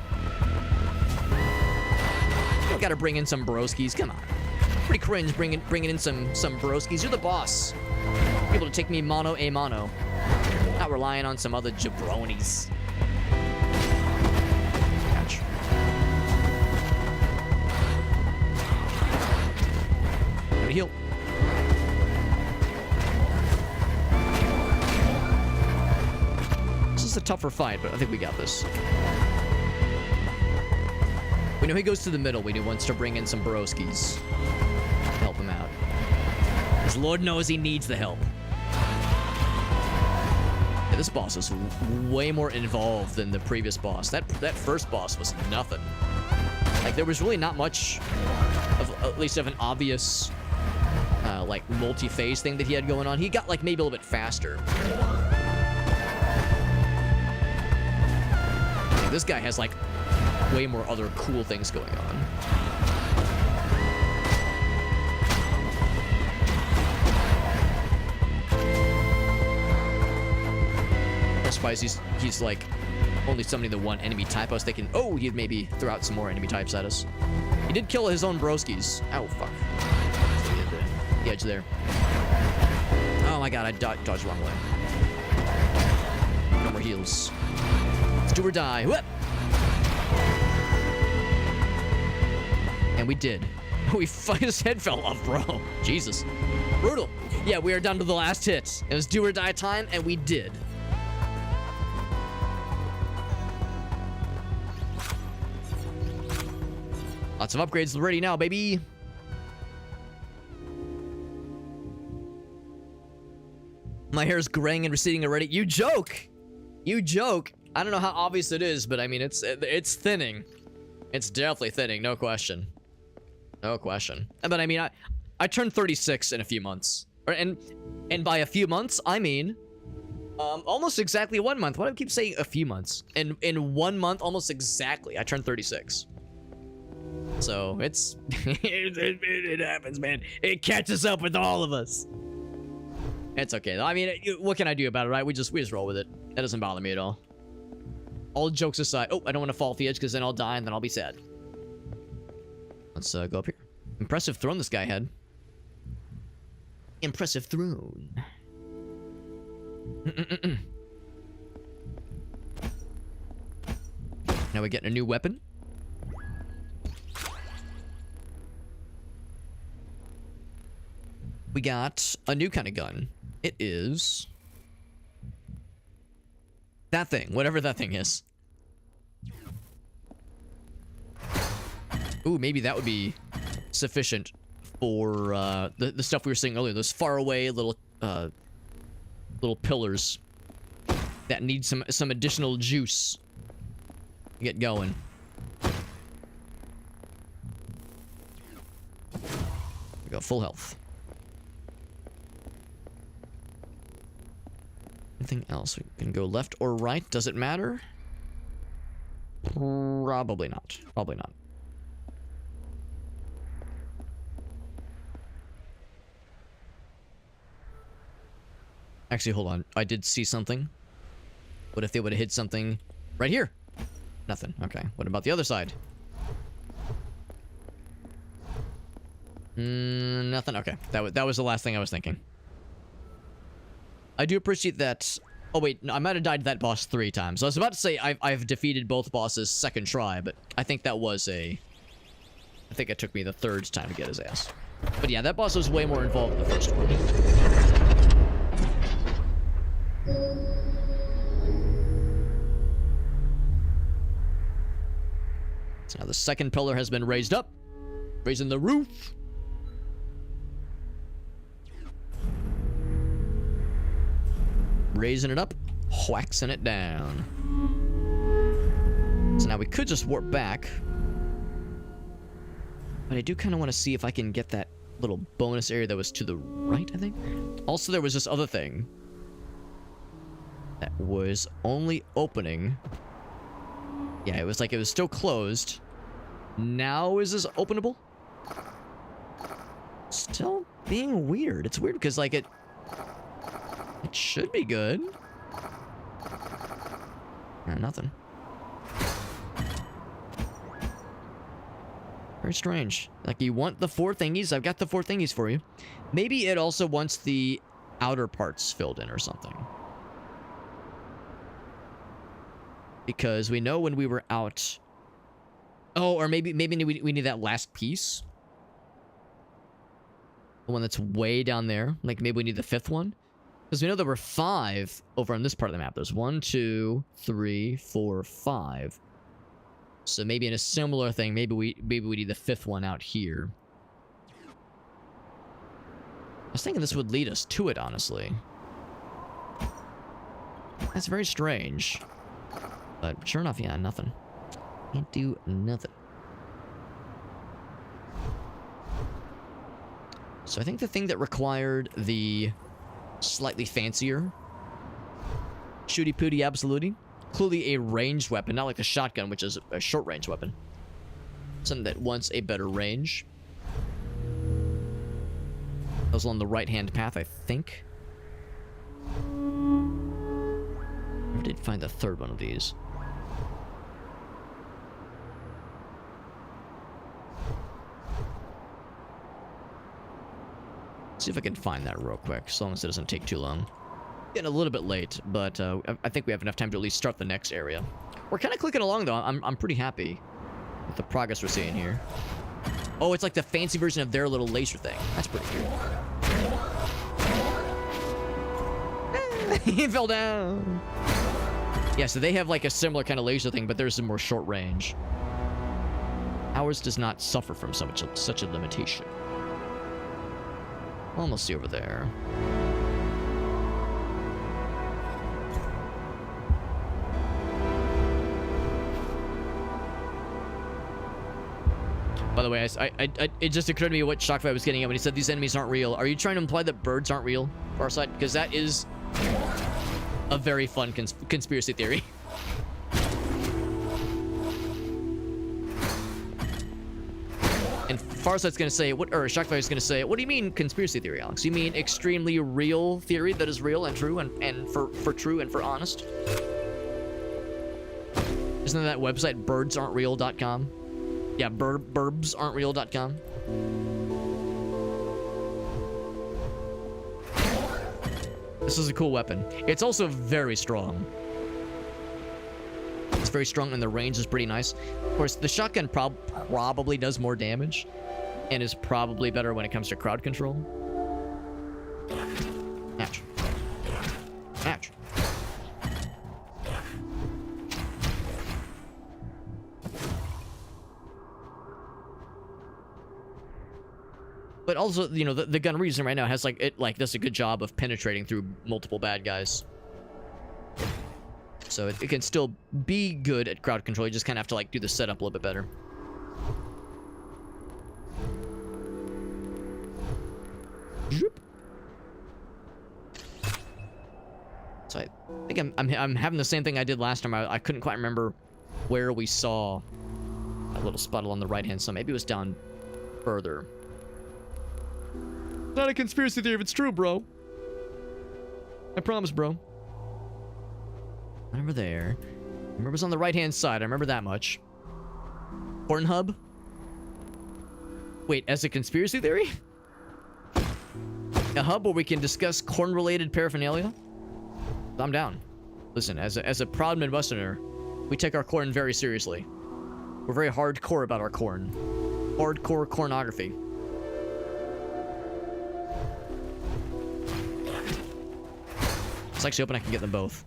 don't gotta bring in some broskies. Come on. Pretty cringe bringing in some broskies. You're the boss. You're able to take me mano a mano. Not relying on some other jabronis. Catch. Gotta heal. This is a tougher fight, but I think we got this. We know he goes to the middle. We do wants to bring in some broskies. Help him out. Because Lord knows he needs the help. Yeah, this boss is way more involved than the previous boss. That first boss was nothing. Like, there was really not much of, at least of an obvious, like, multi-phase thing that he had going on. He got, like, maybe a little bit faster. Like, this guy has, like, way more other cool things going on. I'm surprised he's like only summoning the one enemy type. I was thinking, oh, he'd maybe throw out some more enemy types at us. He did kill his own broskies. Oh, fuck. The edge there. Oh my god, I dodged the wrong way. No more heals. Let's do or die. Whoop! And we did. His head fell off, bro. Jesus. Brutal. Yeah, we are down to the last hit. It was do or die time, and we did. Lots of upgrades ready now, baby. My hair is graying and receding already. You joke. You joke. I don't know how obvious it is, but I mean, it's thinning. It's definitely thinning, no question. No question. But I mean, I turned 36 in a few months. And by a few months, I mean almost exactly 1 month. Why do I keep saying a few months? In 1 month, almost exactly, I turned 36. So it's it happens, man. It catches up with all of us. It's okay though. I mean, what can I do about it, right? We just roll with it. That doesn't bother me at all. All jokes aside. Oh, I don't want to fall off the edge because then I'll die and then I'll be sad. Let's go up here. Impressive throne this guy had. Impressive throne. Now we're getting a new weapon. We got a new kind of gun. It is that thing, whatever that thing is. Ooh, maybe that would be sufficient for the stuff we were seeing earlier. Those far away little pillars that need some additional juice to get going. We got full health. Anything else? We can go left or right. Does it matter? Probably not. Probably not. Actually, hold on. I did see something. What if they would have hit something right here? Nothing. Okay. What about the other side? Nothing. Okay. That was the last thing I was thinking. I do appreciate that. Oh wait, no, I might have died to that boss 3 times. I was about to say I've defeated both bosses second try, but I think that was I think it took me the 3rd time to get his ass. But yeah, that boss was way more involved than the first one. So now the second pillar has been raised up. Raising the roof. Raising it up, waxing it down. So now we could just warp back. But I do kind of want to see if I can get that little bonus area that was to the right, I think. Also, there was this other thing that was only opening. Yeah, it was like it was still closed. Now is this openable? Still being weird. It's weird because like it should be good. Nothing. Very strange. Like, you want the 4 thingies? I've got the 4 thingies for you. Maybe it also wants the outer parts filled in or something. Because we know when we were out... Oh, or maybe we need that last piece. The one that's way down there. Like, maybe we need the 5th one. Because we know there were 5 over on this part of the map. There's 1, 2, 3, 4, 5. So maybe in a similar thing, maybe we need the 5th one out here. I was thinking this would lead us to it, honestly. That's very strange. But sure enough, yeah, nothing. Can't do nothing. So I think the thing that required the slightly fancier shooty pooty absolutely, clearly a ranged weapon, not like the shotgun, which is a short range weapon. Something that wants a better range. That was on the right hand path, I think. I did find the 3rd one of these. See if I can find that real quick, as long as it doesn't take too long. Getting a little bit late, but I think we have enough time to at least start the next area. We're kind of clicking along, though. I'm pretty happy with the progress we're seeing here. Oh, it's like the fancy version of their little laser thing. That's pretty cool. He fell down. Yeah, so they have like a similar kind of laser thing, but theirs is more short range. Ours does not suffer from such a limitation. Almost see over there. By the way, it just occurred to me what Shockfight was getting at when he said these enemies aren't real. Are you trying to imply that birds aren't real, Farsight? Because that is a very fun conspiracy theory. And Farsight's gonna say, or Shockfire's gonna say, what do you mean conspiracy theory, Alex? You mean extremely real theory that is real and true and for true and for honest? Isn't that website birdsaren'treal.com? Yeah, burbsaren'treal.com. This is a cool weapon. It's also very strong. It's very strong and the range is pretty nice. Of course, the shotgun probably does more damage and is probably better when it comes to crowd control. Ouch. Ouch. But also, you know, the gun reason right now has does a good job of penetrating through multiple bad guys. So it can still be good at crowd control. You just kind of have to like do the setup a little bit better. So I think I'm having the same thing I did last time. I couldn't quite remember where we saw that little spot along the right hand side. Maybe it was down further. Not a conspiracy theory if it's true, bro. I promise, bro. Over there. I remember it was on the right-hand side. I remember that much. Pornhub? Wait, as a conspiracy theory? A hub where we can discuss corn-related paraphernalia? I'm down. Listen, as a proud Midwesterner, we take our corn very seriously. We're very hardcore about our corn. Hardcore cornography. Let's actually open. I can get them both.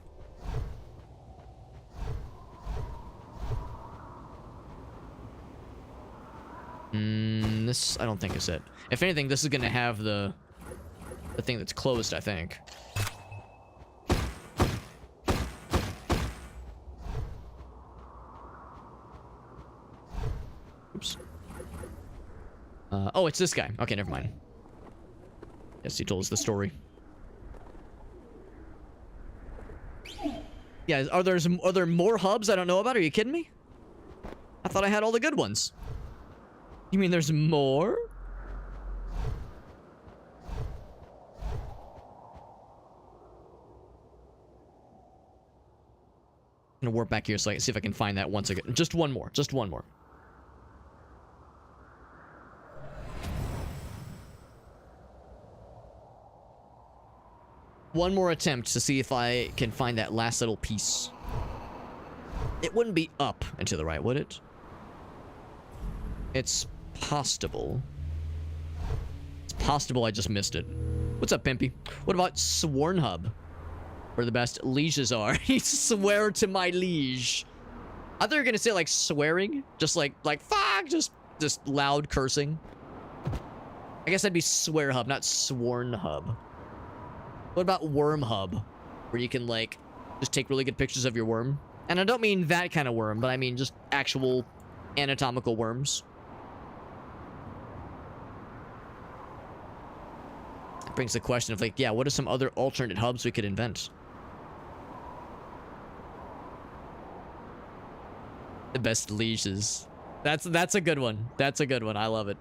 This I don't think is it. If anything, this is gonna have the thing that's closed, I think. Oops. Oh, it's this guy. Okay, never mind. Yes, he told us the story. Yeah, are there more hubs I don't know about? Are you kidding me? I thought I had all the good ones. You mean there's more? I'm gonna warp back here so I can see if I can find that once again. Just one more. Just one more. one more attempt to see if I can find that last little piece. It wouldn't be up and to the right, would it? It's possible. It's possible I just missed it. What's up, Pimpy? What about Sworn Hub? Where the best lieges are. You swear to my liege. I thought you were gonna say like swearing. Just like fuck, just loud cursing. I guess that'd be Swear Hub, not Sworn Hub. What about Worm Hub? Where you can like just take really good pictures of your worm. And I don't mean that kind of worm, but I mean just actual anatomical worms. That brings the question of like, yeah, what are some other alternate hubs we could invent? The best leashes. That's a good one. That's a good one. I love it.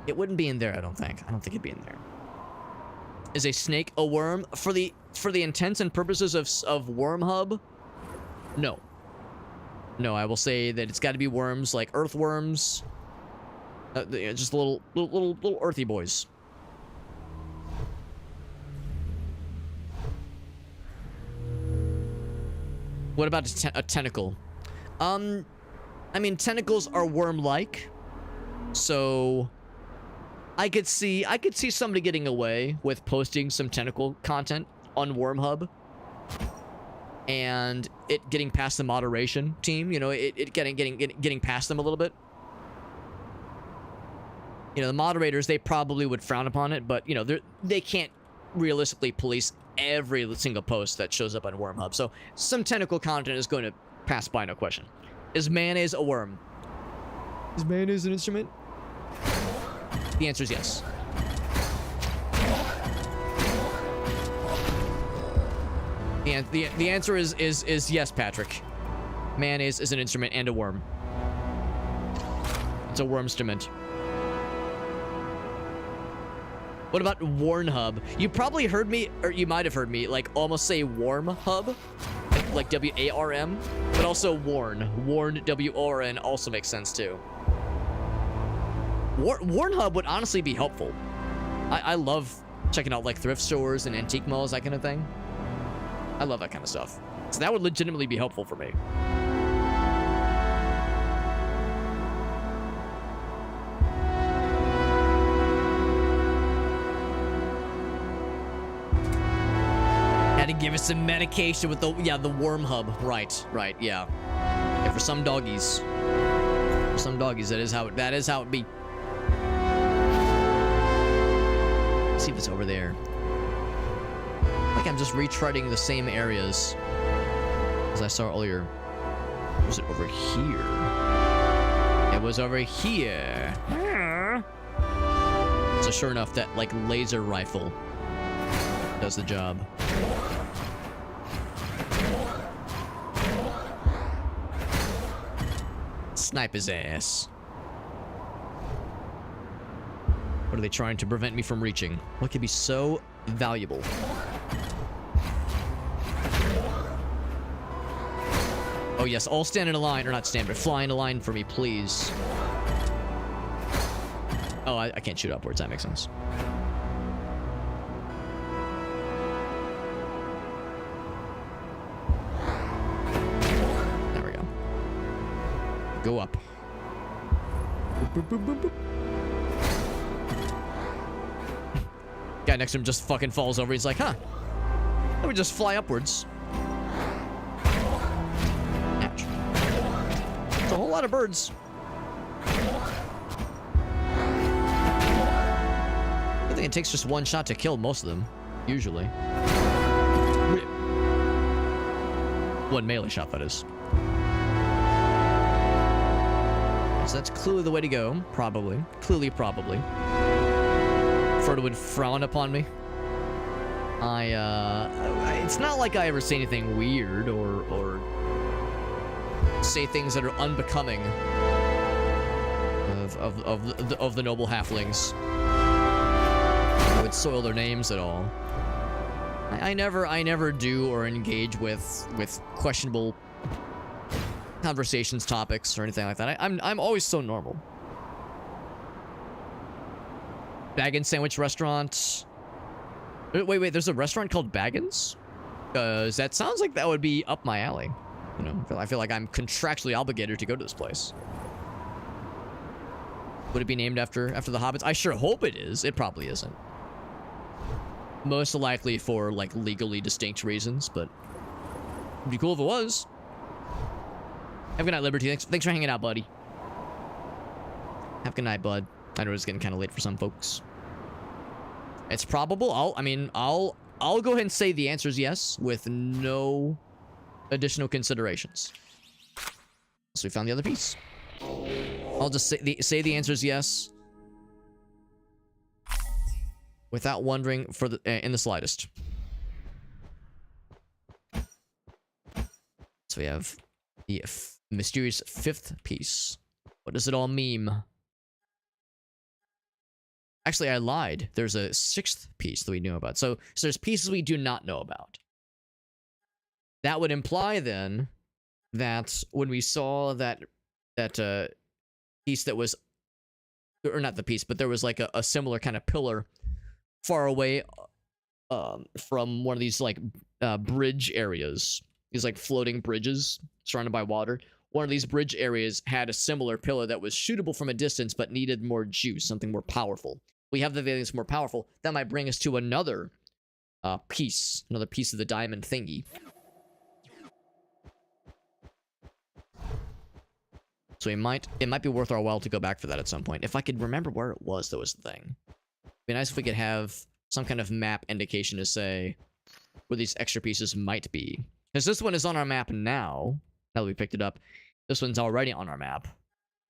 It wouldn't be in there, I don't think. I don't think it'd be in there. Is a snake a worm? For the intents and purposes of Worm Hub? No. No, I will say that it's got to be worms like earthworms. Just little earthy boys. What about a tentacle? I mean, tentacles are worm-like, so I could see somebody getting away with posting some tentacle content on Wormhub, and it getting past the moderation team. You know, it getting past them a little bit. You know, the moderators, they probably would frown upon it, but you know, they can't realistically police every single post that shows up on Wormhub. So some tentacle content is going to pass by, no question. Is mayonnaise a worm? Is mayonnaise an instrument? The answer is yes. The answer is yes, Patrick. Mayonnaise is an instrument and a worm. It's a worm instrument. What about Warn Hub? You probably heard me, or you might have heard me, like almost say Warm Hub, like W-A-R-M, but also Warn. Warn, W-O-R-N, also makes sense too. Warn Hub would honestly be helpful. I love checking out like thrift stores and antique malls, that kind of thing. I love that kind of stuff. So that would legitimately be helpful for me. Had to give us some medication with the Worm Hub. Right, yeah. Yeah, for some doggies. For some doggies, that is how it be. Let's see if it's over there. Like I'm just retreading the same areas as I saw earlier. Or was it over here? It was over here. So sure enough, that like laser rifle does the job. Snipe his ass. What are they trying to prevent me from reaching? What could be so valuable? Oh yes, all stand in a line, or not stand, but fly in a line for me, please. Oh, I can't shoot upwards, that makes sense. There we go. Go up. Boop, boop, boop, boop. Guy next to him just fucking falls over. He's like, huh, let me just fly upwards. Ouch. It's a whole lot of birds. I think it takes just one shot to kill most of them, usually. One melee shot, that is. So that's clearly the way to go. Probably. Clearly, probably. Frodo would frown upon me. It's not like I ever say anything weird or say things that are unbecoming of the noble halflings. I would soil their names at all. I never do or engage with questionable conversations, topics, or anything like that. I'm always so normal. Bag and sandwich restaurant. Wait, there's a restaurant called Baggins? Because that sounds like that would be up my alley. You know, I feel like I'm contractually obligated to go to this place. Would it be named after the Hobbits? I sure hope it is. It probably isn't. Most likely for, like, legally distinct reasons, but it'd be cool if it was. Have a good night, Liberty. Thanks for hanging out, buddy. Have a good night, bud. I know it's getting kind of late for some folks. It's probable. I'll go ahead and say the answer is yes, with no additional considerations. So we found the other piece. I'll just say the answer is yes, without wondering for the in the slightest. So we have the mysterious fifth piece. What does it all mean? Actually, I lied. There's a sixth piece that we knew about. So there's pieces we do not know about. That would imply then that when we saw that piece that was, or not the piece, but there was like a similar kind of pillar far away from one of these like bridge areas, these like floating bridges surrounded by water. One of these bridge areas had a similar pillar that was shootable from a distance, but needed more juice, something more powerful. We have the Valiance more powerful. That might bring us to another piece, another piece of the diamond thingy. So it might be worth our while to go back for that at some point. If I could remember where it was, that was the thing. It'd be nice if we could have some kind of map indication to say where these extra pieces might be. Because this one is on our map now. Now that we picked it up, this one's already on our map.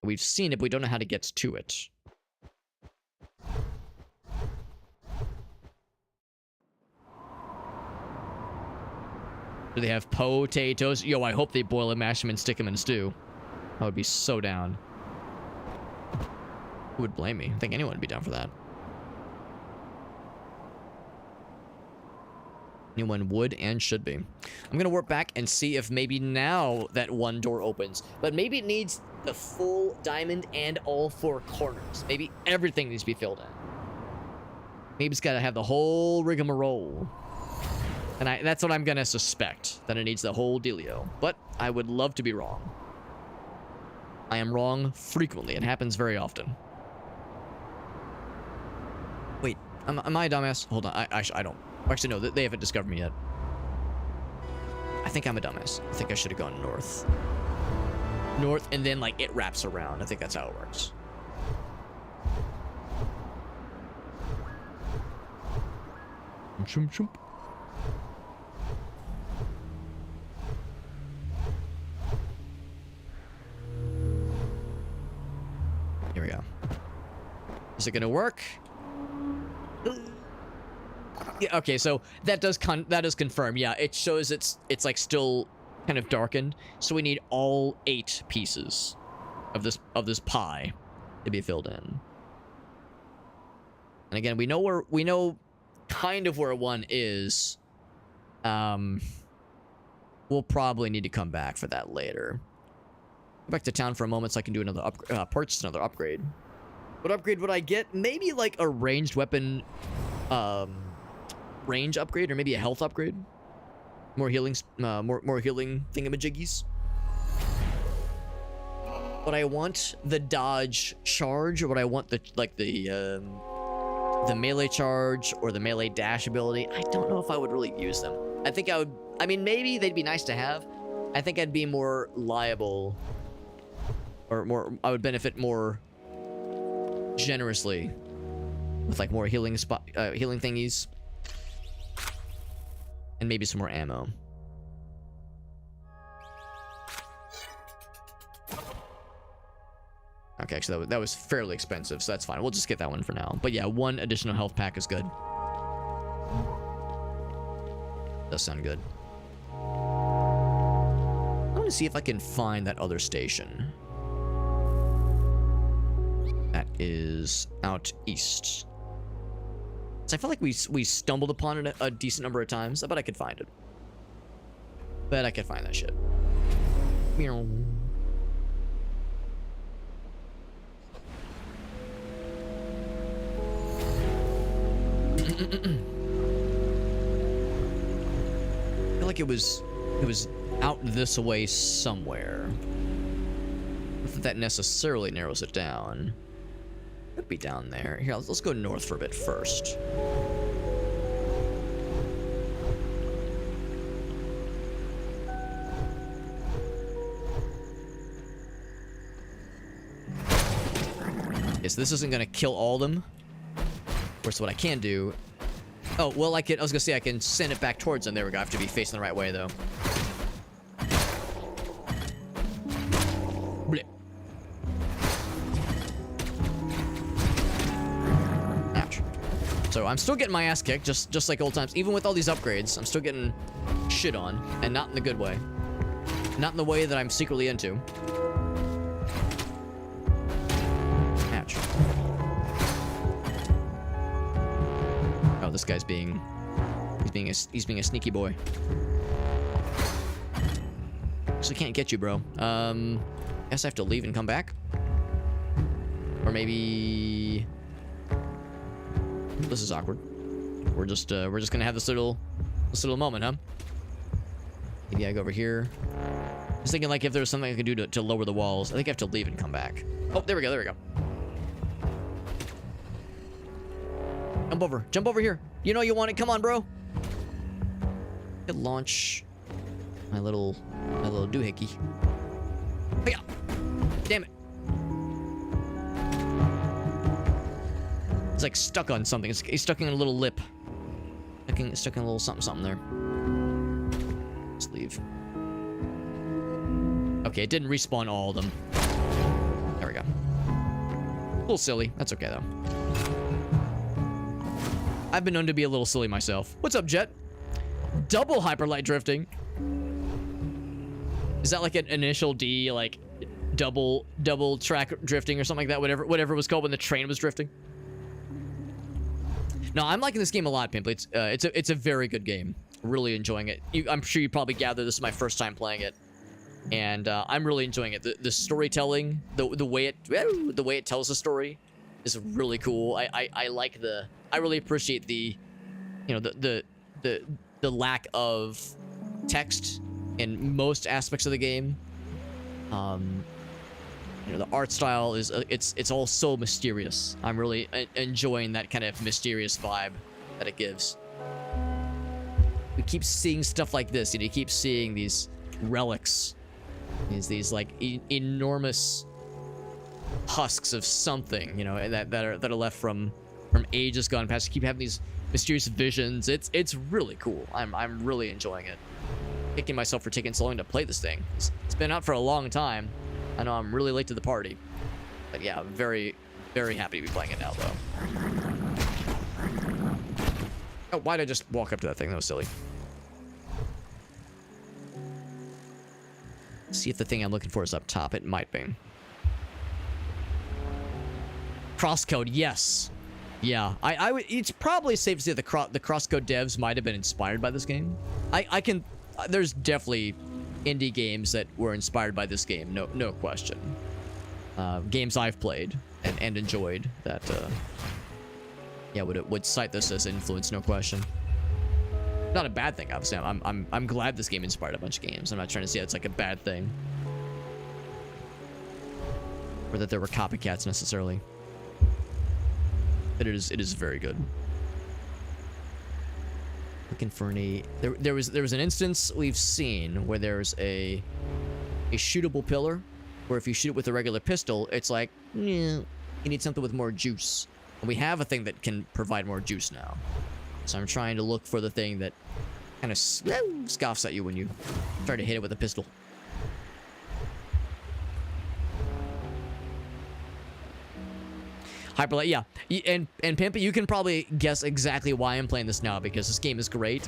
We've seen it, but we don't know how to get to it. Do they have potatoes? Yo, I hope they boil and mash them and stick them in a stew. I would be so down. Who would blame me? I think anyone would be down for that. Anyone would and should be. I'm gonna work back and see if maybe now that one door opens. But maybe it needs the full diamond and all four corners. Maybe everything needs to be filled in. Maybe it's gotta have the whole rigmarole. And that's what I'm gonna suspect. That it needs the whole dealio. But I would love to be wrong. I am wrong frequently. It happens very often. Wait, am I a dumbass? Hold on, I don't. Actually, no, they haven't discovered me yet. I think I'm a dumbass. I think I should have gone north. North, and then, like, it wraps around. I think that's how it works. Chump, chump. Here we go. Is it gonna work? Yeah, okay, so that does confirm. Yeah, it shows it's like still kind of darkened. So we need all 8 pieces of this pie to be filled in. And again, we know kind of where one is. We'll probably need to come back for that later. Go back to town for a moment so I can do another purchase another upgrade. What upgrade would I get? Maybe like a ranged weapon range upgrade, or maybe a health upgrade. More healing more healing thingamajiggies. But I want the dodge charge, or what I want the melee charge or the melee dash ability. I don't know if I would really use them. I think I would. I mean, maybe they'd be nice to have. I think I'd be more liable, or more. I would benefit more generously with like more healing healing thingies, and maybe some more ammo. Okay, actually that was fairly expensive, so that's fine. We'll just get that one for now. But yeah, 1 additional health pack is good. Does sound good. I want to see if I can find that other station. That is out east. So I feel like we stumbled upon it a decent number of times. I bet I could find it. Bet I could find that shit. Meow. feel like it was out this way somewhere. Not that that necessarily narrows it down. Could be down there. Here, let's go north for a bit first. Yes, this isn't gonna kill all of them. Of course, what I can do... Oh, well, I was gonna say I can send it back towards them. There we go. I have to be facing the right way, though. Blip. Ouch. So I'm still getting my ass kicked, just like old times. Even with all these upgrades, I'm still getting shit on, and not in the good way. Not in the way that I'm secretly into. Ouch. Oh, this guy's being... He's being a sneaky boy. Actually can't get you, bro. Guess I have to leave and come back. Or maybe... This is awkward. We're just gonna have this little moment, huh? Maybe I go over here. I was thinking, like, if there was something I could do to lower the walls. I think I have to leave and come back. Oh, there we go, there we go. Jump over here. You know you want it. Come on, bro. I could launch my little doohickey. Hey, damn it. It's like stuck on something. It's stuck in a little lip. Stuck in a little something there. Let's leave. Okay, it didn't respawn all of them. There we go. A little silly. That's okay, though. I've been known to be a little silly myself. What's up, Jet? Double hyperlight drifting. Is that like an initial D, like double track drifting or something like that? Whatever it was called when the train was drifting. No, I'm liking this game a lot, Pimply. It's a very good game. Really enjoying it. I'm sure you probably gathered this is my first time playing it, and I'm really enjoying it. The storytelling, the way it tells the story, is really cool. I like I really appreciate the, you know, the lack of text in most aspects of the game. You know, the art style is it's all so mysterious. I'm really enjoying that kind of mysterious vibe that it gives. We keep seeing stuff like this. You know, you keep seeing these relics, these like enormous husks of something, you know, that are left from ages gone past. You keep having these mysterious visions. It's really cool. I'm really enjoying it. Kicking myself for taking so long to play this thing. It's been out for a long time. I know I'm really late to the party, but yeah, I'm very, very happy to be playing it now, though. Oh, why'd I just walk up to that thing? That was silly. See if the thing I'm looking for is up top. It might be. Crosscode, yes. Yeah, I would. It's probably safe to say the Crosscode devs might have been inspired by this game. There's definitely indie games that were inspired by this game, no question. Games I've played and enjoyed that, yeah, would cite this as influence, no question. Not a bad thing, obviously. I'm glad this game inspired a bunch of games. I'm not trying to say it's like a bad thing, or that there were copycats necessarily. But it is very good. Looking for any... There was an instance we've seen where there's a shootable pillar, where if you shoot it with a regular pistol, it's like, you need something with more juice. And we have a thing that can provide more juice now. So I'm trying to look for the thing that kind of scoffs at you when you try to hit it with a pistol. Hyperlight, yeah. And Pimpy, you can probably guess exactly why I'm playing this now, because this game is great,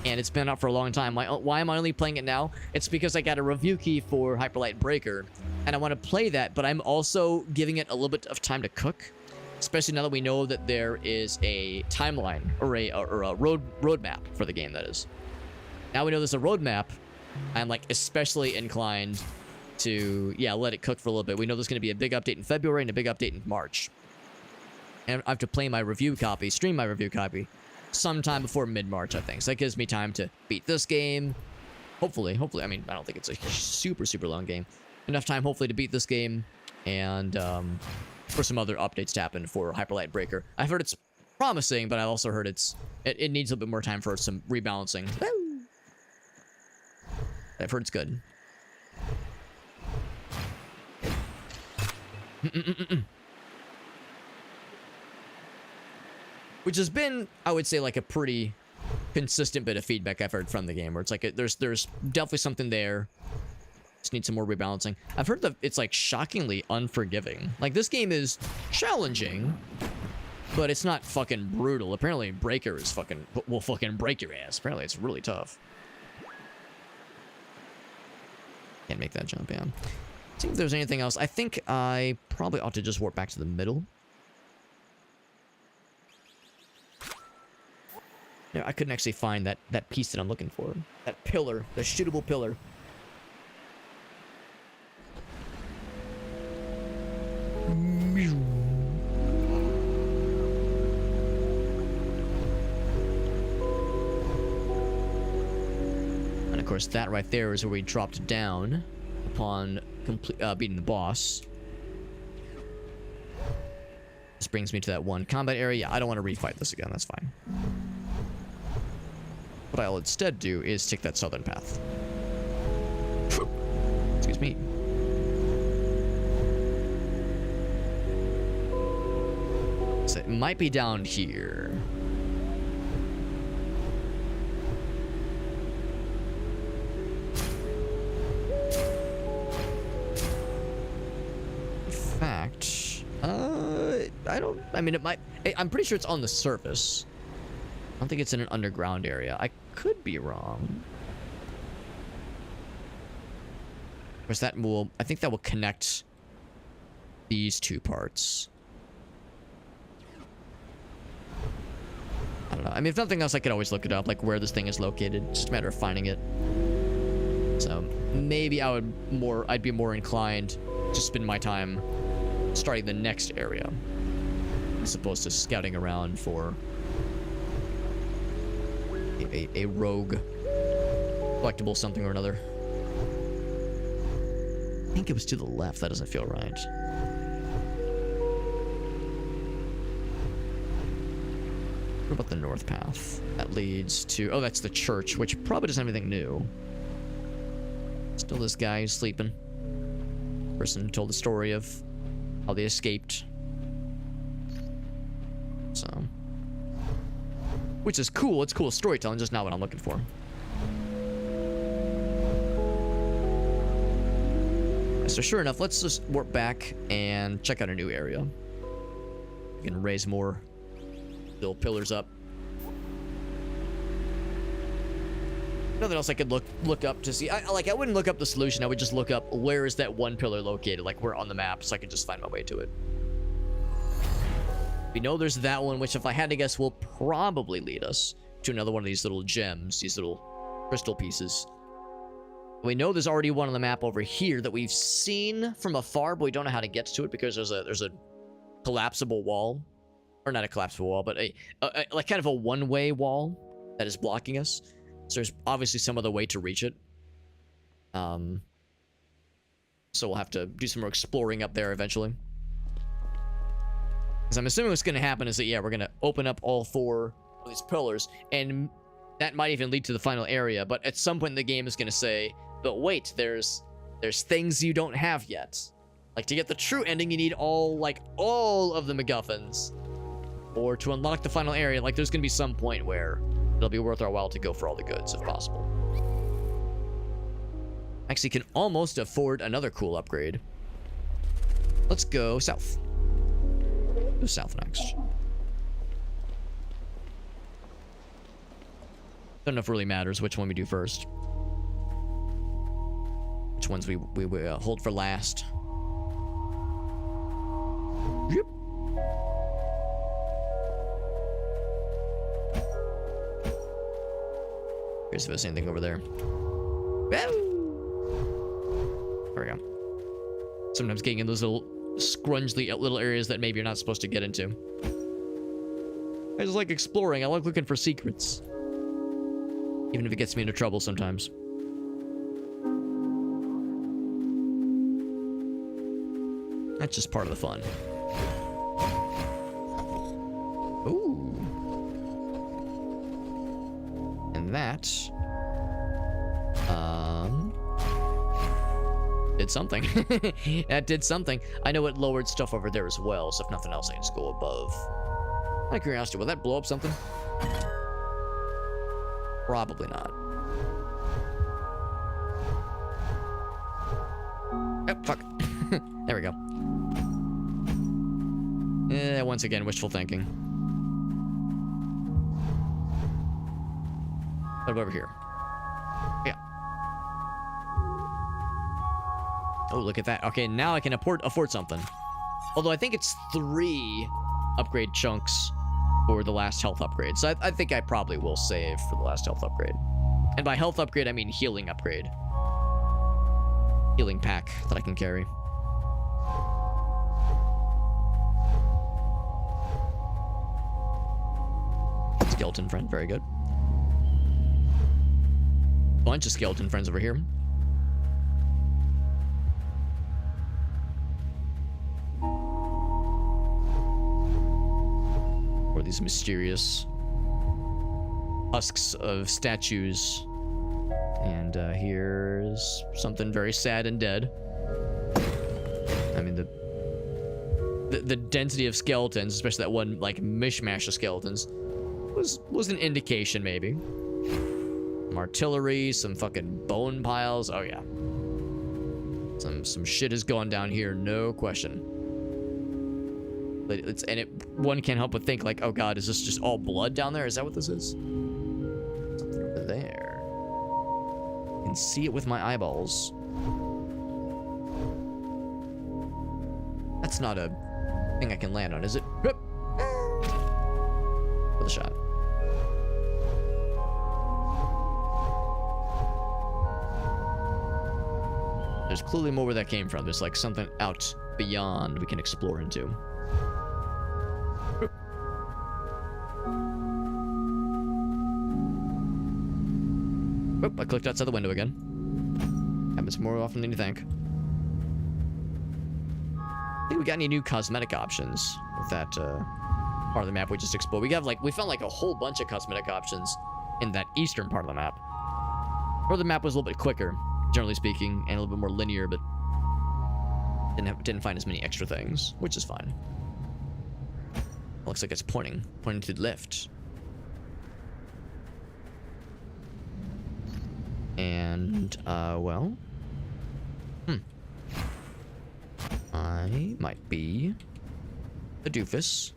and it's been out for a long time. Why am I only playing it now? It's because I got a review key for Hyperlight Breaker, and I want to play that, but I'm also giving it a little bit of time to cook, especially now that we know that there is a timeline, or a roadmap for the game, that is. Now we know there's a roadmap, I'm like especially inclined to, yeah, let it cook for a little bit. We know there's going to be a big update in February and a big update in March. And I have to play my review copy, stream my review copy, sometime before mid-March, I think. So that gives me time to beat this game. Hopefully. I mean, I don't think it's a super, super long game. Enough time, hopefully, to beat this game. And for some other updates to happen for Hyper Light Breaker. I've heard it's promising, but I've also heard it needs a little bit more time for some rebalancing. Woo! I've heard it's good. Which has been, I would say, like a pretty consistent bit of feedback I've heard from the game, where it's like there's definitely something there. Just need some more rebalancing. I've heard that it's like shockingly unforgiving. Like this game is challenging, but it's not fucking brutal. Apparently, Breaker is will fucking break your ass. Apparently, it's really tough. Can't make that jump, yeah. See if there's anything else. I think I probably ought to just warp back to the middle. Yeah, I couldn't actually find that piece that I'm looking for. That pillar, the shootable pillar. And of course, that right there is where we dropped down upon beating the boss. This brings me to that one combat area. I don't want to refight this again. That's fine. What I'll instead do is take that southern path. Excuse me. So it might be down here. In fact, I mean, it might. I'm pretty sure it's on the surface. I don't think it's in an underground area. I could be wrong. Of course, I think that will connect these two parts. I don't know. I mean, if nothing else, I could always look it up, like where this thing is located. It's just a matter of finding it. So maybe I'd be more inclined to spend my time starting the next area, as opposed to scouting around for a rogue collectible something or another. I think it was to the left. That doesn't feel right. What about the north path? That leads to... Oh, that's the church, which probably doesn't have anything new. Still this guy who's sleeping. Person told the story of how they escaped. So... Which is cool. It's cool storytelling, just not what I'm looking for. So sure enough, let's just warp back and check out a new area. We can raise more little pillars up. Nothing else I could look up to see. I wouldn't look up the solution. I would just look up where is that one pillar located, like where on the map, so I could just find my way to it. We know there's that one, which if I had to guess will probably lead us to another one of these little gems, these little crystal pieces. We know there's already one on the map over here that we've seen from afar, but we don't know how to get to it because there's a collapsible wall. Or not a collapsible wall, but a like kind of a one-way wall that is blocking us. So there's obviously some other way to reach it. So we'll have to do some more exploring up there eventually. Because I'm assuming what's going to happen is that, yeah, we're going to open up all four of these pillars, and that might even lead to the final area, but at some point in the game is going to say, but wait, there's things you don't have yet. Like, to get the true ending, you need all of the MacGuffins. Or to unlock the final area, like, there's going to be some point where it'll be worth our while to go for all the goods, if possible. Actually, can almost afford another cool upgrade. Let's go south. Go south next. Don't know if it really matters which one we do first. Which ones we hold for last. Yep. Here's if there's anything over there. There we go. Sometimes getting in those little scrungly little areas that maybe you're not supposed to get into. I just like exploring. I like looking for secrets. Even if it gets me into trouble sometimes. That's just part of the fun. Ooh. And that... did something. That did something. I know it lowered stuff over there as well, so if nothing else, I can just go above. Out of curiosity, will that blow up something? Probably not. Oh, fuck. There we go. Once again, wishful thinking. What about over here? Yeah. Oh, look at that. Okay, now I can afford something. Although I think it's 3 upgrade chunks for the last health upgrade. So I think I probably will save for the last health upgrade. And by health upgrade, I mean healing upgrade. Healing pack that I can carry. Skeleton friend, very good. Bunch of skeleton friends over here. Or these mysterious husks of statues. And here's something very sad and dead. I mean, the density of skeletons, especially that one like mishmash of skeletons, was an indication maybe. Some artillery, some fucking bone piles. Oh yeah. Some shit is going down here, no question. But one can't help but think like, oh god, is this just all blood down there? Is that what this is? Something over there. I can see it with my eyeballs. That's not a thing I can land on, is it? With a shot. There's clearly more where that came from. There's like something out beyond we can explore into. Oh, I clicked outside the window again. Happens more often than you think. I think we got any new cosmetic options with that part of the map we just explored. We found like a whole bunch of cosmetic options in that eastern part of the map. Or the map was a little bit quicker, generally speaking, and a little bit more linear, but didn't find as many extra things, which is fine. Looks like it's pointing to the left. And, well... I might be the doofus.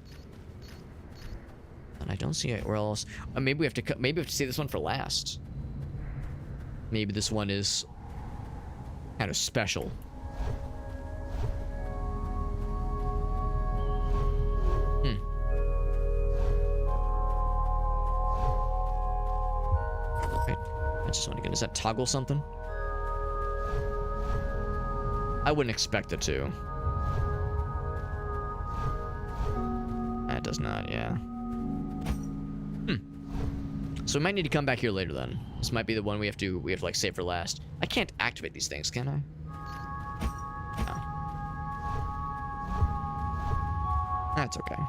And I don't see it where else. Maybe we have to save this one for last. Maybe this one is kind of special. Okay. I just want to get. Does that toggle something? I wouldn't expect it to. That does not, yeah. So we might need to come back here later then. This might be the one we have to like save for last. I can't activate these things, can I? No. That's okay.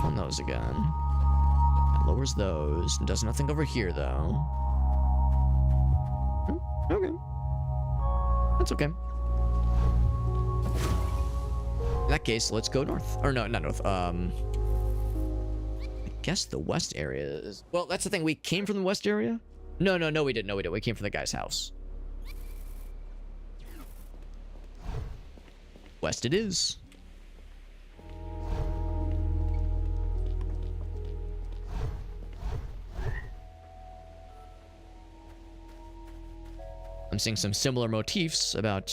On those again. It lowers those. Does nothing over here though. Okay. That's okay. In that case, let's go north. Or no, not north. I guess the west area is... Well, that's the thing. We came from the west area? No, we didn't. We came from the guy's house. West it is. I'm seeing some similar motifs about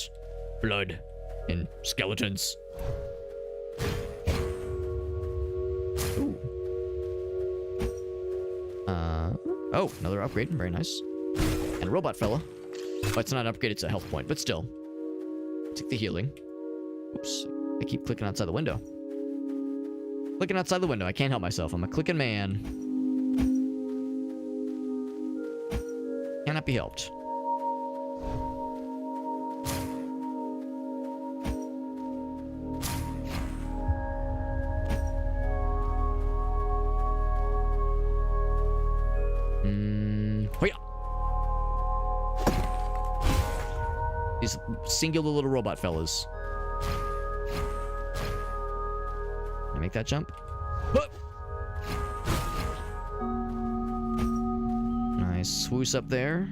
blood and skeletons. Ooh. Oh, another upgrade. Very nice. And a robot fella. Oh, it's not an upgrade, it's a health point, but still. Take the healing. Oops. I keep clicking outside the window. Clicking outside the window. I can't help myself. I'm a clicking man. Cannot be helped. Hoya! These singular little robot fellas. Can I make that jump? Huh! Nice swoosh up there.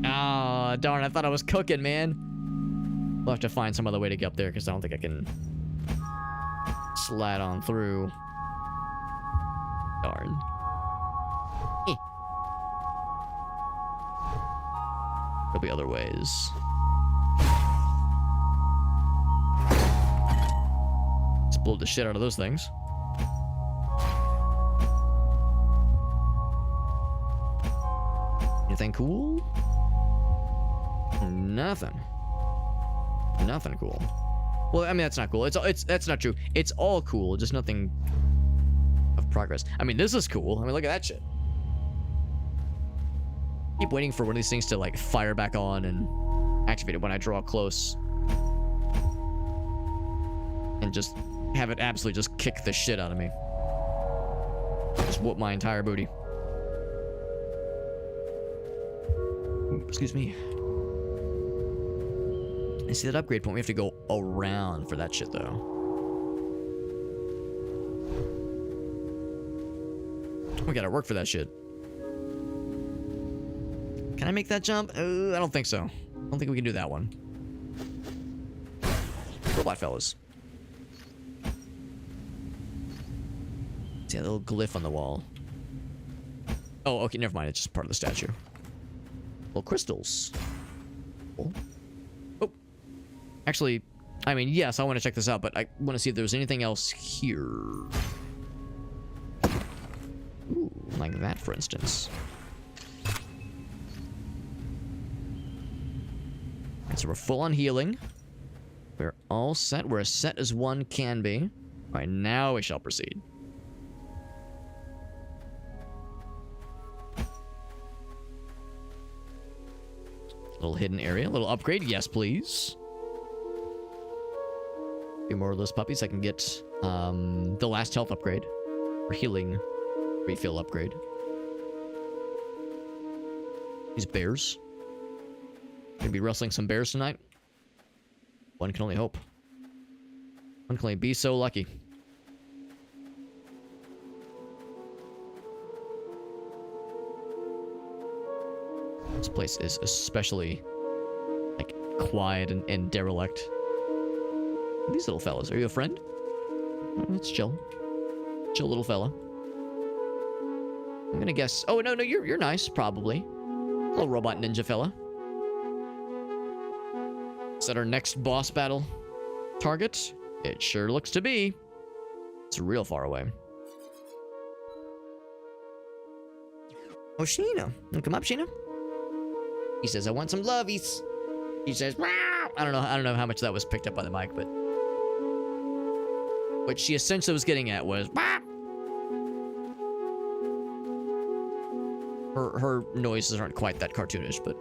Ah, darn, I thought I was cooking, man. We'll have to find some other way to get up there because I don't think I can slide on through. Darn. There'll be other ways. Explode the shit out of those things. Anything cool? Nothing. Nothing cool. Well, I mean, that's not cool. That's not true. It's all cool, just nothing of progress. I mean, this is cool. I mean, look at that shit. Keep waiting for one of these things to like fire back on and activate it when I draw close. And just have it absolutely just kick the shit out of me. Just whoop my entire booty. Ooh, excuse me. I see that upgrade point. We have to go around for that shit though. We gotta work for that shit. Can I make that jump? I don't think so. I don't think we can do that one. Robot fellas. See that little glyph on the wall. Oh, okay, never mind. It's just part of the statue. Little crystals. Oh. Oh. Actually, I mean, yes, I want to check this out, but I want to see if there's anything else here. Ooh, like that, for instance. So we're full on healing. We're all set. We're as set as one can be. All right, now we shall proceed. Little hidden area, little upgrade. Yes, please. A few more of those puppies. I can get the last health upgrade. Or healing refill upgrade. These bears. Gonna be wrestling some bears tonight. One can only hope. One can only be so lucky. This place is especially like quiet and derelict. These little fellas, are you a friend? Oh, let's chill. Chill little fella. I'm gonna guess. Oh no, you're nice, probably. Little robot ninja fella. Is that our next boss battle target? It sure looks to be. It's real far away. Oh, Sheena. Come up, Sheena. He says, I want some lovies. He says, Meow. I don't know how much that was picked up by the mic, but what she essentially was getting at was her noises aren't quite that cartoonish, but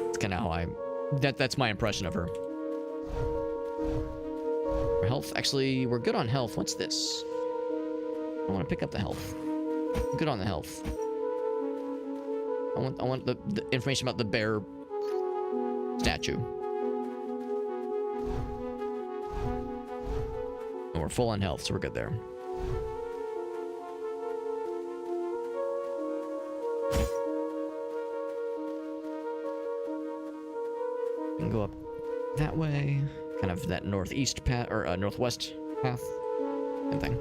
it's kind of how that's my impression of her. Her health, actually, we're good on health. What's this? I want to pick up the health. I'm good on the health. I want the information about the bear statue. And we're full on health, so we're good there. We can go up that way, kind of that northeast path or northwest path, same thing.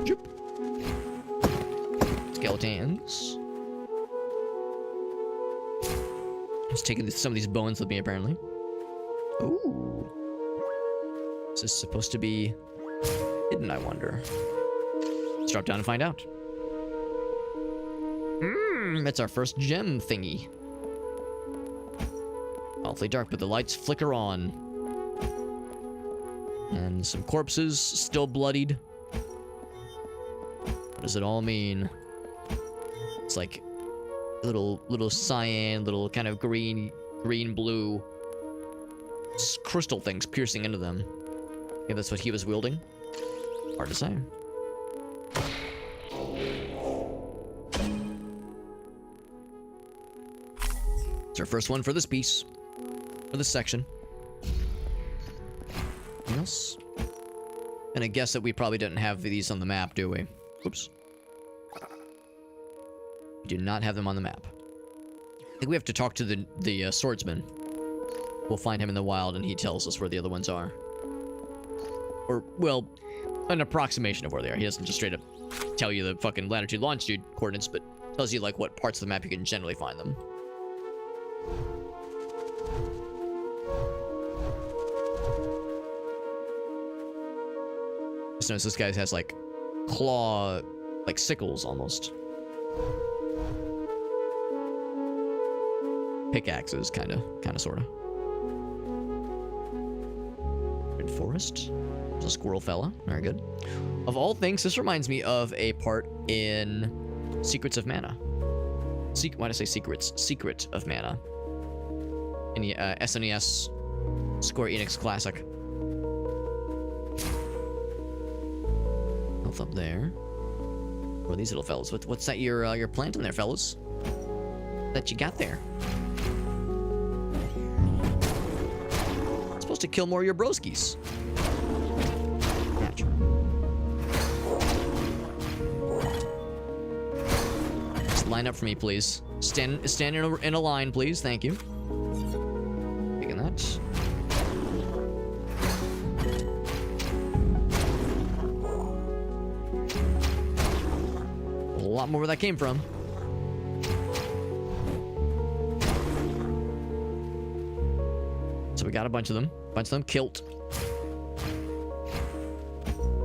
Joop. Skeletons. Just taking some of these bones with me, apparently. Ooh. Is this supposed to be hidden, I wonder? Let's drop down and find out. That's our first gem thingy. Awfully dark, but the lights flicker on. And some corpses, still bloodied. What does it all mean? It's like little cyan, little kind of green blue crystal things piercing into them. Maybe that's what he was wielding. Hard to say. It's our first one for this piece, for this section. Anything else? And I guess that we probably didn't have these on the map, do we? Oops. We do not have them on the map. I think we have to talk to the swordsman. We'll find him in the wild, and he tells us where the other ones are. Or, well, an approximation of where they are. He doesn't just straight up tell you the fucking latitude, longitude coordinates, but tells you, like, what parts of the map you can generally find them. Just notice this guy has, like, claw, like, sickles, almost. Pickaxes, kinda, sorta. Red forest. There's a squirrel fella. Very good. Of all things, this reminds me of a part in Secrets of Mana. Why did I say secrets? Secret of Mana. In the SNES Square Enix classic. Health up there. What are these little fellas? What's that you're planting there, fellas? That you got there? It's supposed to kill more of your broskies. Gotcha. Just line up for me, please. Stand in a line, please. Thank you. Taking that. A lot more where that came from. So we got a bunch of them. Kilt.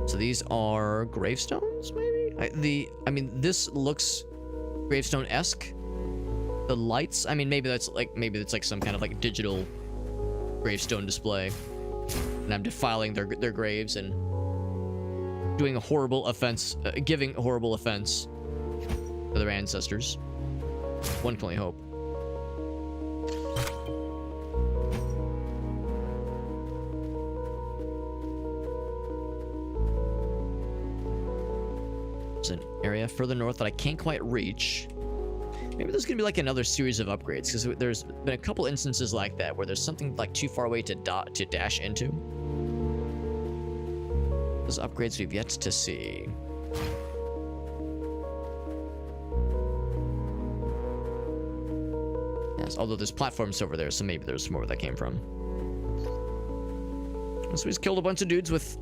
So these are gravestones, maybe? I mean, this looks gravestone-esque. The lights, I mean, maybe that's like some kind of like digital gravestone display. And I'm defiling their graves and doing a horrible offense, giving a horrible offense to their ancestors. One can only hope. There's an area further north that I can't quite reach. Maybe there's gonna be like another series of upgrades, because there's been a couple instances like that where there's something like too far away to dash into. Those upgrades we've yet to see. Yes, although there's platforms over there, so maybe there's more where that came from. So he's killed a bunch of dudes with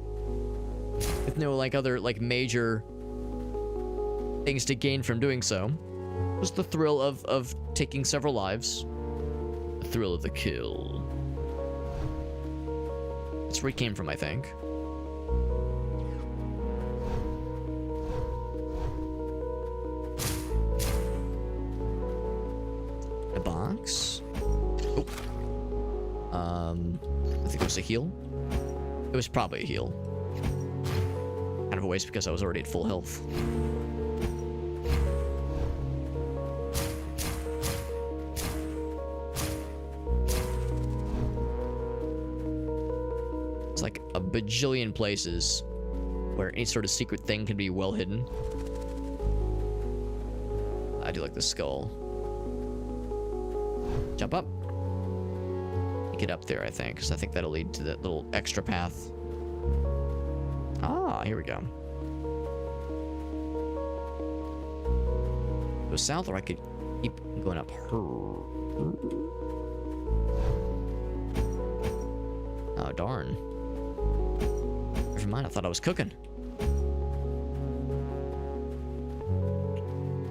no like other like major things to gain from doing so. Just the thrill of taking several lives. The thrill of the kill. That's where he came from, I think. A box. Oh. I think it was a heal. It was probably a heal. Kind of a waste because I was already at full health. Like a bajillion places where any sort of secret thing can be well hidden. I do like the skull. Jump up. Get up there, I think, because I think that'll lead to that little extra path. Ah, here we go. Go south, or I could keep going up her. Oh, darn. Never mind, I thought I was cooking.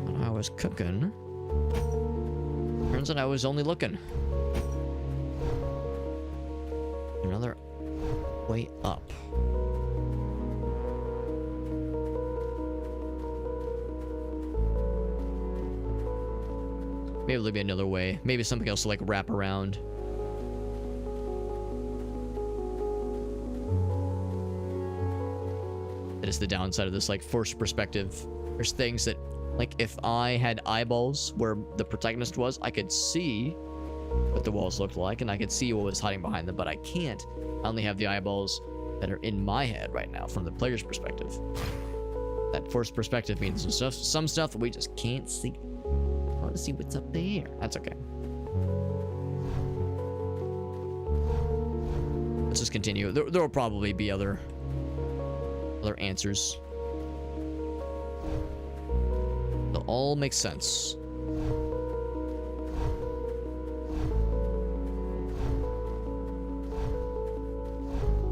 When I was cooking, turns out I was only looking. Another way up. Maybe there'll be another way. Maybe something else to like wrap around. That is the downside of this, like, forced perspective. There's things that, like, if I had eyeballs where the protagonist was, I could see what the walls looked like, and I could see what was hiding behind them, but I can't. I only have the eyeballs that are in my head right now from the player's perspective. That forced perspective means some stuff that we just can't see. I want to see what's up there. That's okay. Let's just continue. There will probably be other answers. They'll all make sense.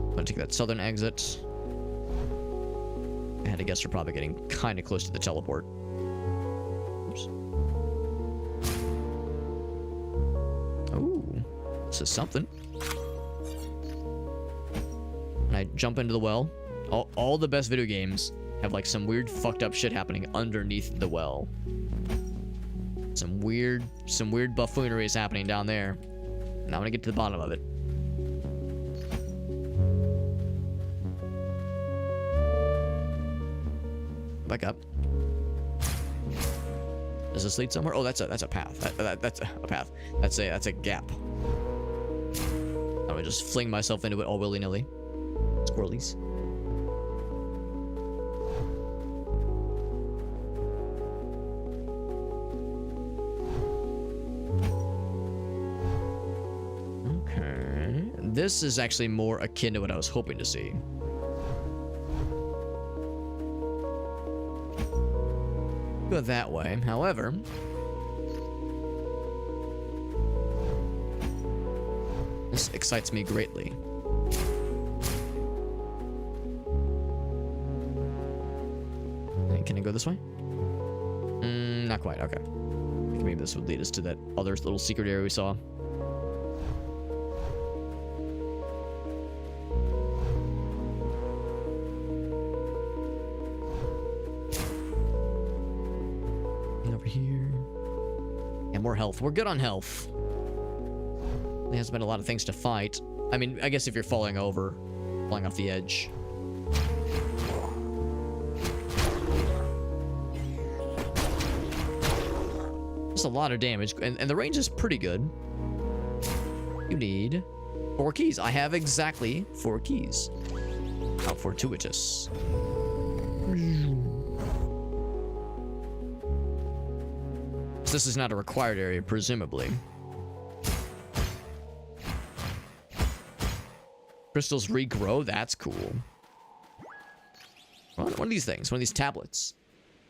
I'm gonna take that southern exit. I had to guess we're probably getting kind of close to the teleport. Oops. Ooh, this is something. And I jump into the well. All the best video games have like some weird fucked up shit happening underneath the well. Some weird buffoonery is happening down there. And I'm gonna get to the bottom of it. Back up. Does this lead somewhere? Oh, that's a path. That's a path. That's a gap. I'm gonna just fling myself into it all willy-nilly. Squirrelies. Okay. This is actually more akin to what I was hoping to see. Go that way. However, this excites me greatly. Can I go this way? Not quite. Okay. Maybe this would lead us to that other little secret area we saw. Over here. And more health. We're good on health. There hasn't been a lot of things to fight. I mean, I guess if you're falling off the edge. That's a lot of damage, and the range is pretty good. You need 4 keys. I have exactly 4 keys. How fortuitous. This is not a required area, presumably. Crystals regrow? That's cool. One of these things. One of these tablets.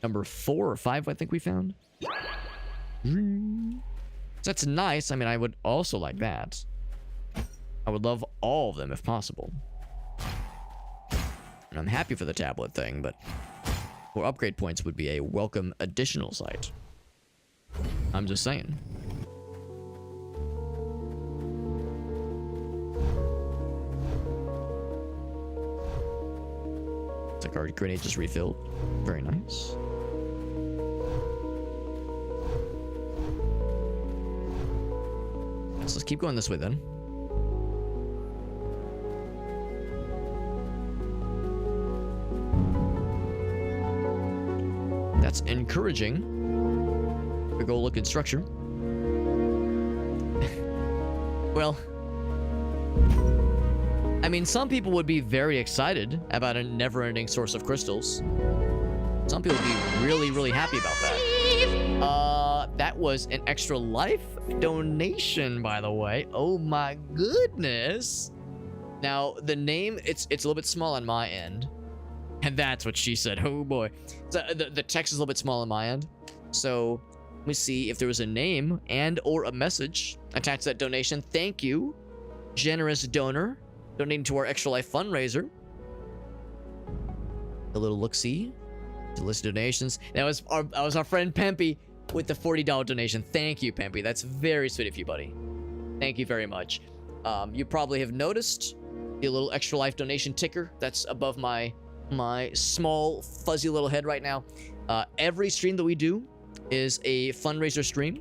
Number 4 or 5, I think we found. So that's nice. I mean, I would also like that. I would love all of them if possible. And I'm happy for the tablet thing, but 4 upgrade points would be a welcome additional sight. I'm just saying. It's like our grenade just refilled. Very nice. So let's keep going this way then. That's encouraging. Big old looking structure. Well, I mean, some people would be very excited about a never-ending source of crystals. Some people would be really, really happy about that. That was an extra life donation, by the way. Oh my goodness. Now, the name, it's a little bit small on my end. And that's what she said. Oh boy. So, the text is a little bit small on my end. So, let me see if there was a name and or a message attached to that donation. Thank you, generous donor, donating to our Extra Life fundraiser. A little look-see to list donations. That was our friend Pempy with the $40 donation. Thank you, Pempy. That's very sweet of you, buddy. Thank you very much. You probably have noticed the little Extra Life donation ticker that's above my small fuzzy little head right now. Every stream that we do is a fundraiser stream,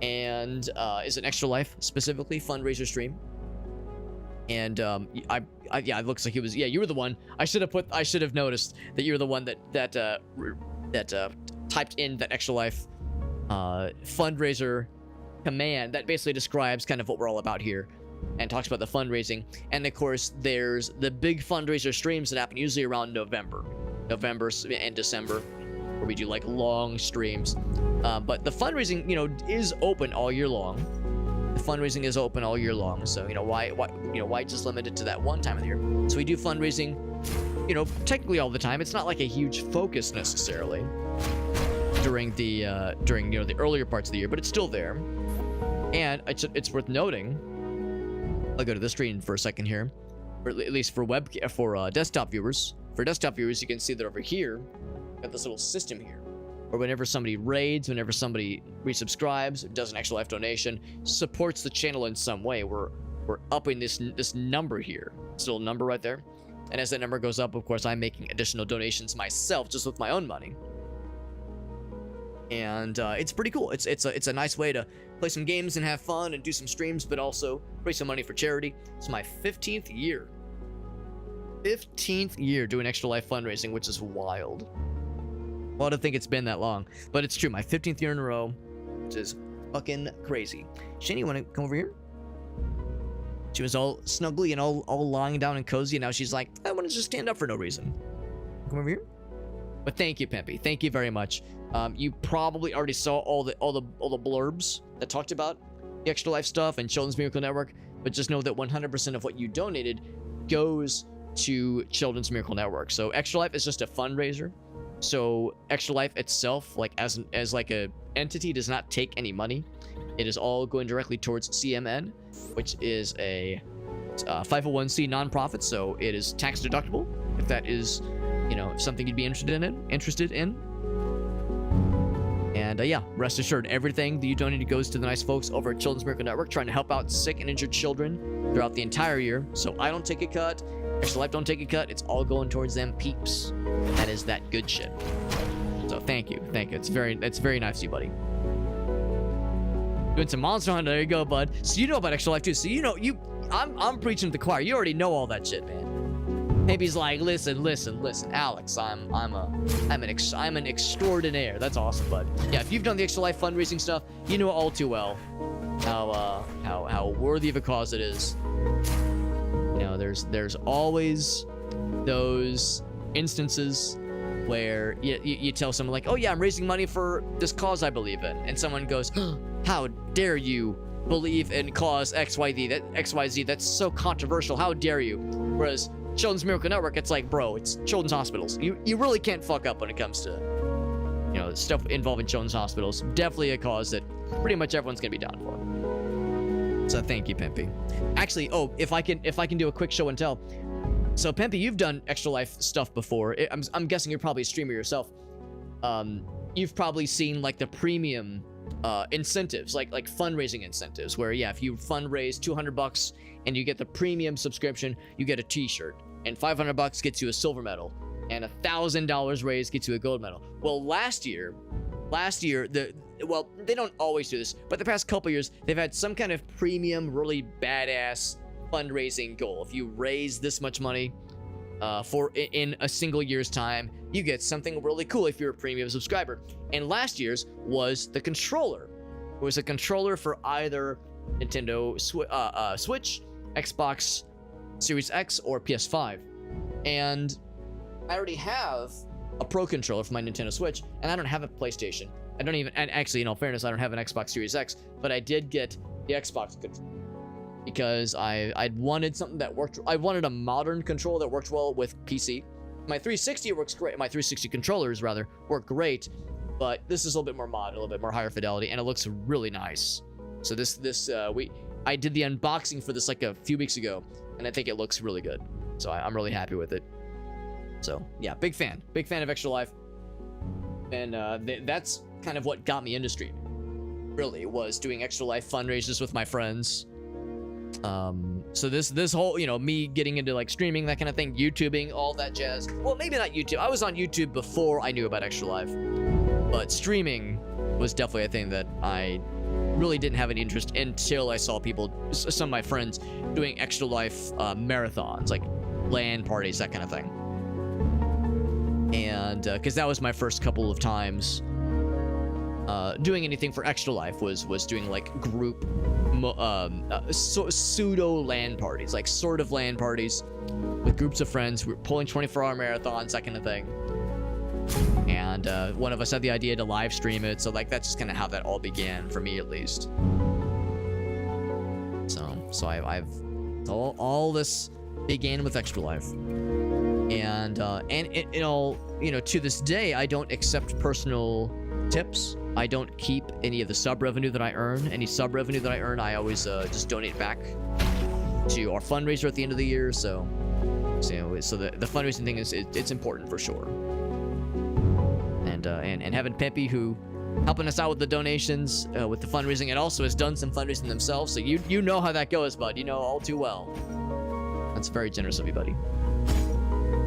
and is an Extra Life specifically fundraiser stream. And yeah, it looks like it was, yeah, you were the one. I should have noticed that you were the one that typed in that Extra Life fundraiser command that basically describes kind of what we're all about here and talks about the fundraising. And of course, there's the big fundraiser streams that happen usually around November and December, where we do like long streams. But the fundraising, you know, is open all year long. The fundraising is open all year long, so why just limit it to that one time of the year? So we do fundraising, you know, technically all the time. It's not like a huge focus necessarily during the the earlier parts of the year, but it's still there. And it's worth noting. I'll go to the screen for a second here, or at least for desktop viewers. For desktop viewers, you can see that over here, got this little system here. Or whenever somebody raids, whenever somebody resubscribes, does an Extra Life donation, supports the channel in some way, we're upping this number here. This little number right there. And as that number goes up, of course, I'm making additional donations myself, just with my own money. And it's pretty cool. It's a nice way to play some games and have fun and do some streams, but also raise some money for charity. It's my 15th year. 15th year doing Extra Life fundraising, which is wild. Well, I don't think it's been that long, but it's true. My 15th year in a row, which is fucking crazy. Shani, you want to come over here? She was all snuggly and all lying down and cozy, and now she's like, I want to just stand up for no reason. Come over here. But thank you, Pimpy. Thank you very much. You probably already saw all the blurbs that talked about the Extra Life stuff and Children's Miracle Network, but just know that 100% of what you donated goes to Children's Miracle Network. So Extra Life is just a fundraiser. So Extra Life itself, like as like a entity, does not take any money. It is all going directly towards CMN, which is a 501c nonprofit. So it is tax deductible if that is, you know, something you'd be interested in. And yeah, rest assured, everything that you donated goes to the nice folks over at Children's Miracle Network, trying to help out sick and injured children throughout the entire year. So I don't take a cut. Extra Life don't take a cut. It's all going towards them peeps. That is that good shit. So thank you. It's very nice of you, buddy. Doing some Monster Hunter. There you go, bud. So you know about Extra Life too. So you know I'm preaching to the choir. You already know all that shit, man. Maybe's like, listen, Alex. I'm an extraordinaire. That's awesome, bud. Yeah, if you've done the Extra Life fundraising stuff, you know all too well how worthy of a cause it is. You know, there's always those instances where you tell someone like, oh yeah, I'm raising money for this cause I believe in, and someone goes, how dare you believe in cause XYZ? That's so controversial. How dare you? Whereas Children's Miracle Network, it's like, bro, it's children's hospitals. You really can't fuck up when it comes to, you know, stuff involving children's hospitals. Definitely a cause that pretty much everyone's gonna be down for. So thank you, Pimpy. Actually, oh, if I can do a quick show and tell. So Pimpy, you've done Extra Life stuff before. I'm guessing you're probably a streamer yourself. You've probably seen like the premium incentives, like fundraising incentives, where yeah, if you fundraise $200 and you get the premium subscription, you get a t-shirt, and $500 gets you a silver medal, and $1,000 raised gets you a gold medal. Well, last year, well, they don't always do this, but the past couple years, they've had some kind of premium, really badass fundraising goal. If you raise this much money in a single year's time, you get something really cool if you're a premium subscriber. And last year's was the controller. It was a controller for either Nintendo Switch, Xbox Series X, or PS5. And I already have a Pro controller for my Nintendo Switch, and I don't have a PlayStation. I don't even, and actually, in all fairness, I don't have an Xbox Series X, but I did get the Xbox controller because I wanted something that worked. I wanted a modern controller that worked well with PC. My 360 works great. My 360 controllers rather work great, but this is a little bit more modern, a little bit more higher fidelity, and it looks really nice. So I did the unboxing for this like a few weeks ago, and I think it looks really good. So I'm really happy with it. So yeah, big fan of Extra Life, and that's kind of what got me into streaming. Really, was doing Extra Life fundraisers with my friends. So this whole, you know, me getting into like streaming, that kind of thing, YouTubing, all that jazz. Well, maybe not YouTube. I was on YouTube before I knew about Extra Life, but streaming was definitely a thing that I really didn't have any interest until I saw some of my friends doing Extra Life marathons, like LAN parties, that kind of thing. And because that was my first couple of times doing anything for Extra Life, was doing like group pseudo LAN parties, like sort of LAN parties with groups of friends. We were pulling 24-hour marathons, that kind of thing. And one of us had the idea to live stream it, so like that's just kind of how that all began for me, at least. So I've all this began with Extra Life, and it all, you know, to this day I don't accept personal tips. I don't keep any of the sub revenue that I earn. Any sub revenue that I earn, I always just donate back to our fundraiser at the end of the year. So the fundraising thing is it's important for sure. And having Peppy, who helping us out with the donations, with the fundraising, and also has done some fundraising themselves. So you know how that goes, bud. You know all too well. That's very generous of you, buddy.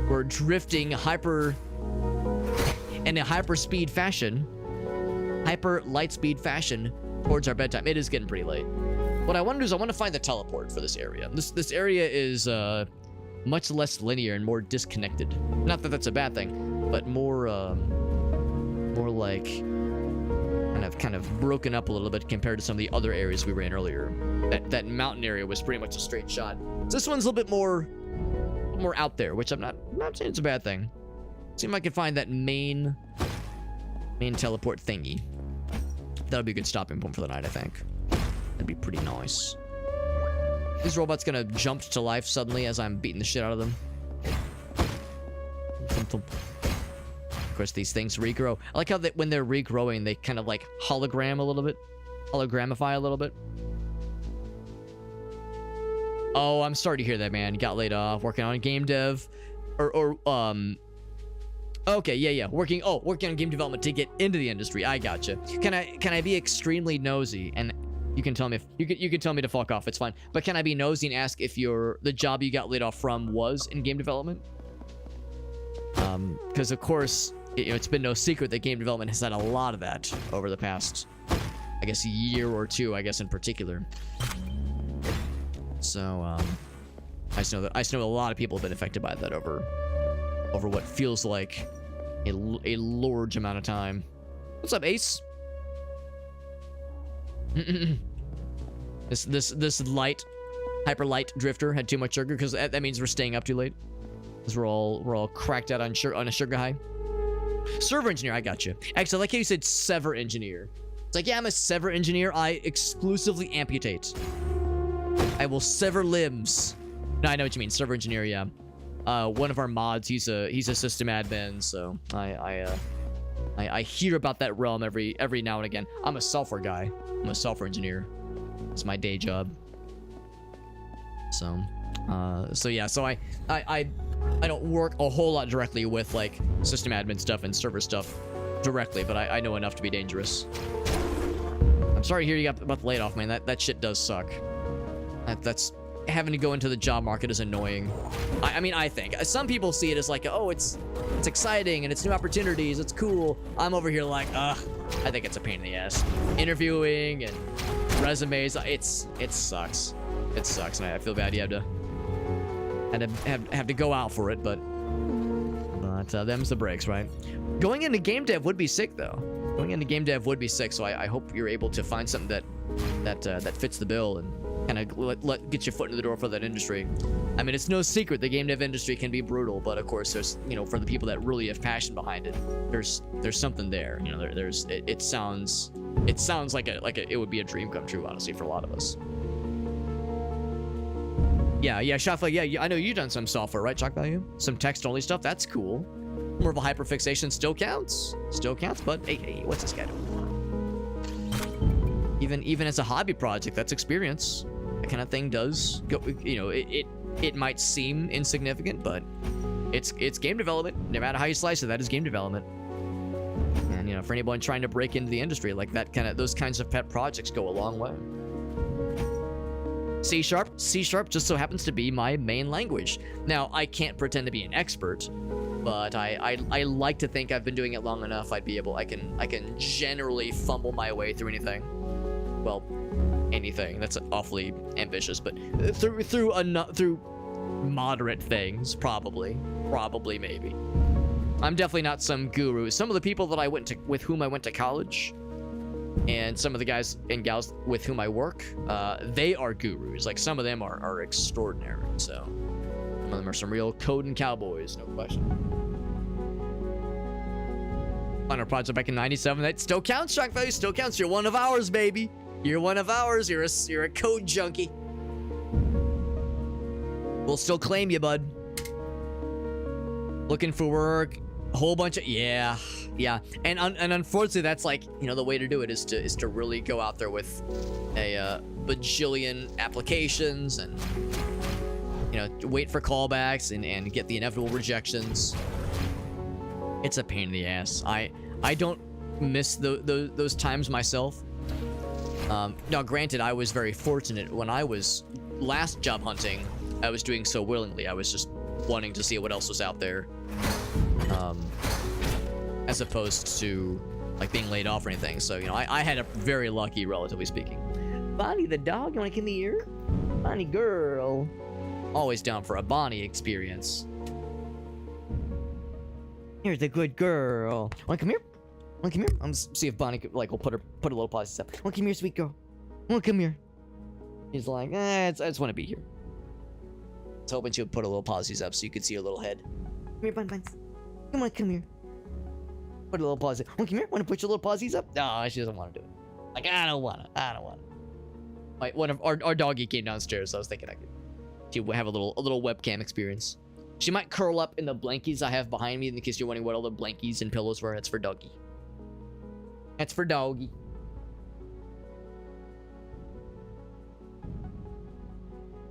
We're drifting in a hyper light speed fashion towards our bedtime. It is getting pretty late. What I want to do is I want to find the teleport for this area. This area is much less linear and more disconnected. Not that that's a bad thing, but more like kind of broken up a little bit compared to some of the other areas we were in earlier. That mountain area was pretty much a straight shot. So this one's a little bit more out there, which I'm not saying it's a bad thing. See if I can find that main teleport thingy. That'll be a good stopping point for the night, I think. That'd be pretty nice. These robots gonna jump to life suddenly as I'm beating the shit out of them. Of course, these things regrow. I like how when they're regrowing, they kind of like hologramify a little bit. Oh, I'm sorry to hear that, man. Got laid off, working on game dev, okay, yeah, working on game development to get into the industry. I gotcha. Can I be extremely nosy, and you can tell me if you can tell me to fuck off. It's fine. But can I be nosy and ask if the job you got laid off from was in game development? Because of course, it's been no secret that game development has had a lot of that over the past, I guess, year or two, I guess, in particular. So, I just know a lot of people have been affected by that over what feels like a large amount of time. What's up, Ace? This hyper light drifter had too much sugar, because that means we're staying up too late. Because we're all cracked out on a sugar high. Server engineer, I got you. Actually, I like how you said sever engineer. It's like, yeah, I'm a sever engineer. I exclusively amputate. I will sever limbs. No, I know what you mean. Server engineer, yeah. One of our mods, he's a system admin, so I hear about that realm every now and again. I'm a software guy. I'm a software engineer. It's my day job. So yeah. So I don't work a whole lot directly with like system admin stuff and server stuff directly, but I know enough to be dangerous. I'm sorry to hear you got about the laid off, man. That shit does suck. That's having to go into the job market is annoying. I mean, I think some people see it as like, oh, it's exciting and it's new opportunities, it's cool. I'm over here like, I think it's a pain in the ass. Interviewing and resumes, it sucks. It sucks, and I feel bad you have to go out for it, but them's the breaks, right? Going into game dev would be sick, though. Going into game dev would be sick, so I hope you're able to find something that fits the bill and kind of get your foot in the door for that industry. I mean, it's no secret the game dev industry can be brutal, but of course there's, you know, for the people that really have passion behind it, there's something there. You know, it sounds like it would be a dream come true, honestly, for a lot of us. Yeah, Shotfly, yeah, I know you've done some software, right, Shock Value? Some text-only stuff, that's cool. More of a hyperfixation still counts, but hey, what's this guy doing? Even as a hobby project, that's experience. That kind of thing does go, you know, it might seem insignificant, but it's game development. No matter how you slice it, that is game development. And, you know, for anyone trying to break into the industry, like those kinds of pet projects go a long way. C# just so happens to be my main language. Now, I can't pretend to be an expert, but I like to think I've been doing it long enough. I can generally fumble my way through anything. well, anything. That's awfully ambitious, but through moderate things, probably, maybe. I'm definitely not some guru. Some of the people that with whom I went to college, and some of the guys and gals with whom I work, they are gurus. Like, some of them are extraordinary. So some of them are some real coding cowboys, no question. Final project back in '97. That still counts, Shock Value. Still counts. You're one of ours, baby. You're one of ours. You're a code junkie. We'll still claim you, bud. Looking for work. A whole bunch of yeah. And unfortunately, that's like, you know, the way to do it is to really go out there with a bajillion applications and, you know, wait for callbacks and get the inevitable rejections. It's a pain in the ass. I don't miss those times myself. Now, granted, I was very fortunate when I was last job hunting. I was doing so willingly. I was just wanting to see what else was out there, as opposed to like being laid off or anything. So, you know, I had a very lucky, relatively speaking. Bonnie the dog, you want to come here? Bonnie girl. Always down for a Bonnie experience. Here's a good girl. Want to come here? Want to come here? I'm gonna see if Bonnie could, like, will put a little paws up. Want to come here, sweet girl? Want to come here? He's like, I just want to be here. I was hoping she would put a little pausies up so you could see her little head. Come here, Buns. Come on, come here. Put a little pause. Want to come here? Want to put your little pausies up? No, she doesn't want to do it. Like, I don't want to. Like, one of our doggy came downstairs, so I was thinking she would have a little webcam experience. She might curl up in the blankies I have behind me, in case you're wondering what all the blankies and pillows were. That's for doggy. That's for doggy.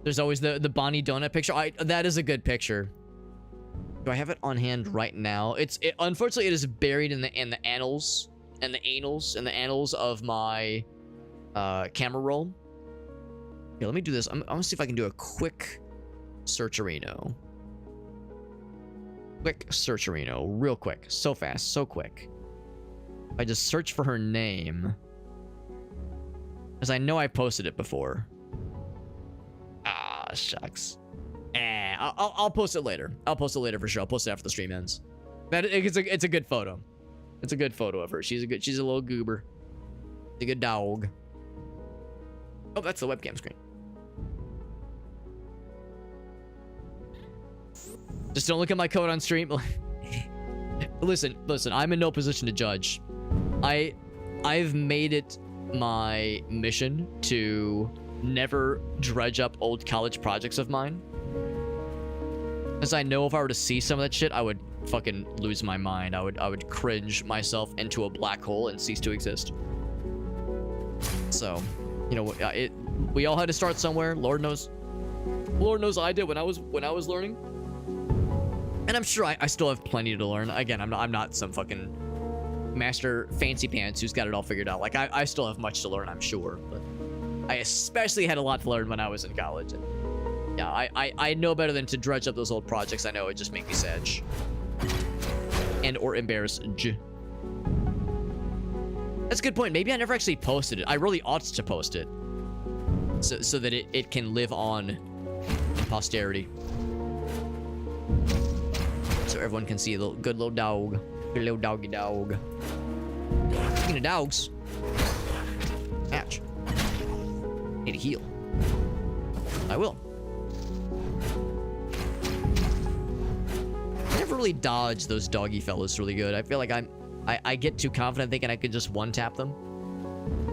There's always the Bonnie donut picture. That is a good picture. Do I have it on hand right now? Unfortunately, it is buried in the annals and the annals of my camera roll. Okay, let me do this. I'm gonna see if I can do a quick searcherino. Quick searcherino, real quick, so fast, so quick. If I just search for her name, because I know I posted it before. Ah, shucks. I'll post it later. I'll post it later for sure. I'll post it after the stream ends. It's a good photo. It's a good photo of her. She's a little goober. She's a good dog. Oh, that's the webcam screen. Just don't look at my code on stream. Listen, I'm in no position to judge. I've made it my mission to never dredge up old college projects of mine. Because I know if I were to see some of that shit, I would fucking lose my mind. I would cringe myself into a black hole and cease to exist. So, you know, we all had to start somewhere. Lord knows I did when I was learning. And I'm sure I still have plenty to learn. Again, I'm not some fucking master fancy pants who's got it all figured out. Like, I still have much to learn, I'm sure. But I especially had a lot to learn when I was in college. And yeah, I know better than to dredge up those old projects. I know it just make me sad. And or embarrassed. That's a good point. Maybe I never actually posted it. I really ought to post it. So that it can live on in posterity. So everyone can see a good little dog. Good little doggy dog. Speaking of dogs. Ouch. Need to heal. I will. I never really dodge those doggy fellas really good. I feel like I get too confident thinking I could just one-tap them.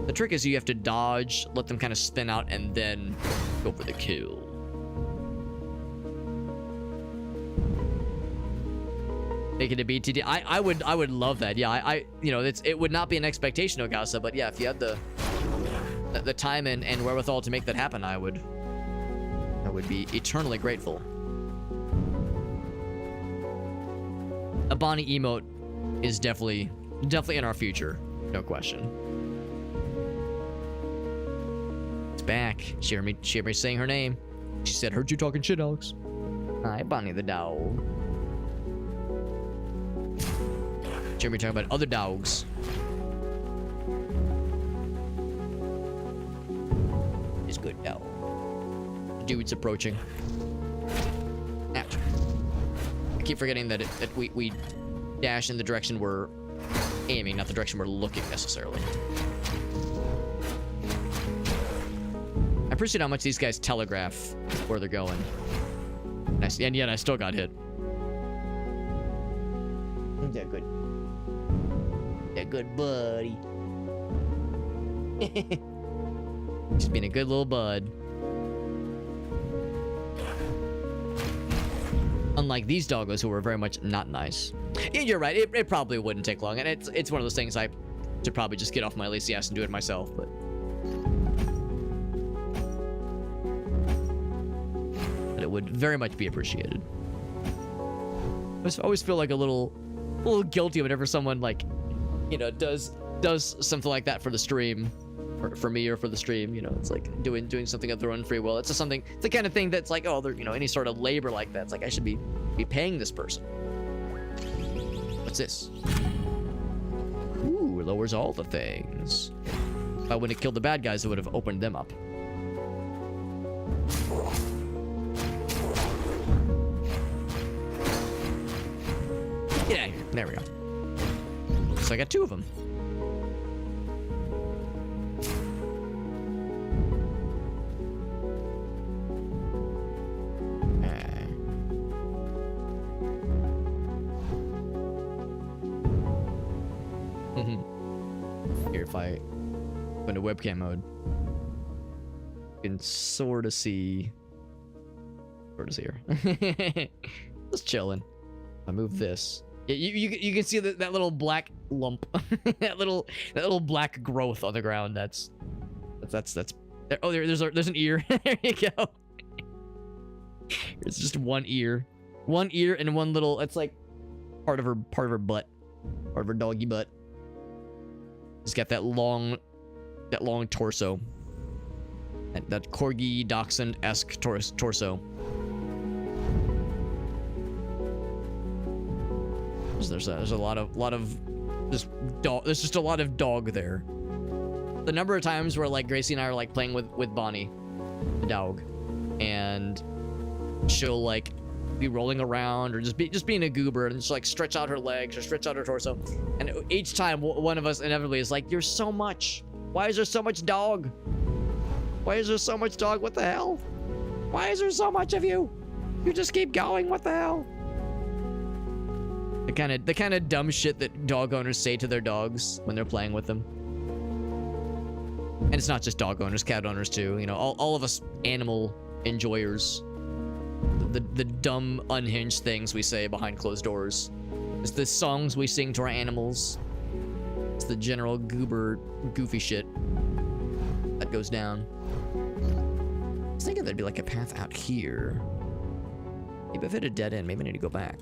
The trick is you have to dodge, let them kind of spin out, and then go for the kill. Make it a BTD. I would love that. Yeah, you know, it would not be an expectation, Ogasa, but yeah, if you had the time and wherewithal to make that happen, I would be eternally grateful. A Bonnie emote is definitely in our future, no question. It's back. She heard me saying her name. She said, "Heard you talking shit, Alex." Hi, Bonnie the dog. She heard me talking about other dogs. is good dog. Dude's approaching. Ouch. I keep forgetting that we dash in the direction we're aiming, not the direction we're looking necessarily. I appreciate how much these guys telegraph where they're going. And yet I still got hit. Yeah, good. Yeah, good buddy. Just being a good little bud. Unlike these doggos who are very much not nice. Yeah, you're right. It probably wouldn't take long, and it's one of those things I should probably just get off my lazy ass and do it myself. But it would very much be appreciated. I always feel like a little guilty whenever someone, like, you know, does something like that for the stream, or for me, or for the stream. You know, it's like doing something of their own free will. It's just something. It's the kind of thing that's like, oh, you know, any sort of labor like that. It's like I should be paying this person. What's this? Ooh, it lowers all the things. If I wouldn't have killed the bad guys, it would have opened them up. Get out of here. There we go. So I got 2 of them. Here, if I go into webcam mode, you can sort of see her. Just chilling. I move this. You can see that little black lump, that little black growth on the ground. That's. Oh, there's an ear. There you go. It's just one ear and one little. It's like part of her butt, part of her doggy butt. She's got that long torso, that corgi dachshund-esque torso. There's a lot of just dog. There's just a lot of dog there. The number of times where like Gracie and I are like playing with Bonnie, the dog, and she'll like be rolling around or just being a goober and just like stretch out her legs or stretch out her torso, and each time one of us inevitably is like, "You're so much. Why is there so much dog? Why is there so much dog? What the hell? Why is there so much of you? You just keep going. What the hell?" The kind of dumb shit that dog owners say to their dogs when they're playing with them. And it's not just dog owners, cat owners too. You know, all of us animal enjoyers. The dumb, unhinged things we say behind closed doors. It's the songs we sing to our animals. It's the general goofy shit that goes down. I was thinking there'd be like a path out here. Maybe if it had a dead end, maybe I need to go back.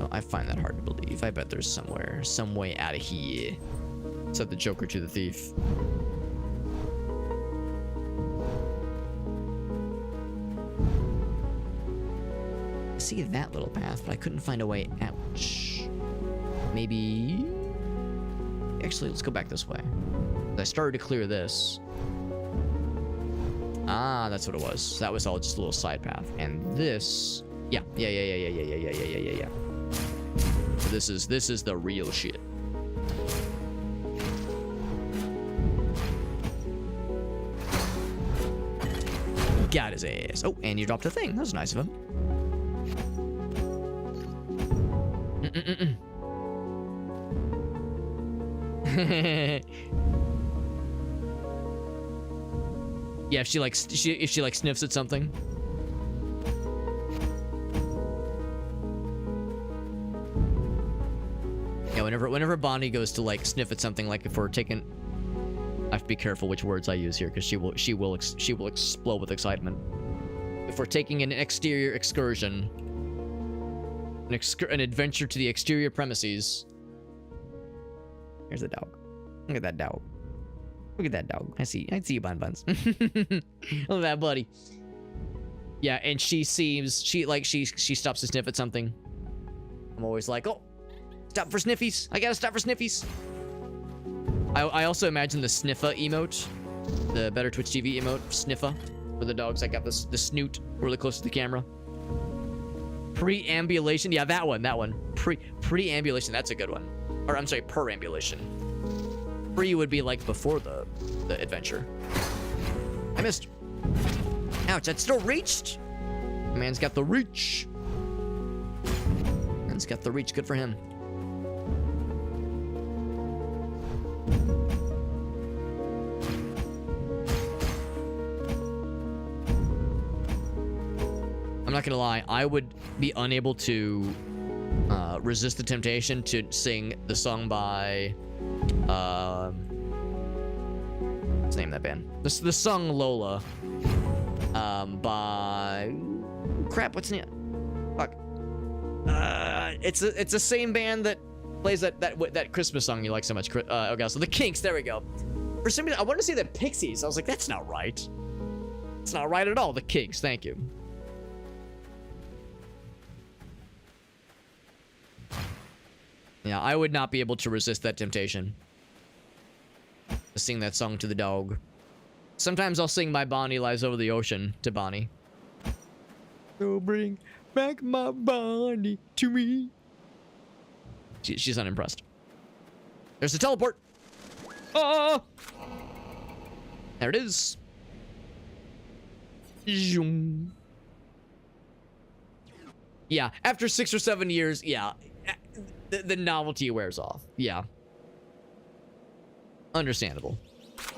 Oh, I find that hard to believe. I bet there's some way out of here. Said the Joker to the thief. I see that little path, but I couldn't find a way out. Maybe... Actually, let's go back this way. I started to clear this. Ah, that's what it was. That was all just a little side path. And this... Yeah. So this is the real shit. Got his ass. Oh, and you dropped a thing. That was nice of him. Yeah, if she like sniffs at something. Yeah, whenever Bonnie goes to like sniff at something, like if we're taking, I have to be careful which words I use here because she will explode with excitement. If we're taking an exterior excursion, an adventure to the exterior premises. Here's the dog. Look at that dog. Look at that dog. I see you, Buns. Look at that, buddy. Yeah, and she stops to sniff at something. I'm always like, oh, stop for sniffies. I gotta stop for sniffies. I also imagine the sniffa emote The better Twitch TV emote, Sniffa, for the dogs that got the snoot really close to the camera. Preambulation, yeah, that one. Preambulation, that's a good one. Or I'm sorry, perambulation. Pre would be like before the adventure. I missed. Ouch, that still reached. Man's got the reach. Man's got the reach, good for him. I'm not gonna lie, I would be unable to resist the temptation to sing the song by what's the name of that band? The song Lola by crap, what's the name? Fuck. It's the same band that plays that Christmas song you like so much. Okay, so the Kinks, there we go. For some reason I wanted to say the Pixies. I was like, that's not right. It's not right at all. The Kinks, thank you. Yeah, I would not be able to resist that temptation. To sing that song to the dog. Sometimes I'll sing My Bonnie Lies Over the Ocean to Bonnie. So bring back my Bonnie to me. She's unimpressed. There's a teleport. Oh! There it is. Zoom. Yeah, after 6 or 7 years, yeah. The novelty wears off. Yeah. Understandable.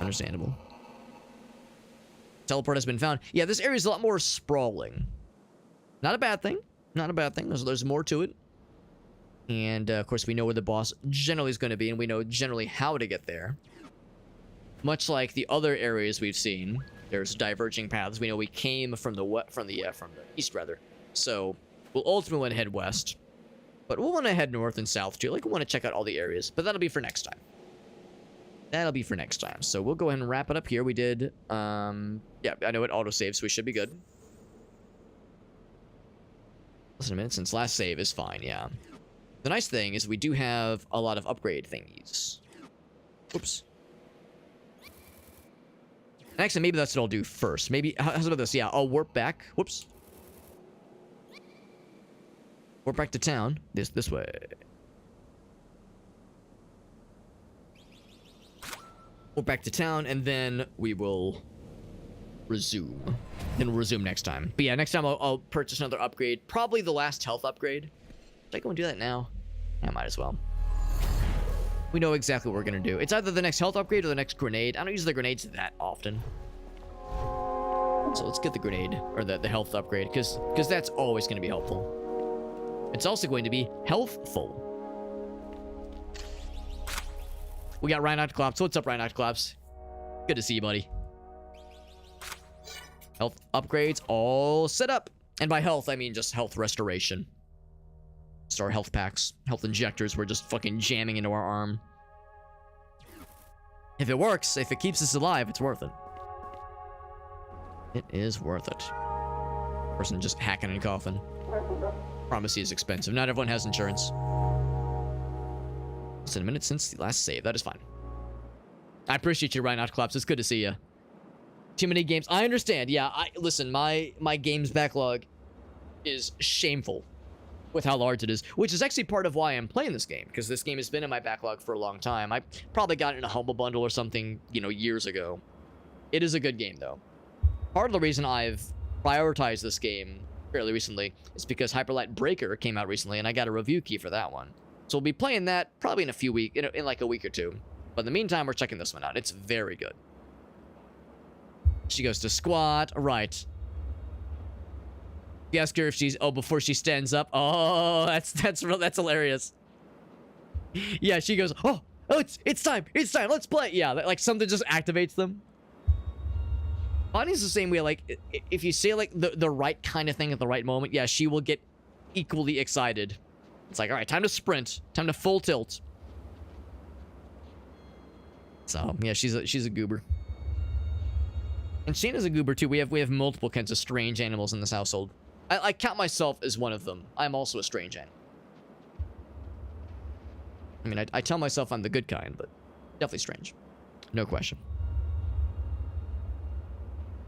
Understandable. Teleport has been found. Yeah, this area is a lot more sprawling. Not a bad thing. Not a bad thing. There's more to it. And, of course, we know where the boss generally is going to be, and we know generally how to get there. Much like the other areas we've seen, there's diverging paths. We know we came from the east, rather. So, we'll ultimately want to head west. But we'll want to head north and south, too. Like, we want to check out all the areas. But that'll be for next time. That'll be for next time. So, we'll go ahead and wrap it up here. We did, yeah, I know it autosaves, so we should be good. Listen a minute, since last save is fine, yeah. The nice thing is we do have a lot of upgrade thingies. Oops. Actually, maybe that's what I'll do first. Maybe, how's about this? Yeah, I'll warp back. Whoops. Warp back to town. This way. Warp back to town, and then we will resume. Then we'll resume next time. But yeah, next time I'll purchase another upgrade. Probably the last health upgrade. Should I go and do that now? I might as well. We know exactly what we're gonna do. It's either the next health upgrade or the next grenade. I don't use the grenades that often. So let's get the grenade, or the health upgrade, because that's always gonna be helpful. It's also going to be healthful. We got Rhinoceros. What's up, Rhinoceros? Good to see you, buddy. Health upgrades all set up. And by health, I mean just health restoration. Just our health packs, health injectors, we're just fucking jamming into our arm. If it works, if it keeps us alive, it's worth it. It is worth it. Person just hacking in a coffin. Promise is expensive. Not everyone has insurance. It's been a minute since the last save. That is fine. I appreciate you, Rhinoceros. It's good to see you. Too many games. I understand. Yeah, listen, my games backlog is shameful with how large it is, which is actually part of why I'm playing this game, because this game has been in my backlog for a long time. I probably got it in a Humble Bundle or something, you know, years ago. It is a good game, though. Part of the reason I've prioritized this game fairly recently is because Hyperlight Breaker came out recently, and I got a review key for that one. So we'll be playing that probably in a few weeks, in like a week or two. But in the meantime, we're checking this one out. It's very good. She goes to squat. Right. You ask her if she's... Oh, before she stands up. Oh, that's hilarious. Yeah, she goes, oh, it's time. It's time. Let's play. Yeah, like something just activates them. Bonnie's the same way. Like, if you say like the right kind of thing at the right moment, yeah, she will get equally excited. It's like, all right, time to sprint. Time to full tilt. So, yeah, she's a goober. And Shayna's a goober too. We have multiple kinds of strange animals in this household. I count myself as one of them. I'm also a strange animal. I mean, I tell myself I'm the good kind, but definitely strange. No question.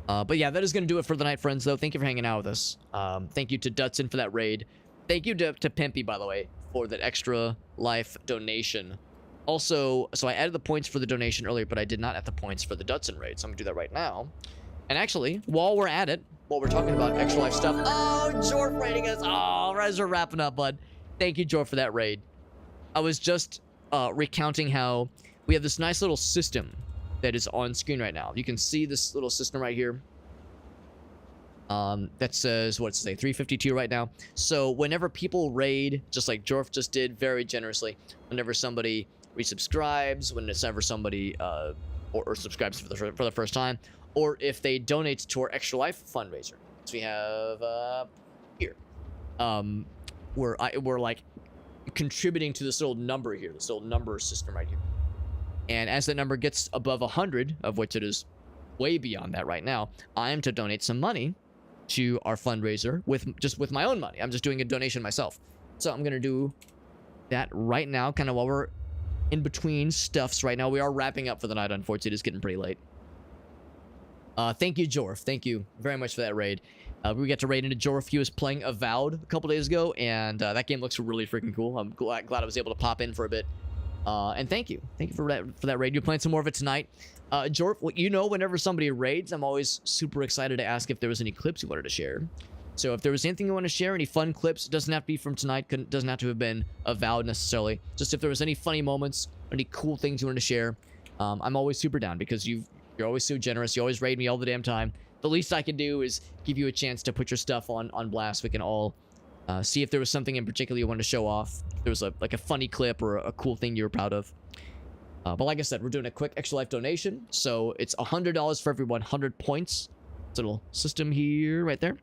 But yeah, that is going to do it for the night, friends, though. Thank you for hanging out with us. Thank you to Dutson for that raid. Thank you to Pimpy, by the way, for that extra life donation. Also, so I added the points for the donation earlier, but I did not add the points for the Dutson raid, so I'm going to do that right now. And actually, while we're at it, while we're talking about extra life stuff... Oh, Jorf raiding us! Oh, as we're wrapping up, bud. Thank you, Jorf, for that raid. I was just recounting how we have this nice little system that is on screen right now. You can see this little system right here. That says, what's it say, 352 right now. So whenever people raid, just like Jorf just did very generously, whenever somebody resubscribes, whenever somebody or subscribes for the first time, or if they donate to our Extra Life fundraiser. So we have here. We're like contributing to this little number here, this little number system right here. And as that number gets above 100, of which it is way beyond that right now, I am to donate some money to our fundraiser with my own money. I'm just doing a donation myself. So I'm gonna do that right now, kind of while we're in between stuffs right now. We are wrapping up for the night, unfortunately. It's getting pretty late. Thank you, Jorf. Thank you very much for that raid. We got to raid into Jorf. He was playing Avowed a couple days ago, and that game looks really freaking cool. I'm glad I was able to pop in for a bit. And thank you for that raid. You're playing some more of it tonight. Jorf, you know, whenever somebody raids, I'm always super excited to ask if there was any clips you wanted to share. So if there was anything you want to share, any fun clips, it doesn't have to be from tonight, doesn't have to have been Avowed necessarily. Just if there was any funny moments, any cool things you wanted to share, I'm always super down because you're always so generous. You always raid me all the damn time. The least I can do is give you a chance to put your stuff on blast. We can all see if there was something in particular you wanted to show off. If there was like a funny clip or a cool thing you were proud of. But like I said, we're doing a quick Extra Life donation. So it's $100 for every 100 points. It's a little system here, right there.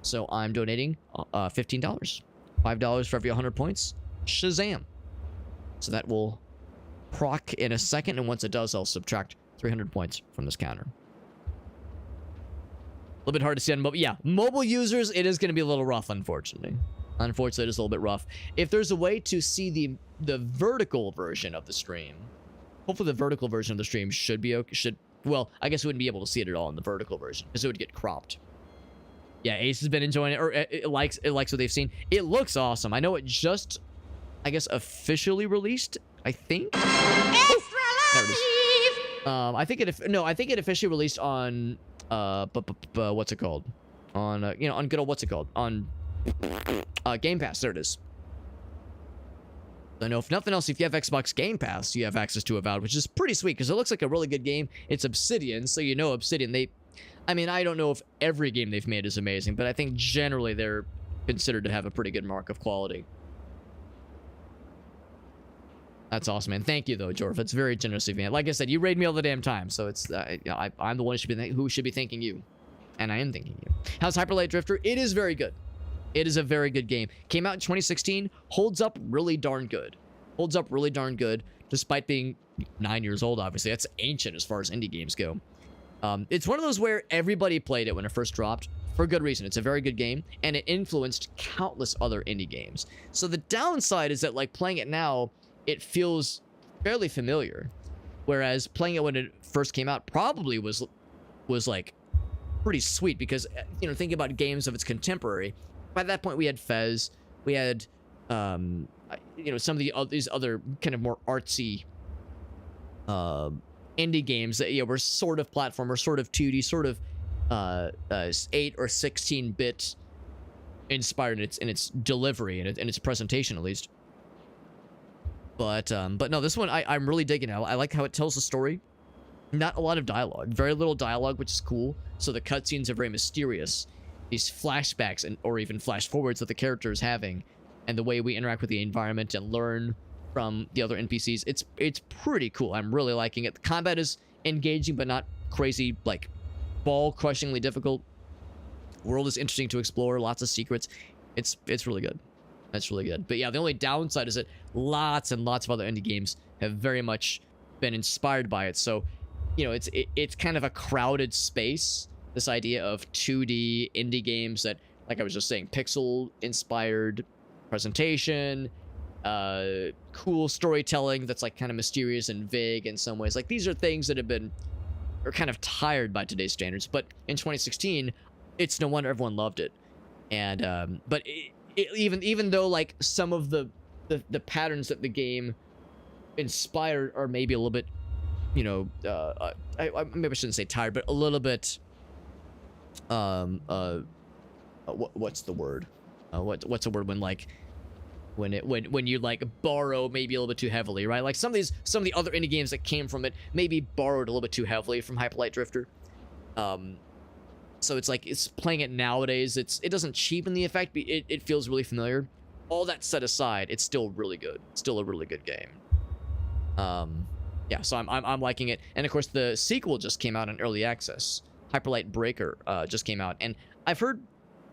So I'm donating $15. $5 for every 100 points. Shazam. So that will proc in a second. And once it does, I'll subtract 300 points from this counter. A little bit hard to see on mobile. Yeah, mobile users, it is going to be a little rough, unfortunately. Unfortunately, it is a little bit rough. If there's a way to see the vertical version of the stream, hopefully the vertical version of the stream should be okay. Well, I guess we wouldn't be able to see it at all in the vertical version because it would get cropped. Yeah, Ace has been enjoying it, or it likes what they've seen. It looks awesome. I know it just, I guess, officially released. I think. Extra There it is. Life! I think it officially released on what's it called? On on good old what's it called? On Game Pass. There it is. I know if nothing else, if you have Xbox Game Pass, you have access to Avowed, which is pretty sweet because it looks like a really good game. It's Obsidian, so you know Obsidian. I mean, I don't know if every game they've made is amazing, but I think generally they're considered to have a pretty good mark of quality. That's awesome, man. Thank you, though, Jorf. It's very generous of you. Like I said, you raid me all the damn time, so it's I'm the one who should be thanking you, and I am thanking you. How's Hyper Light Drifter? It is very good. It is a very good game. Came out in 2016. Holds up really darn good. Holds up really darn good, despite being 9 years old, obviously. That's ancient as far as indie games go. It's one of those where everybody played it when it first dropped, for good reason. It's a very good game, and it influenced countless other indie games. So the downside is that, like, playing it now, it feels fairly familiar. Whereas playing it when it first came out probably was like, pretty sweet, because, thinking about games of its contemporary, by that point we had Fez, we had some of these other kind of more artsy indie games that were sort of platformer, sort of 2D, sort of 8 or 16-bit inspired in its delivery and its presentation, at least. But no, this one I'm really digging it. I like how it tells the story. Not a lot of dialogue, very little dialogue, which is cool. So the cutscenes are very mysterious. These flashbacks or even flash forwards that the character is having, and the way we interact with the environment and learn from the other NPCs, it's pretty cool. I'm really liking it. The combat is engaging, but not crazy, like ball-crushingly difficult. World is interesting to explore. Lots of secrets. It's really good. That's really good. But yeah, the only downside is that lots and lots of other indie games have very much been inspired by it. So, it's kind of a crowded space. This idea of 2D indie games that, like I was just saying, pixel-inspired presentation, cool storytelling that's like kind of mysterious and vague in some ways. Like, these are things that have been are kind of tired by today's standards. But in 2016, it's no wonder everyone loved it. And but even though like some of the patterns that the game inspired are maybe a little bit, you know, maybe I shouldn't say tired, but a little bit what's the word? What's a word when like when you like borrow maybe a little bit too heavily, right? Like some of the other indie games that came from it maybe borrowed a little bit too heavily from Hyper Light Drifter. So it's like it's playing it nowadays. It doesn't cheapen the effect, but it feels really familiar. All that set aside, it's still really good. Still a really good game. Yeah, so I'm liking it. And of course, the sequel just came out in early access. Hyper Light Breaker just came out, and I've heard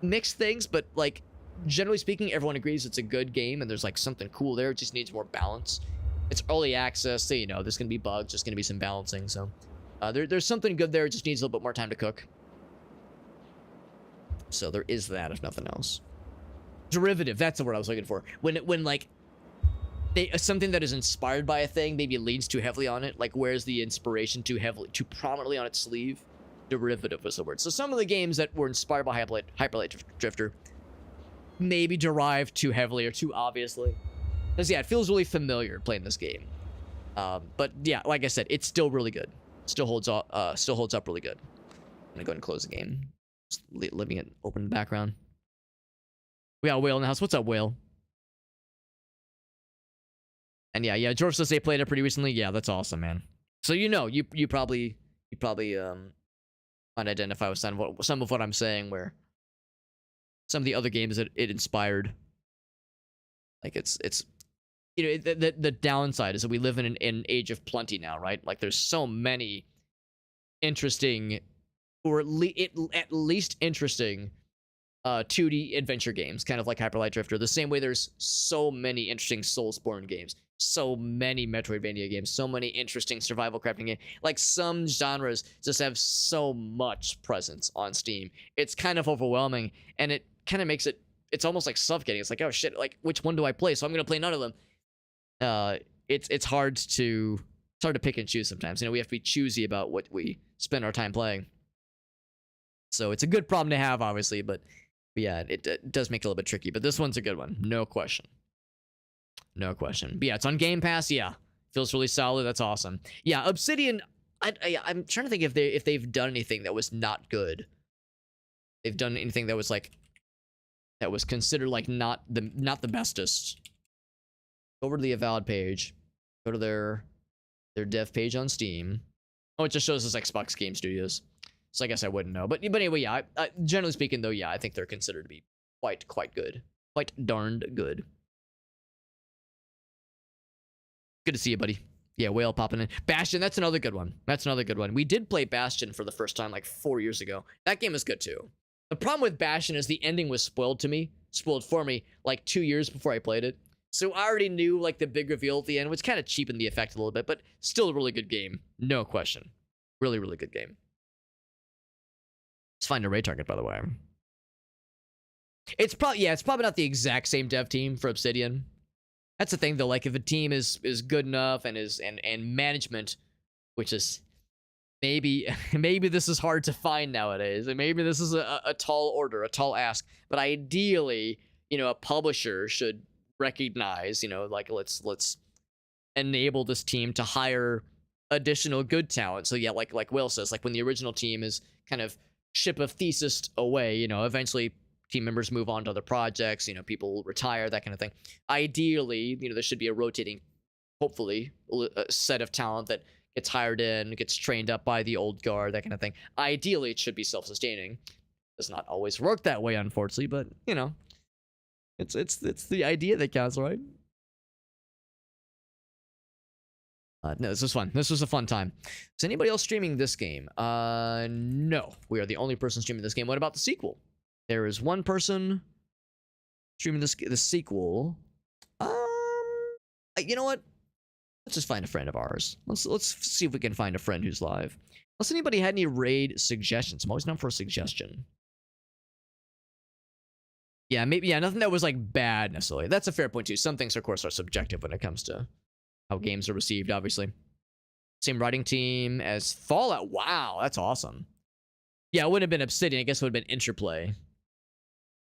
mixed things, but like generally speaking, everyone agrees it's a good game, and there's like something cool there. It just needs more balance. It's early access, so you know there's gonna be bugs, there's gonna be some balancing. So there's something good there. It just needs a little bit more time to cook. So there is that, if nothing else. Derivative, that's the word I was looking for. When like something that is inspired by a thing maybe leans too heavily on it, like wears the inspiration too prominently on its sleeve. Derivative was the word. So some of the games that were inspired by Hyper Light Drifter maybe derived too heavily or too obviously. Because yeah, it feels really familiar playing this game. But yeah, like I said, it's still really good. Still holds up really good. I'm gonna go ahead and close the game. Just leaving it open in the background. We got Whale in the house. What's up, Whale? And yeah, George says they played it pretty recently. Yeah, that's awesome, man. So you know, you probably might identify with some of what I'm saying, where some of the other games that it inspired, like it's you know, the downside is that we live in an age of plenty now, right? Like there's so many interesting, or at least interesting 2D adventure games, kind of like Hyper Light Drifter. The same way there's so many interesting Soulsborne games, so many Metroidvania games, so many interesting survival crafting games. Like some genres just have so much presence on Steam. It's kind of overwhelming, and it kind of makes it's almost like suffocating. It's like, oh shit, like which one do I play? So I'm gonna play none of them. It's hard to pick and choose sometimes. You know, we have to be choosy about what we spend our time playing. So it's a good problem to have, obviously, but yeah, it does make it a little bit tricky. But this one's a good one, no question. No question. But yeah, it's on Game Pass. Yeah, feels really solid. That's awesome. Yeah, Obsidian. I'm trying to think if they've done anything that was not good. They've done anything that was like that was considered like not the bestest. Go over to the Avowed page. Go to their dev page on Steam. Oh, it just shows us Xbox Game Studios. So I guess I wouldn't know. But anyway, yeah. Generally speaking, though, yeah, I think they're considered to be quite good, quite darned good. Good to see you, buddy. Yeah, Whale popping in. Bastion, that's another good one. That's another good one. We did play Bastion for the first time like 4 years ago. That game is good too. The problem with Bastion is the ending was spoiled for me like 2 years before I played it. So I already knew like the big reveal at the end, which kind of cheapened the effect a little bit, but still a really good game. No question. Really, really good game. Let's find a raid target, by the way. It's probably not the exact same dev team for Obsidian. That's the thing though, like if a team is good enough and management, which is maybe this is hard to find nowadays, and maybe this is a tall order, a tall ask, but ideally, you know, a publisher should recognize, you know, like let's enable this team to hire additional good talent. So yeah, like Will says, like when the original team is kind of ship of thesis away, you know, eventually team members move on to other projects, you know, people retire, that kind of thing. Ideally, you know, there should be a rotating, hopefully, a set of talent that gets hired in, gets trained up by the old guard, that kind of thing. Ideally, it should be self-sustaining. Does not always work that way, unfortunately, but, you know, it's the idea that counts, right? No, this was fun. This was a fun time. Is anybody else streaming this game? No. We are the only person streaming this game. What about the sequel? There is one person streaming the sequel. You know what? Let's just find a friend of ours. Let's see if we can find a friend who's live. Unless anybody had any raid suggestions. I'm always down for a suggestion. Yeah, maybe, yeah, nothing that was like bad necessarily. That's a fair point too. Some things, of course, are subjective when it comes to how games are received, obviously. Same writing team as Fallout. Wow, that's awesome. Yeah, it wouldn't have been Obsidian. I guess it would have been Interplay.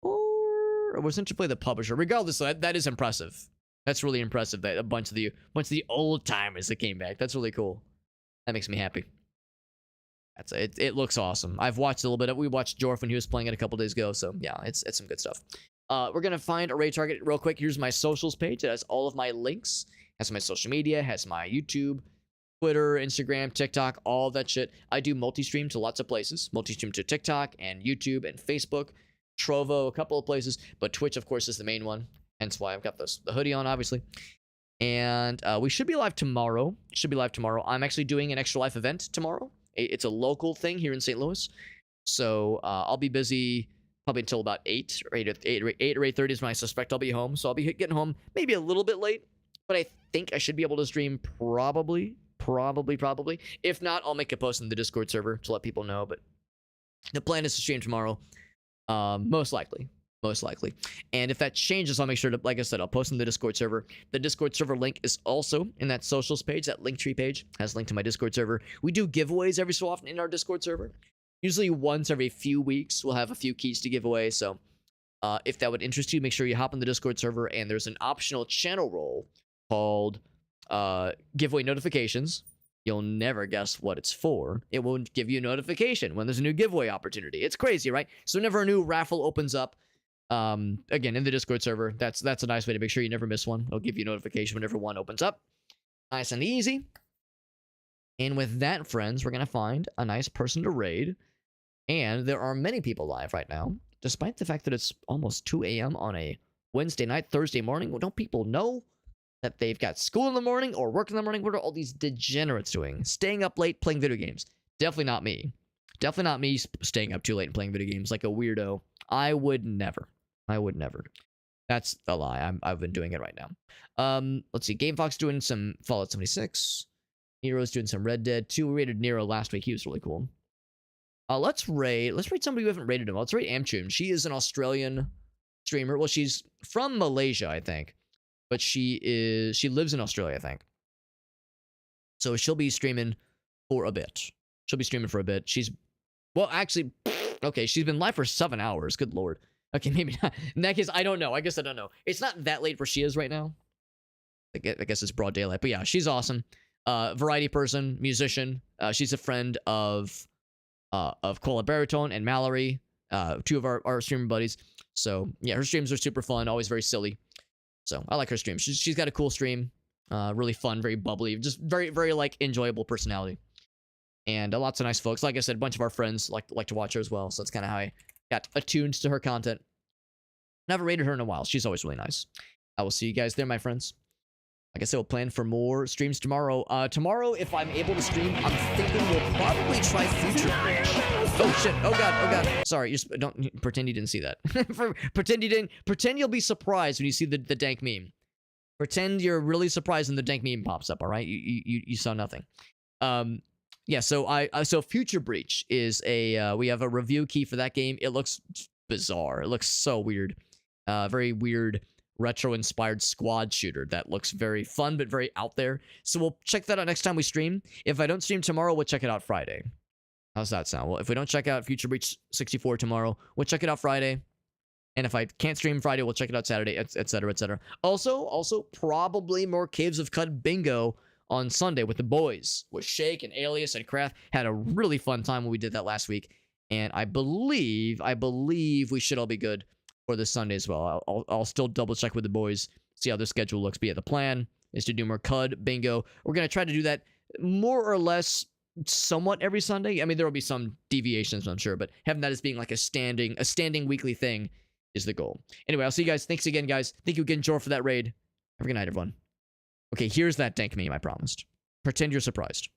Or was Interplay the publisher? Regardless, that is impressive. That's really impressive that a bunch of the old timers that came back. That's really cool. That makes me happy. It looks awesome. I've watched a little bit of. We watched Jorf when he was playing it a couple days ago. So yeah, it's some good stuff. We're gonna find a raid target real quick. Here's my socials page. It has all of my links. Has my social media. Has my YouTube, Twitter, Instagram, TikTok, all that shit. I do multi-stream to lots of places. Multi-stream to TikTok and YouTube and Facebook, Trovo, a couple of places. But Twitch, of course, is the main one. Hence why I've got the hoodie on, obviously. And we should be live tomorrow. I'm actually doing an Extra Life event tomorrow. It's a local thing here in St. Louis. So I'll be busy probably until about 8 or 8:30 is when I suspect I'll be home. So I'll be getting home maybe a little bit late. But I think I should be able to stream probably. If not, I'll make a post in the Discord server to let people know. But the plan is to stream tomorrow. Most likely. And if that changes, I'll make sure to, like I said, I'll post in the Discord server. The Discord server link is also in that socials page, that Linktree page has a link to my Discord server. We do giveaways every so often in our Discord server. Usually once every few weeks, we'll have a few keys to give away. So if that would interest you, make sure you hop on the Discord server, and there's an optional channel role called giveaway notifications. You'll never guess what it's for. It won't give you a notification when there's a new giveaway opportunity. It's crazy, right? So whenever a new raffle opens up, again, in the Discord server, that's a nice way to make sure you never miss one. It'll give you a notification whenever one opens up. Nice and easy. And with that, friends, we're going to find a nice person to raid. And there are many people live right now, despite the fact that it's almost 2 a.m. on a Wednesday night, Thursday morning. Well, don't people know that they've got school in the morning or work in the morning? What are all these degenerates doing? Staying up late playing video games. Definitely not me. Definitely not me staying up too late and playing video games like a weirdo. I would never. That's a lie. I've been doing it right now. Let's see. GameFox doing some Fallout 76. Nero's doing some Red Dead 2. We rated Nero last week. He was really cool. Let's raid somebody who haven't rated him. Let's raid Amchun. She is an Australian streamer. Well, she's from Malaysia, I think. But she lives in Australia, I think. So she'll be streaming for a bit. Well, actually, okay, she's been live for 7 hours. Good lord. Okay, maybe not. In that case, I don't know. I guess I don't know. It's not that late where she is right now. I guess it's broad daylight. But yeah, she's awesome. Variety person, musician. She's a friend of Cola Baritone and Mallory, two of our streamer buddies. So yeah, her streams are super fun, always very silly. So I like her stream. She's got a cool stream, really fun, very bubbly, just very, very like enjoyable personality. And lots of nice folks. Like I said, a bunch of our friends like to watch her as well. So that's kind of how I got attuned to her content. Never rated her in a while. She's always really nice. I will see you guys there, my friends. Like I said, we'll plan for more streams tomorrow. Tomorrow, if I'm able to stream, I'm thinking we'll probably try Future Bridge. Oh shit! Oh god! Sorry, don't pretend you didn't see that. Pretend you didn't. Pretend you'll be surprised when you see the dank meme. Pretend you're really surprised when the dank meme pops up. All right, you saw nothing. Yeah. So Future Breach is we have a review key for that game. It looks bizarre. It looks so weird. Very weird. Retro-inspired squad shooter that looks very fun but very out there. So we'll check that out next time we stream. If I don't stream tomorrow, we'll check it out Friday. How's that sound? Well, if we don't check out Future Breach 64 tomorrow, we'll check it out Friday. And if I can't stream Friday, we'll check it out Saturday, etc., etc. Also, probably more Caves of Cud bingo on Sunday with the boys. With Shake and Alias and Kraft. Had a really fun time when we did that last week. And I believe we should all be good for this Sunday as well. I'll still double check with the boys, see how their schedule looks. But yeah, the plan is to do more CUD bingo. We're going to try to do that more or less somewhat every Sunday. I mean, there will be some deviations, I'm sure, but having that as being like a standing weekly thing is the goal. Anyway, I'll see you guys. Thanks again, guys. Thank you again, Jor, for that raid. Have a good night, everyone. Okay, here's that dank meme I promised. Pretend you're surprised.